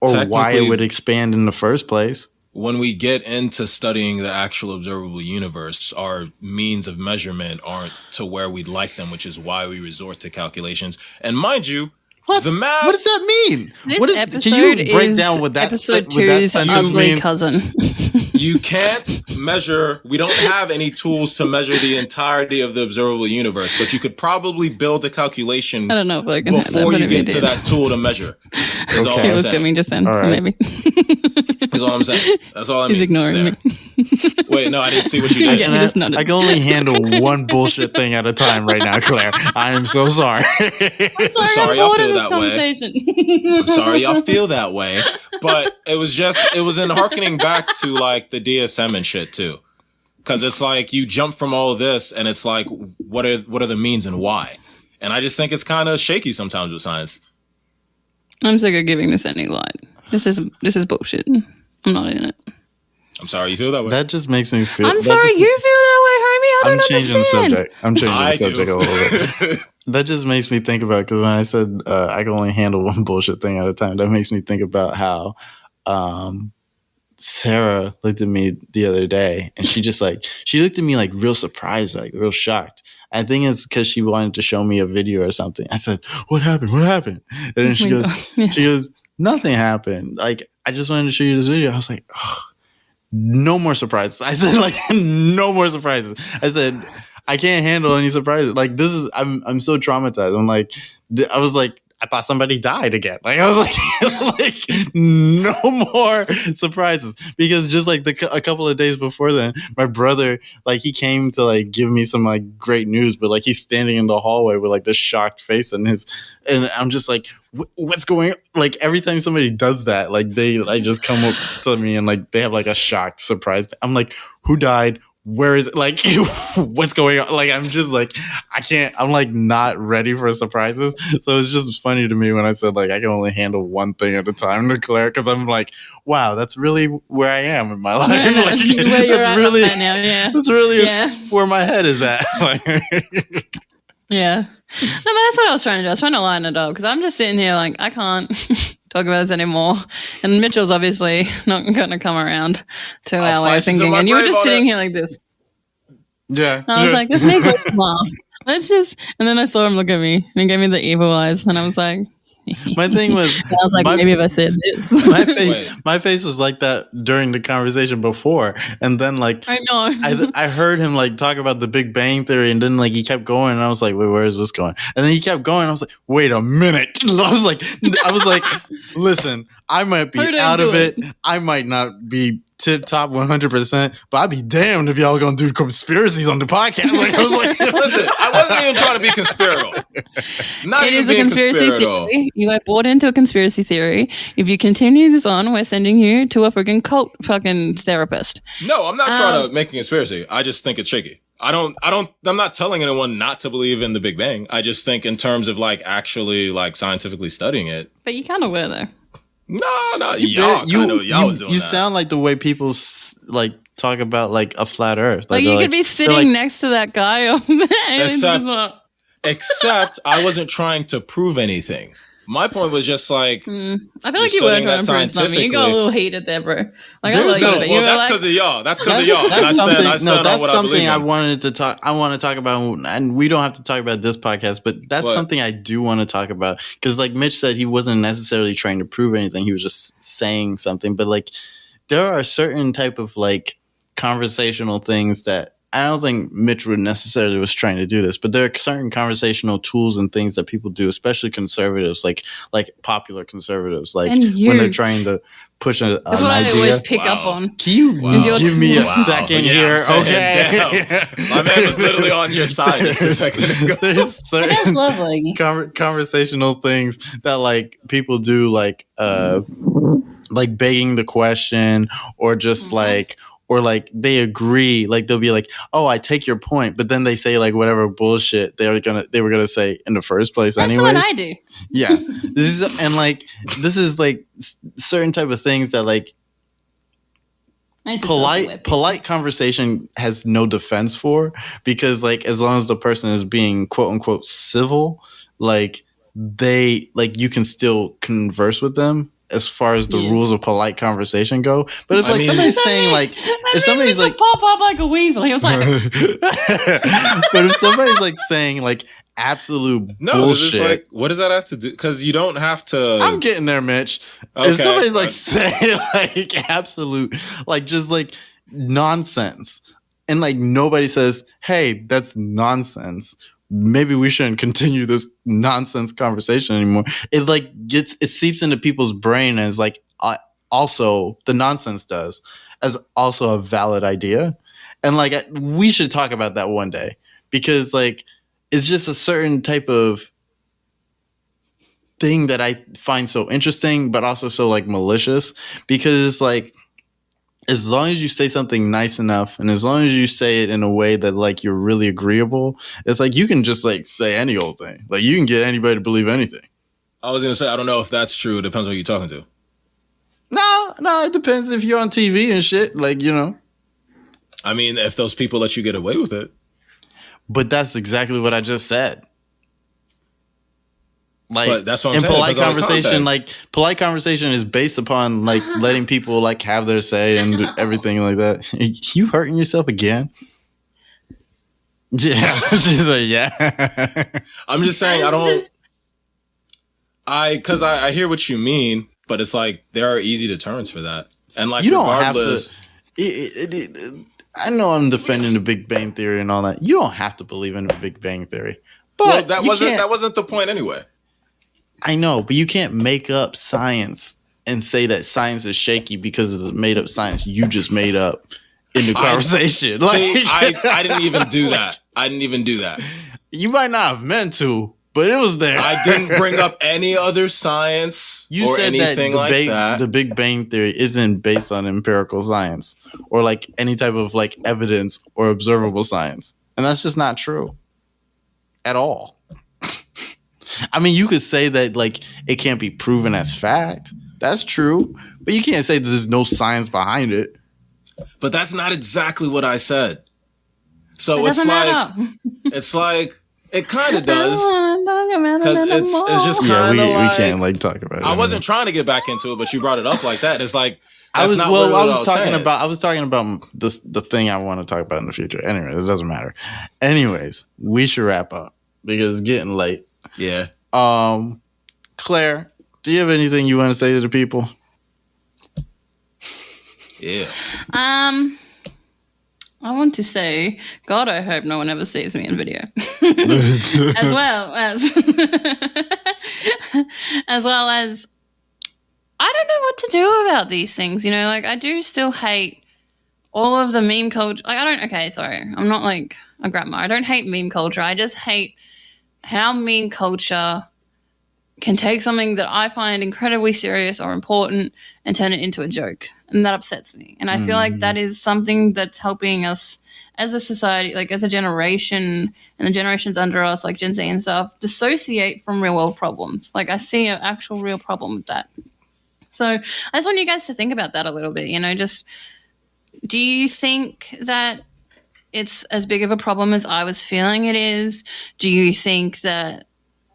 or why it would expand in the first place. When we get into studying the actual observable universe, our means of measurement aren't to where we'd like them, which is why we resort to calculations. And mind you, the math. What does that mean? Can you break down what that sentence means? Cousin. You can't measure. We don't have any tools to measure the entirety of the observable universe, but you could probably build a calculation. I don't know if I can before you get to that tool to measure. That's all I'm saying. Looked at me just then, so maybe. That's all I'm saying. That's all I mean. He's ignoring me. Wait, no, I didn't see what you did. I can only handle one bullshit thing at a time right now, Claire. I am so sorry. I'm sorry y'all feel that way. I'm sorry y'all feel that way. But it was in harkening back to like the DSM and shit too. Because it's like you jump from all of this and it's like, what are the means and why? And I just think it's kind of shaky sometimes with science. I'm sick of giving this any light. This is bullshit. I'm not in it. I'm sorry you feel that way. That just makes me feel. I'm sorry you feel that way, homie. I don't understand. I'm changing the subject a little bit. That just makes me think about, because when I said I can only handle one bullshit thing at a time, that makes me think about how Sarah looked at me the other day, and she looked at me like real surprised, like real shocked. I think it's because she wanted to show me a video or something. I said, "What happened? What happened?" And then she goes, "Nothing happened. Like, I just wanted to show you this video." I was like, "Oh, no more surprises." I said, like, no more surprises. I said, I can't handle any surprises. Like, this is, I'm so traumatized. I'm like, I was like, I thought somebody died again. Like I was like, like no more surprises because just like a couple of days before then, my brother like he came to like give me some like great news, but like he's standing in the hallway with like this shocked face and I'm just like, what's going on? Like every time somebody does that, like they like just come up to me and like they have like a shocked surprise. I'm like, who died? Where is it? Like, what's going on? Like, I'm just like, I'm like not ready for surprises. So it's just funny to me when I said like, I can only handle one thing at a time to Claire. Cause I'm like, wow, that's really where I am in my life. Yeah, like, where you're that's really, right now, yeah. that's really where my head is at. Yeah. No, but that's what I was trying to do. I was trying to line it up because I'm just sitting here like, I can't talk about this anymore. And Mitchell's obviously not going to come around to our way of thinking. And you were just sitting here like this. Yeah. And I was like, let's make it laugh. Let's just. And then I saw him look at me and he gave me the evil eyes. And I was like, my thing was, I was like, maybe if I said this. my face was like that during the conversation before, and then like I know, I heard him like talk about the Big Bang Theory, and then like he kept going, and I was like, wait, where is this going? And then he kept going, and I was like, wait a minute. I was like, listen, I might be out of it. I might not be tip top 100%, but I'd be damned if y'all gonna do conspiracies on the podcast. Like I was like, listen, I wasn't even trying to be conspiratorial. Not it even is a being conspiracy theory. You are bought into a conspiracy theory. If you continue this on, we're sending you to a freaking cult fucking therapist. No, I'm not trying to make a conspiracy. I just think it's tricky. I'm not telling anyone not to believe in the Big Bang. I just think in terms of like actually like scientifically studying it. But you kind of were though. No, y'all was doing that. You sound like the way people like talk about like a flat Earth. Like you could be sitting next to that guy over there. Except I wasn't trying to prove anything. My point was just like, I feel like you were trying to prove something. You got a little heated there, bro. Like, that's because of y'all. That's because of y'all. That's something I wanted to talk. I want to talk about, and we don't have to talk about this podcast, but that's something I do want to talk about because, like Mitch said, he wasn't necessarily trying to prove anything. He was just saying something. But like, there are certain type of like conversational things that. I don't think Mitch would necessarily was trying to do this, but there are certain conversational tools and things that people do, especially conservatives, like popular conservatives, like when they're trying to push an idea. That's what I always pick up on. Can you give me a second here? Okay. My man was literally on your side just a second ago. There's certain conversational things that like people do, like begging the question or just like. Or like they agree, like they'll be like, "Oh, I take your point," but then they say like whatever bullshit they were gonna say in the first place. That's anyways. What I do. Yeah, this is like certain type of things that like polite conversation has no defense for because like as long as the person is being quote unquote civil, like they like you can still converse with them. As far as the rules of polite conversation go, but if somebody's saying like, if somebody's like pop up like a weasel, he was like, but if somebody's like saying like absolute bullshit, like, what does that have to do? Because you don't have to. I'm getting there, Mitch. Okay, if somebody's like saying like absolute, like just like nonsense, and like nobody says, "Hey, that's nonsense." Maybe we shouldn't continue this nonsense conversation anymore. It seeps into people's brain as like also the nonsense does as also a valid idea. And like we should talk about that one day because like it's just a certain type of thing that I find so interesting, but also so like malicious because it's like, as long as you say something nice enough and as long as you say it in a way that like you're really agreeable, it's like you can just like say any old thing. Like you can get anybody to believe anything. I was going to say, I don't know if that's true. It depends on who you're talking to. No, it depends if you're on TV and shit. Like, you know. I mean, if those people let you get away with it. But that's exactly what I just said. Like, but that's what I'm in saying. polite conversation, like polite conversation is based upon like letting people like have their say and everything like that. You hurting yourself again? Yeah, she's like, yeah. I'm just saying, because I hear what you mean, but it's like there are easy deterrents for that, and like you don't regardless, have to. I know I'm defending the Big Bang Theory and all that. You don't have to believe in the Big Bang Theory, but that wasn't the point anyway. I know, but you can't make up science and say that science is shaky because it's made up science you just made up in the conversation. See, I didn't even do that. I didn't even do that. You might not have meant to, but it was there. I didn't bring up any other science or said anything that like that. The Big Bang Theory isn't based on empirical science or like any type of like evidence or observable science. And that's just not true at all. I mean, you could say that like it can't be proven as fact. That's true. But you can't say there's no science behind it. But that's not exactly what I said. So it's like it kind of does, because it's just kind of we can't like talk about it. I wasn't trying to get back into it, but you brought it up like that. It's like I was talking about the thing I want to talk about in the future. Anyway, it doesn't matter. Anyways, we should wrap up because it's getting late. Yeah. Claire, do you have anything you want to say to the people? Yeah. I want to say, God, I hope no one ever sees me in video. as well as I don't know what to do about these things, you know, like I do still hate all of the meme culture. Like I'm not like a grandma. I don't hate meme culture. I just hate how meme culture can take something that I find incredibly serious or important and turn it into a joke. And that upsets me. And I feel like that is something that's helping us as a society, like as a generation and the generations under us, like Gen Z and stuff, dissociate from real world problems. Like I see an actual real problem with that. So I just want you guys to think about that a little bit, you know, just do you think that it's as big of a problem as I was feeling it is? Do you think that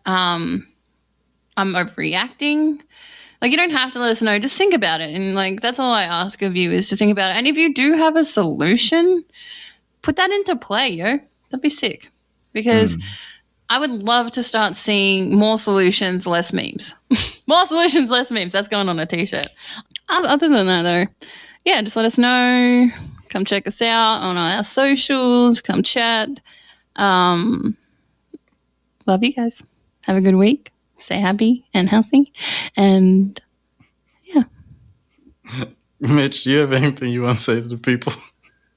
I'm overreacting? Like, you don't have to let us know. Just think about it. And, like, that's all I ask of you is to think about it. And if you do have a solution, put that into play, yo. That'd be sick. Because I would love to start seeing more solutions, less memes. More solutions, less memes. That's going on a T-shirt. Other than that, though, yeah, just let us know. Come check us out on our socials. Come chat. Love you guys. Have a good week. Stay happy and healthy. And yeah. Mitch, do you have anything you want to say to the people?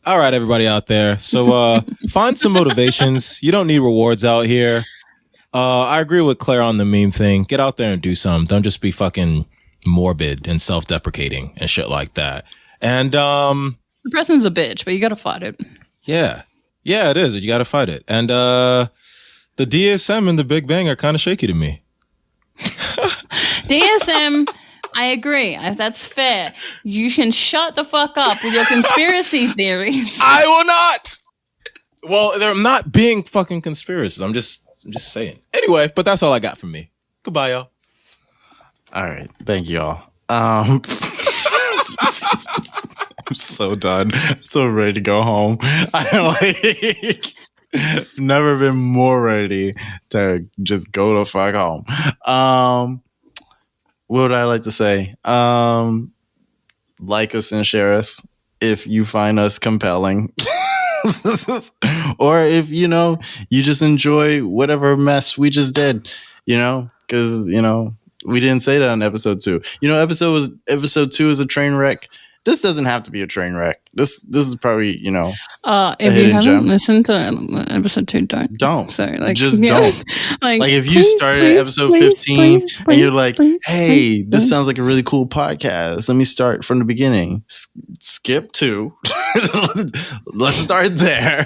All right, everybody out there. So find some motivations. You don't need rewards out here. I agree with Claire on the meme thing. Get out there and do something. Don't just be fucking morbid and self-deprecating and shit like that. And the person's a bitch, but you got to fight it. Yeah. Yeah, it is. You got to fight it. And the DSM and the Big Bang are kind of shaky to me. DSM, I agree. That's fair. You can shut the fuck up with your conspiracy theories. I will not. Well, they're not being fucking conspiracies. I'm just saying. Anyway, but that's all I got from me. Goodbye, y'all. All right. Thank you all. I'm so done. I'm so ready to go home. I'm like never been more ready to just go the fuck home. What would I like to say? Like us and share us if you find us compelling. Or if, you know, you just enjoy whatever mess we just did, you know, because, you know, we didn't say that on episode 2. You know, episode 2 is a train wreck. This doesn't have to be a train wreck. This is probably, you know, if you haven't listened to episode 2, don't. So, like, just don't. like if you started episode 15 and you're like, hey, this sounds like a really cool podcast. Let me start from the beginning. Skip 2. Let's start there.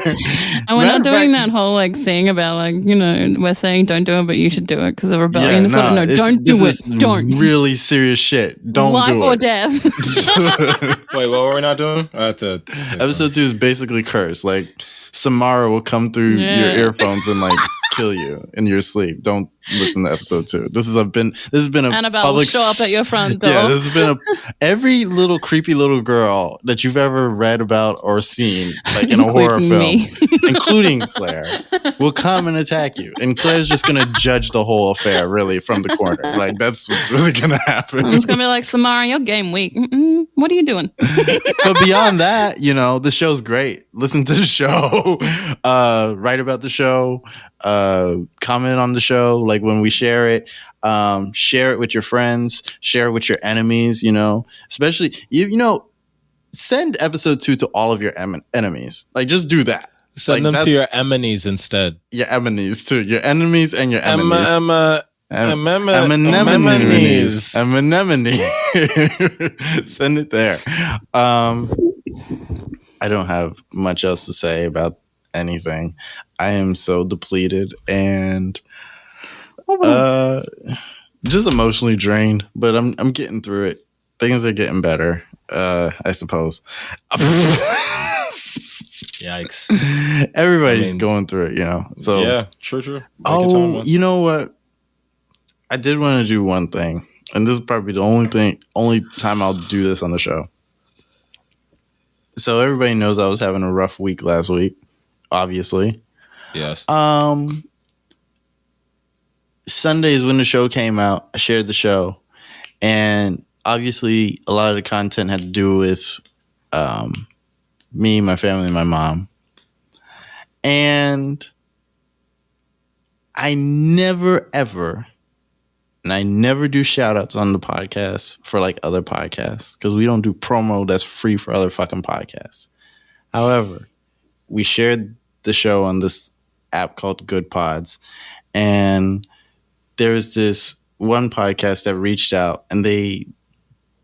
And we're not doing that whole like thing about like, you know, we're saying don't do it, but you should do it because of rebellion. Yeah, don't do it. Don't. Really serious shit. Don't Life do it. Life or death. Wait, what were we not doing? Episode 2 is basically cursed. Like Samara will come through your earphones and like kill you in your sleep. Don't listen to episode 2. This has been a Annabelle public will show up at your front door. Yeah, this has been every little creepy little girl that you've ever read about or seen, like in a horror film, including Claire, will come and attack you. And Claire's just gonna judge the whole affair really from the corner. Like that's what's really gonna happen. I'm just gonna be like, Samara, your game week. What are you doing? But beyond that, you know, the show's great. Listen to the show, write about the show, comment on the show, like when we share it. Share it with your friends. Share it with your enemies. Especially send episode 2 to all of your enemies. Like, just do that. Send them to your enemies instead. Your enemies too. Your enemies and your enemies. Anemones. Send it there. I don't have much else to say about anything. I am so depleted and just emotionally drained, but I'm getting through it. Things are getting better, I suppose. Yikes. Everybody's going through it, So yeah, true. You know what? I did want to do one thing, and this is probably the only time I'll do this on the show. So everybody knows I was having a rough week last week, obviously. Yes. Sundays when the show came out, I shared the show, and obviously a lot of the content had to do with me, my family, and my mom. And I never, ever, and I never do shout outs on the podcast for like other podcasts because we don't do promo that's free for other fucking podcasts. However, we shared the show on this app called Good Pods, and there's this one podcast that reached out and they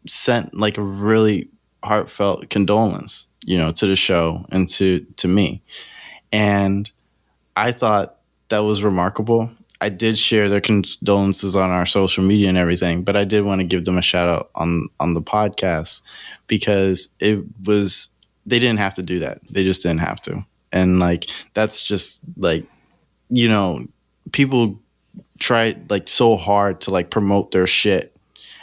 sent like a really heartfelt condolence, to the show and to me. And I thought that was remarkable. I did share their condolences on our social media and everything, but I did want to give them a shout out on the podcast because they didn't have to do that. They just didn't have to. And like, that's just like, people try like so hard to like promote their shit,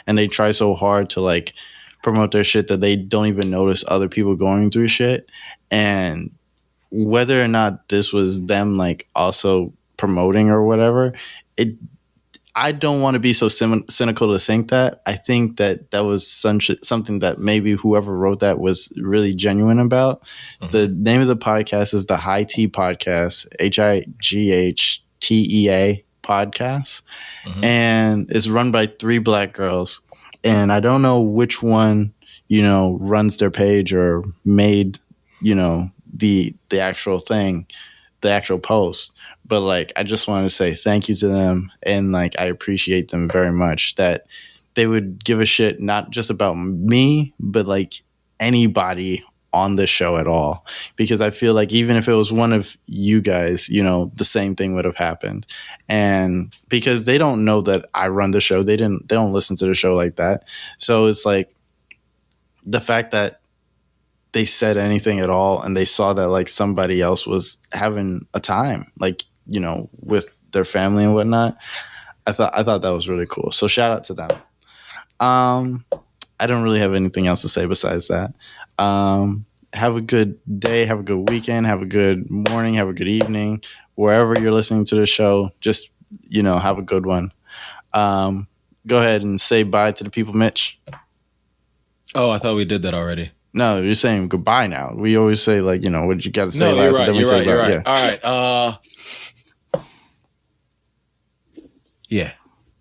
and they try so hard to like promote their shit that they don't even notice other people going through shit. And whether or not this was them like also promoting or whatever, I don't want to be so cynical to think that. I think that was something that maybe whoever wrote that was really genuine about. Mm-hmm. The name of the podcast is the High Tea Podcast, HIGHTEA Podcast, mm-hmm. and it's run by 3 Black girls. And I don't know which one, runs their page or made, the actual thing, the actual post. But like, I just want to say thank you to them. And like, I appreciate them very much that they would give a shit, not just about me, but like anybody on the show at all. Because I feel like even if it was one of you guys, the same thing would have happened. And because they don't know that I run the show, they don't listen to the show like that. So it's like the fact that they said anything at all and they saw that like somebody else was having a time, like, with their family and whatnot. I thought that was really cool. So shout out to them. I don't really have anything else to say besides that. Have a good day, have a good weekend, have a good morning, have a good evening. Wherever you're listening to the show, just, have a good one. Go ahead and say bye to the people, Mitch. Oh, I thought we did that already. No, you're saying goodbye now. We always say like, what you got to say last. You're right. Yeah. All right. Yeah.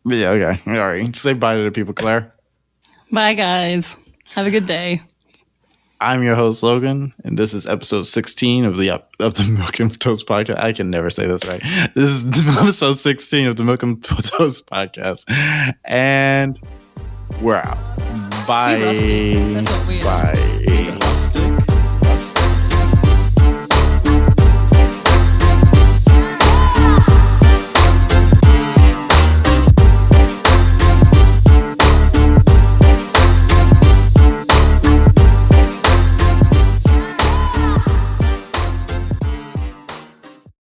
Yeah, okay. All right. Say bye to the people, Claire. Bye, guys. Have a good day. I'm your host, Logan, and this is episode 16 of the Milk and Toast podcast. I can never say this right. This is episode 16 of the Milk and Toast podcast. And we're out. Bye. That's what we are. Bye.